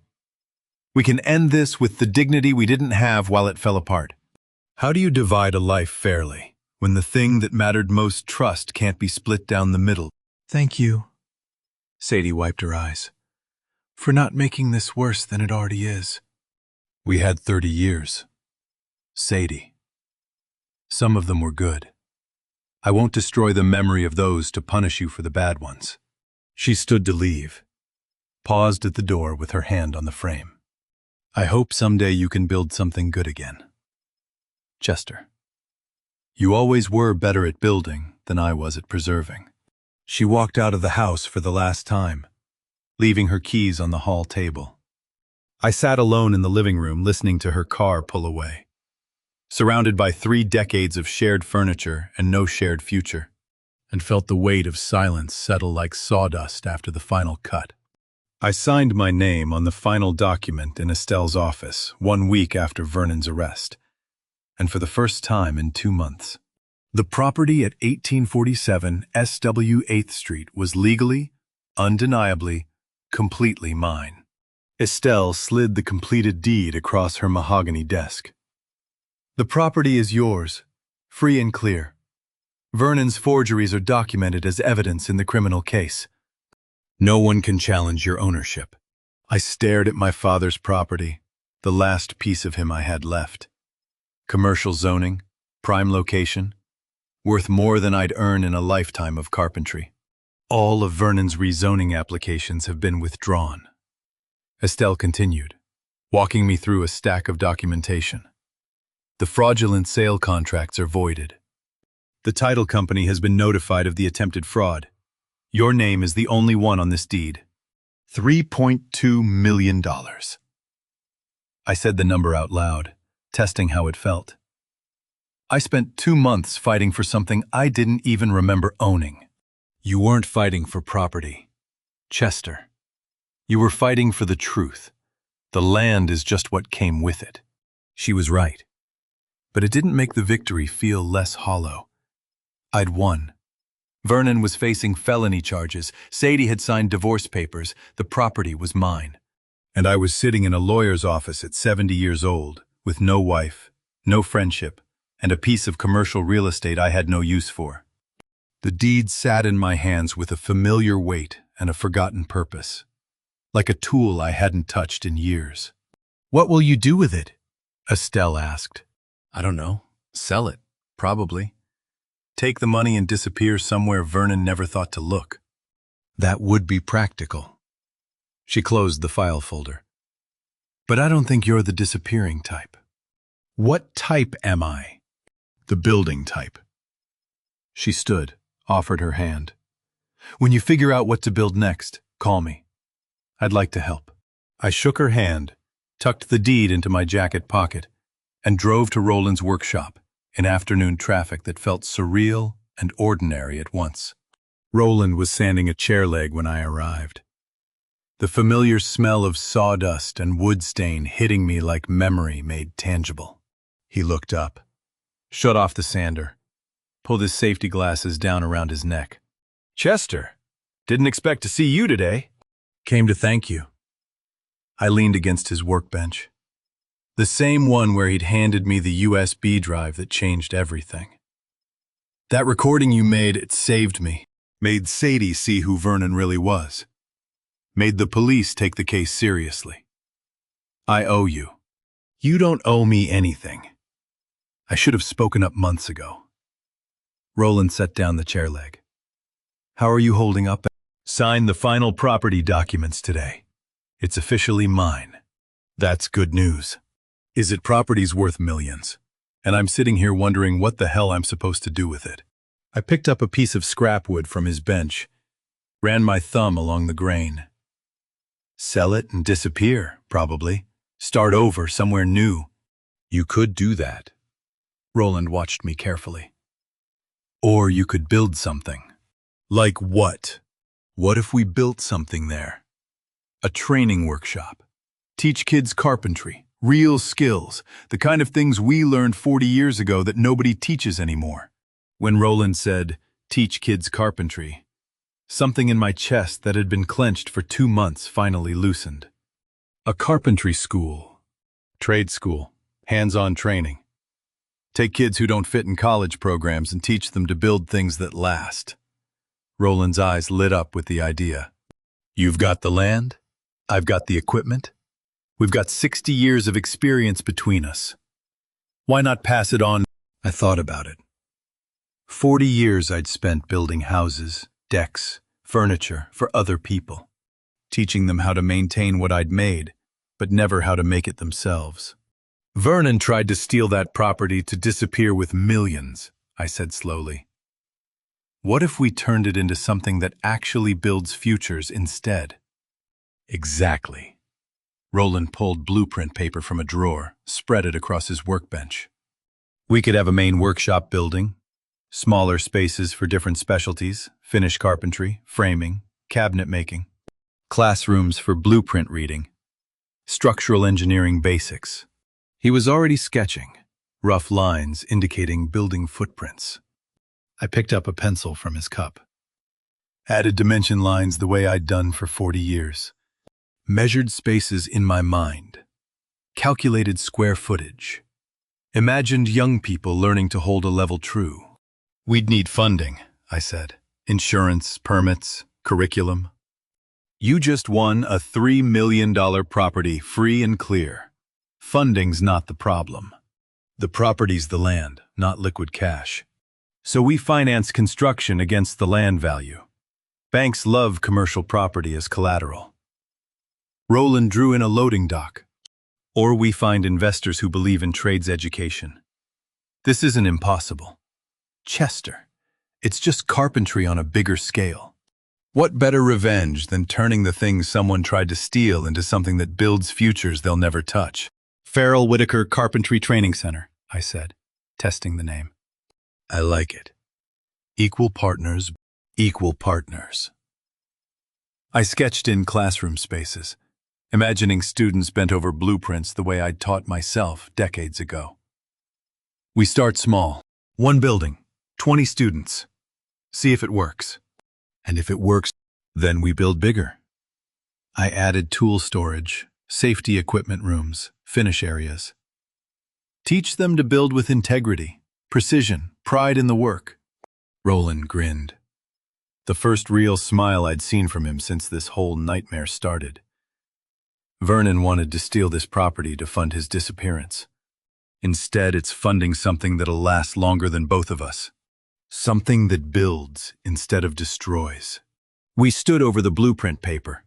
We can end this with the dignity we didn't have while it fell apart. How do you divide a life fairly when the thing that mattered most, trust, can't be split down the middle? Thank you. Sadie wiped her eyes. For not making this worse than it already is. We had 30 years. Sadie. Some of them were good. I won't destroy the memory of those to punish you for the bad ones. She stood to leave, paused at the door with her hand on the frame. I hope someday you can build something good again. Chester. You always were better at building than I was at preserving. She walked out of the house for the last time, leaving her keys on the hall table. I sat alone in the living room listening to her car pull away, surrounded by 3 decades of shared furniture and no shared future, and felt the weight of silence settle like sawdust after the final cut. I signed my name on the final document in Estelle's office 1 week after Vernon's arrest, and for the first time in 2 months. The property at 1847 SW 8th Street was legally, undeniably, completely mine. Estelle slid the completed deed across her mahogany desk. The property is yours, free and clear. Vernon's forgeries are documented as evidence in the criminal case. No one can challenge your ownership. I stared at my father's property, the last piece of him I had left. Commercial zoning, prime location, worth more than I'd earn in a lifetime of carpentry. All of Vernon's rezoning applications have been withdrawn. Estelle continued, walking me through a stack of documentation. The fraudulent sale contracts are voided. The title company has been notified of the attempted fraud. Your name is the only one on this deed. $3.2 million. I said the number out loud, testing how it felt. I spent 2 months fighting for something I didn't even remember owning. You weren't fighting for property, Chester. You were fighting for the truth. The land is just what came with it. She was right. But it didn't make the victory feel less hollow. I'd won. Vernon was facing felony charges. Sadie had signed divorce papers. The property was mine. And I was sitting in a lawyer's office at 70 years old, with no wife, no friendship, and a piece of commercial real estate I had no use for. The deed sat in my hands with a familiar weight and a forgotten purpose, like a tool I hadn't touched in years. "What will you do with it?" Estelle asked. "I don't know. Sell it, probably. Take the money and disappear somewhere Vernon never thought to look. That would be practical." She closed the file folder. "But I don't think you're the disappearing type." "What type am I?" "The building type." She stood, offered her hand. "When you figure out what to build next, call me. I'd like to help." I shook her hand, tucked the deed into my jacket pocket, and drove to Roland's workshop in afternoon traffic that felt surreal and ordinary at once. Roland was sanding a chair leg when I arrived. The familiar smell of sawdust and wood stain hitting me like memory made tangible. He looked up, shut off the sander, pulled his safety glasses down around his neck. "Chester, didn't expect to see you today." "Came to thank you." I leaned against his workbench, the same one where he'd handed me the USB drive that changed everything. "That recording you made, it saved me. Made Sadie see who Vernon really was. Made the police take the case seriously. I owe you." "You don't owe me anything." I should have spoken up months ago. Roland set down the chair leg. "How are you holding up?" "Signed the final property documents today. It's officially mine." "That's good news." "Is it property's worth millions? And I'm sitting here wondering what the hell I'm supposed to do with it." I picked up a piece of scrap wood from his bench, ran my thumb along the grain. "Sell it and disappear, probably. Start over somewhere new." "You could do that." Roland watched me carefully. "Or you could build something." "Like what?" "What if we built something there? A training workshop. Teach kids carpentry, real skills, the kind of things we learned 40 years ago that nobody teaches anymore." When Roland said, "teach kids carpentry," something in my chest that had been clenched for 2 months finally loosened. A carpentry school. Trade school. Hands-on training. Take kids who don't fit in college programs and teach them to build things that last. Roland's eyes lit up with the idea. "You've got the land. I've got the equipment. We've got 60 years of experience between us. Why not pass it on?" I thought about it. 40 years I'd spent building houses, decks, furniture for other people, teaching them how to maintain what I'd made, but never how to make it themselves. "Vernon tried to steal that property to disappear with millions," I said slowly. "What if we turned it into something that actually builds futures instead?" "Exactly." Roland pulled blueprint paper from a drawer, spread it across his workbench. "We could have a main workshop building, smaller spaces for different specialties, finish carpentry, framing, cabinet making, classrooms for blueprint reading, structural engineering basics." He was already sketching, rough lines indicating building footprints. I picked up a pencil from his cup. Added dimension lines the way I'd done for 40 years. Measured spaces in my mind. Calculated square footage. Imagined young people learning to hold a level true. "We'd need funding," I said. "Insurance, permits, curriculum." "You just won a $3 million property free and clear. Funding's not the problem. The property's the land, not liquid cash. So we finance construction against the land value. Banks love commercial property as collateral. Roland drew in a loading dock. Or we find investors who believe in trades education. This isn't impossible. Chester, it's just carpentry on a bigger scale. What better revenge than turning the things someone tried to steal into something that builds futures they'll never touch? Farrell Whitaker Carpentry Training Center, I said, testing the name. I like it. Equal partners, equal partners. I sketched in classroom spaces, imagining students bent over blueprints the way I'd taught myself decades ago. We start small. 1 building, 20 students. See if it works. And if it works, then we build bigger. I added tool storage, safety equipment rooms, finish areas. Teach them to build with integrity, precision, pride in the work. Roland grinned. The first real smile I'd seen from him since this whole nightmare started. Vernon wanted to steal this property to fund his disappearance. Instead, it's funding something that'll last longer than both of us. Something that builds instead of destroys. We stood over the blueprint paper.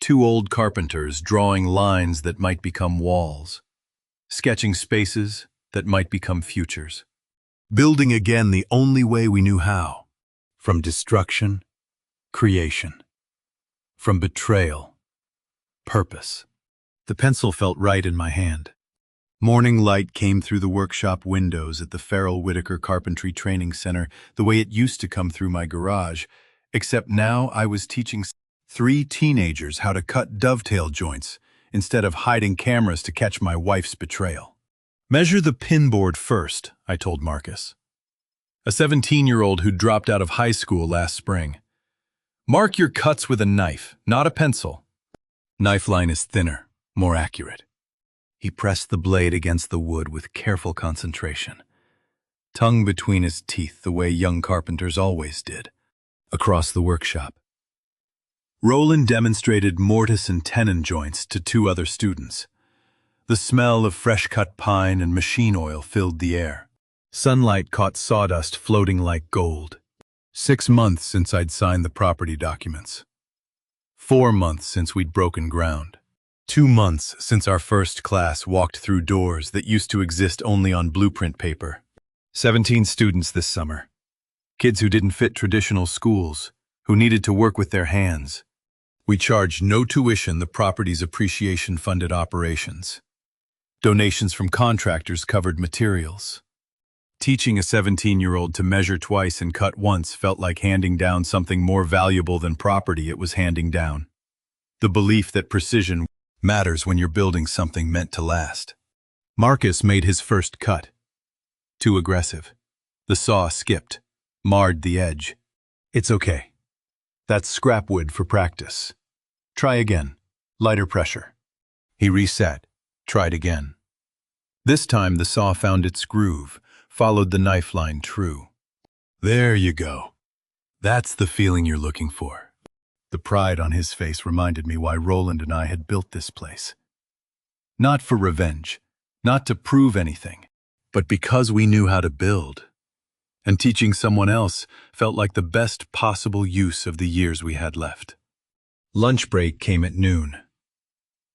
2 old carpenters drawing lines that might become walls. Sketching spaces that might become futures. Building again the only way we knew how. From destruction, creation. From betrayal, purpose. The pencil felt right in my hand. Morning light came through the workshop windows at the Farrell Whitaker Carpentry Training Center the way it used to come through my garage, except now I was teaching 3 teenagers how to cut dovetail joints instead of hiding cameras to catch my wife's betrayal. Measure the pinboard first, I told Marcus, a 17-year-old who dropped out of high school last spring. Mark your cuts with a knife, not a pencil. Knife line is thinner, more accurate. He pressed the blade against the wood with careful concentration, tongue between his teeth the way young carpenters always did, across the workshop. Roland demonstrated mortise and tenon joints to 2 other students. The smell of fresh-cut pine and machine oil filled the air. Sunlight caught sawdust floating like gold. 6 months since I'd signed the property documents. 4 months since we'd broken ground. 2 months since our first class walked through doors that used to exist only on blueprint paper. 17 students this summer. Kids who didn't fit traditional schools, who needed to work with their hands. We charged no tuition, the property's appreciation-funded operations. Donations from contractors covered materials. Teaching a 17-year-old to measure twice and cut once felt like handing down something more valuable than property it was handing down. The belief that precision matters when you're building something meant to last. Marcus made his first cut. Too aggressive. The saw skipped, marred the edge. It's okay. That's scrap wood for practice. Try again. Lighter pressure. He reset, tried again. This time the saw found its groove, followed the knife line true. There you go. That's the feeling you're looking for. The pride on his face reminded me why Roland and I had built this place. Not for revenge, not to prove anything, but because we knew how to build. And teaching someone else felt like the best possible use of the years we had left. Lunch break came at noon.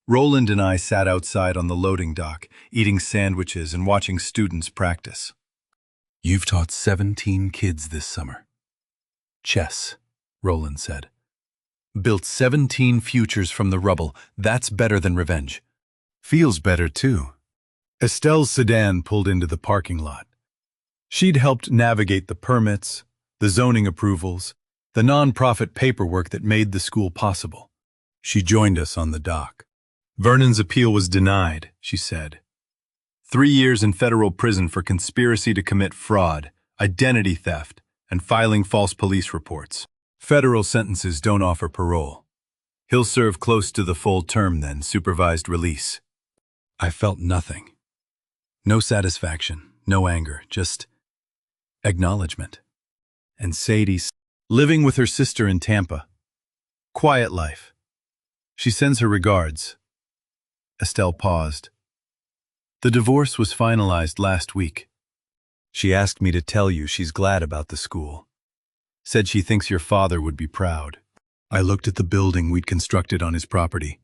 Roland and I sat outside on the loading dock, eating sandwiches and watching students practice. You've taught 17 kids this summer. Chess, Roland said. Built 17 futures from the rubble. That's better than revenge. Feels better, too. Estelle's sedan pulled into the parking lot. She'd helped navigate the permits, the zoning approvals, the nonprofit paperwork that made the school possible. She joined us on the dock. Vernon's appeal was denied, she said. 3 years in federal prison for conspiracy to commit fraud, identity theft, and filing false police reports. Federal sentences don't offer parole. He'll serve close to the full term then, supervised release. I felt nothing. No satisfaction, no anger, just acknowledgement. And Sadie's living with her sister in Tampa. Quiet life. She sends her regards. Estelle paused. The divorce was finalized last week. She asked me to tell you she's glad about the school. Said she thinks your father would be proud. I looked at the building we'd constructed on his property.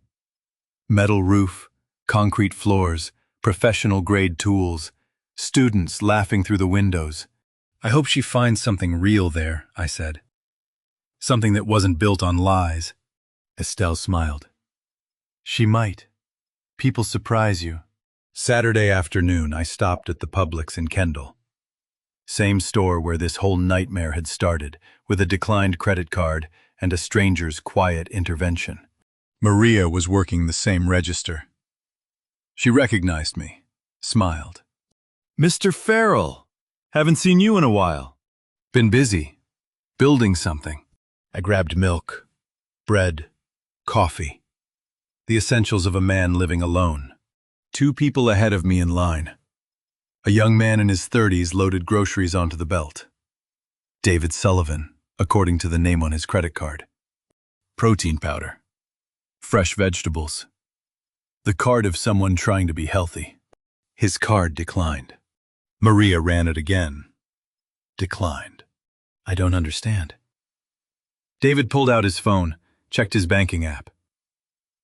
Metal roof, concrete floors, professional-grade tools, students laughing through the windows. I hope she finds something real there, I said. Something that wasn't built on lies. Estelle smiled. She might. People surprise you. Saturday afternoon, I stopped at the Publix in Kendall. Same store where this whole nightmare had started, with a declined credit card and a stranger's quiet intervention. Maria was working the same register. She recognized me, smiled. "Mr. Farrell, haven't seen you in a while." "Been busy, building something." I grabbed milk, bread, coffee, the essentials of a man living alone. 2 people ahead of me in line. A young man in his 30s loaded groceries onto the belt. David Sullivan, according to the name on his credit card. Protein powder. Fresh vegetables. The card of someone trying to be healthy. His card declined. Maria ran it again. Declined. I don't understand. David pulled out his phone, checked his banking app.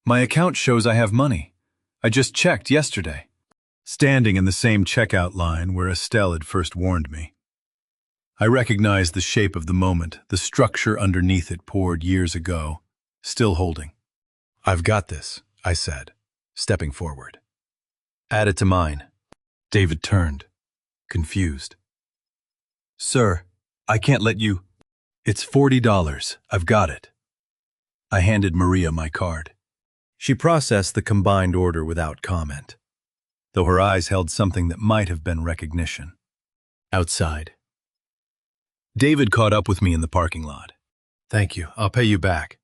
My account shows I have money. I just checked yesterday. Standing in the same checkout line where Estelle had first warned me. I recognized the shape of the moment, the structure underneath it poured years ago, still holding. "I've got this," I said, stepping forward. "Add it to mine." David turned, confused. "Sir, I can't let you." "It's $40. I've got it." I handed Maria my card. She processed the combined order without comment, though her eyes held something that might have been recognition. Outside. David caught up with me in the parking lot. "Thank you. I'll pay you back.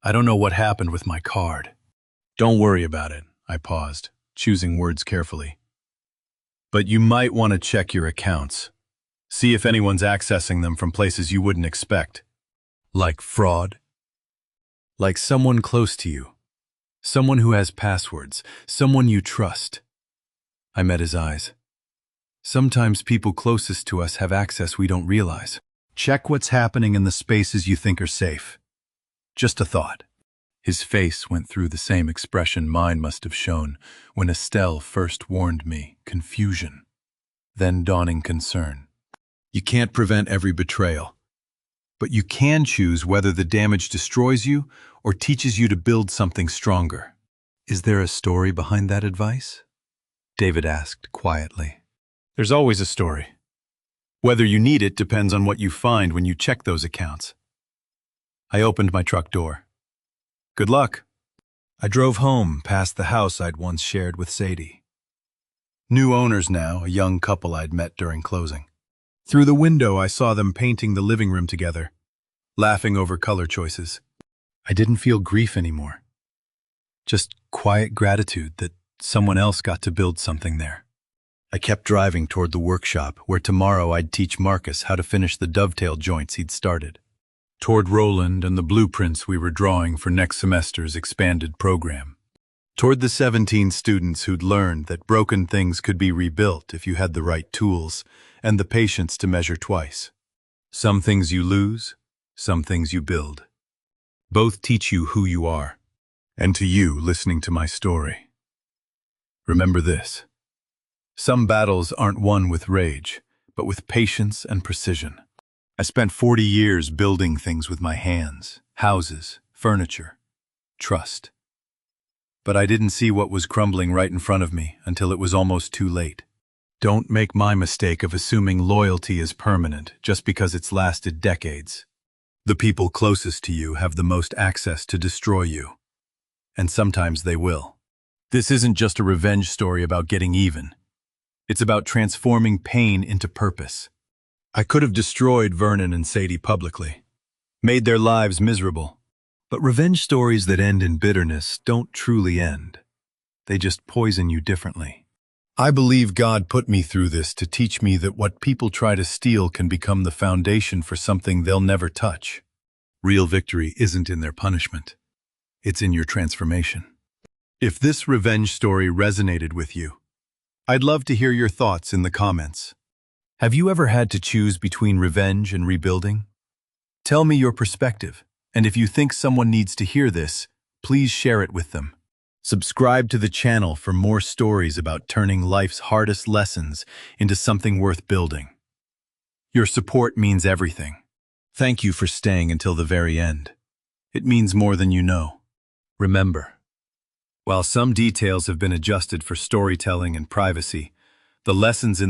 I don't know what happened with my card." "Don't worry about it," I paused, choosing words carefully. "But you might want to check your accounts. See if anyone's accessing them from places you wouldn't expect. Like fraud. Like someone close to you. Someone who has passwords. Someone you trust." I met his eyes. Sometimes people closest to us have access we don't realize. Check what's happening in the spaces you think are safe. Just a thought. His face went through the same expression mine must have shown when Estelle first warned me, confusion, then dawning concern. You can't prevent every betrayal, but you can choose whether the damage destroys you or teaches you to build something stronger. "Is there a story behind that advice?" David asked quietly. "There's always a story. Whether you need it depends on what you find when you check those accounts." I opened my truck door. "Good luck." I drove home past the house I'd once shared with Sadie. New owners now, a young couple I'd met during closing. Through the window, I saw them painting the living room together, laughing over color choices. I didn't feel grief anymore. Just quiet gratitude that someone else got to build something there. I kept driving toward the workshop, where tomorrow I'd teach Marcus how to finish the dovetail joints he'd started. Toward Roland and the blueprints we were drawing for next semester's expanded program. Toward the 17 students who'd learned that broken things could be rebuilt if you had the right tools and the patience to measure twice. Some things you lose, some things you build. Both teach you who you are, and to you listening to my story. Remember this. Some battles aren't won with rage, but with patience and precision. I spent 40 years building things with my hands, houses, furniture, trust. But I didn't see what was crumbling right in front of me until it was almost too late. Don't make my mistake of assuming loyalty is permanent just because it's lasted decades. The people closest to you have the most access to destroy you. And sometimes they will. This isn't just a revenge story about getting even. It's about transforming pain into purpose. I could have destroyed Vernon and Sadie publicly, made their lives miserable. But revenge stories that end in bitterness don't truly end. They just poison you differently. I believe God put me through this to teach me that what people try to steal can become the foundation for something they'll never touch. Real victory isn't in their punishment. It's in your transformation. If this revenge story resonated with you, I'd love to hear your thoughts in the comments. Have you ever had to choose between revenge and rebuilding? Tell me your perspective, and if you think someone needs to hear this, please share it with them. Subscribe to the channel for more stories about turning life's hardest lessons into something worth building. Your support means everything. Thank you for staying until the very end. It means more than you know. Remember, while some details have been adjusted for storytelling and privacy, the lessons in this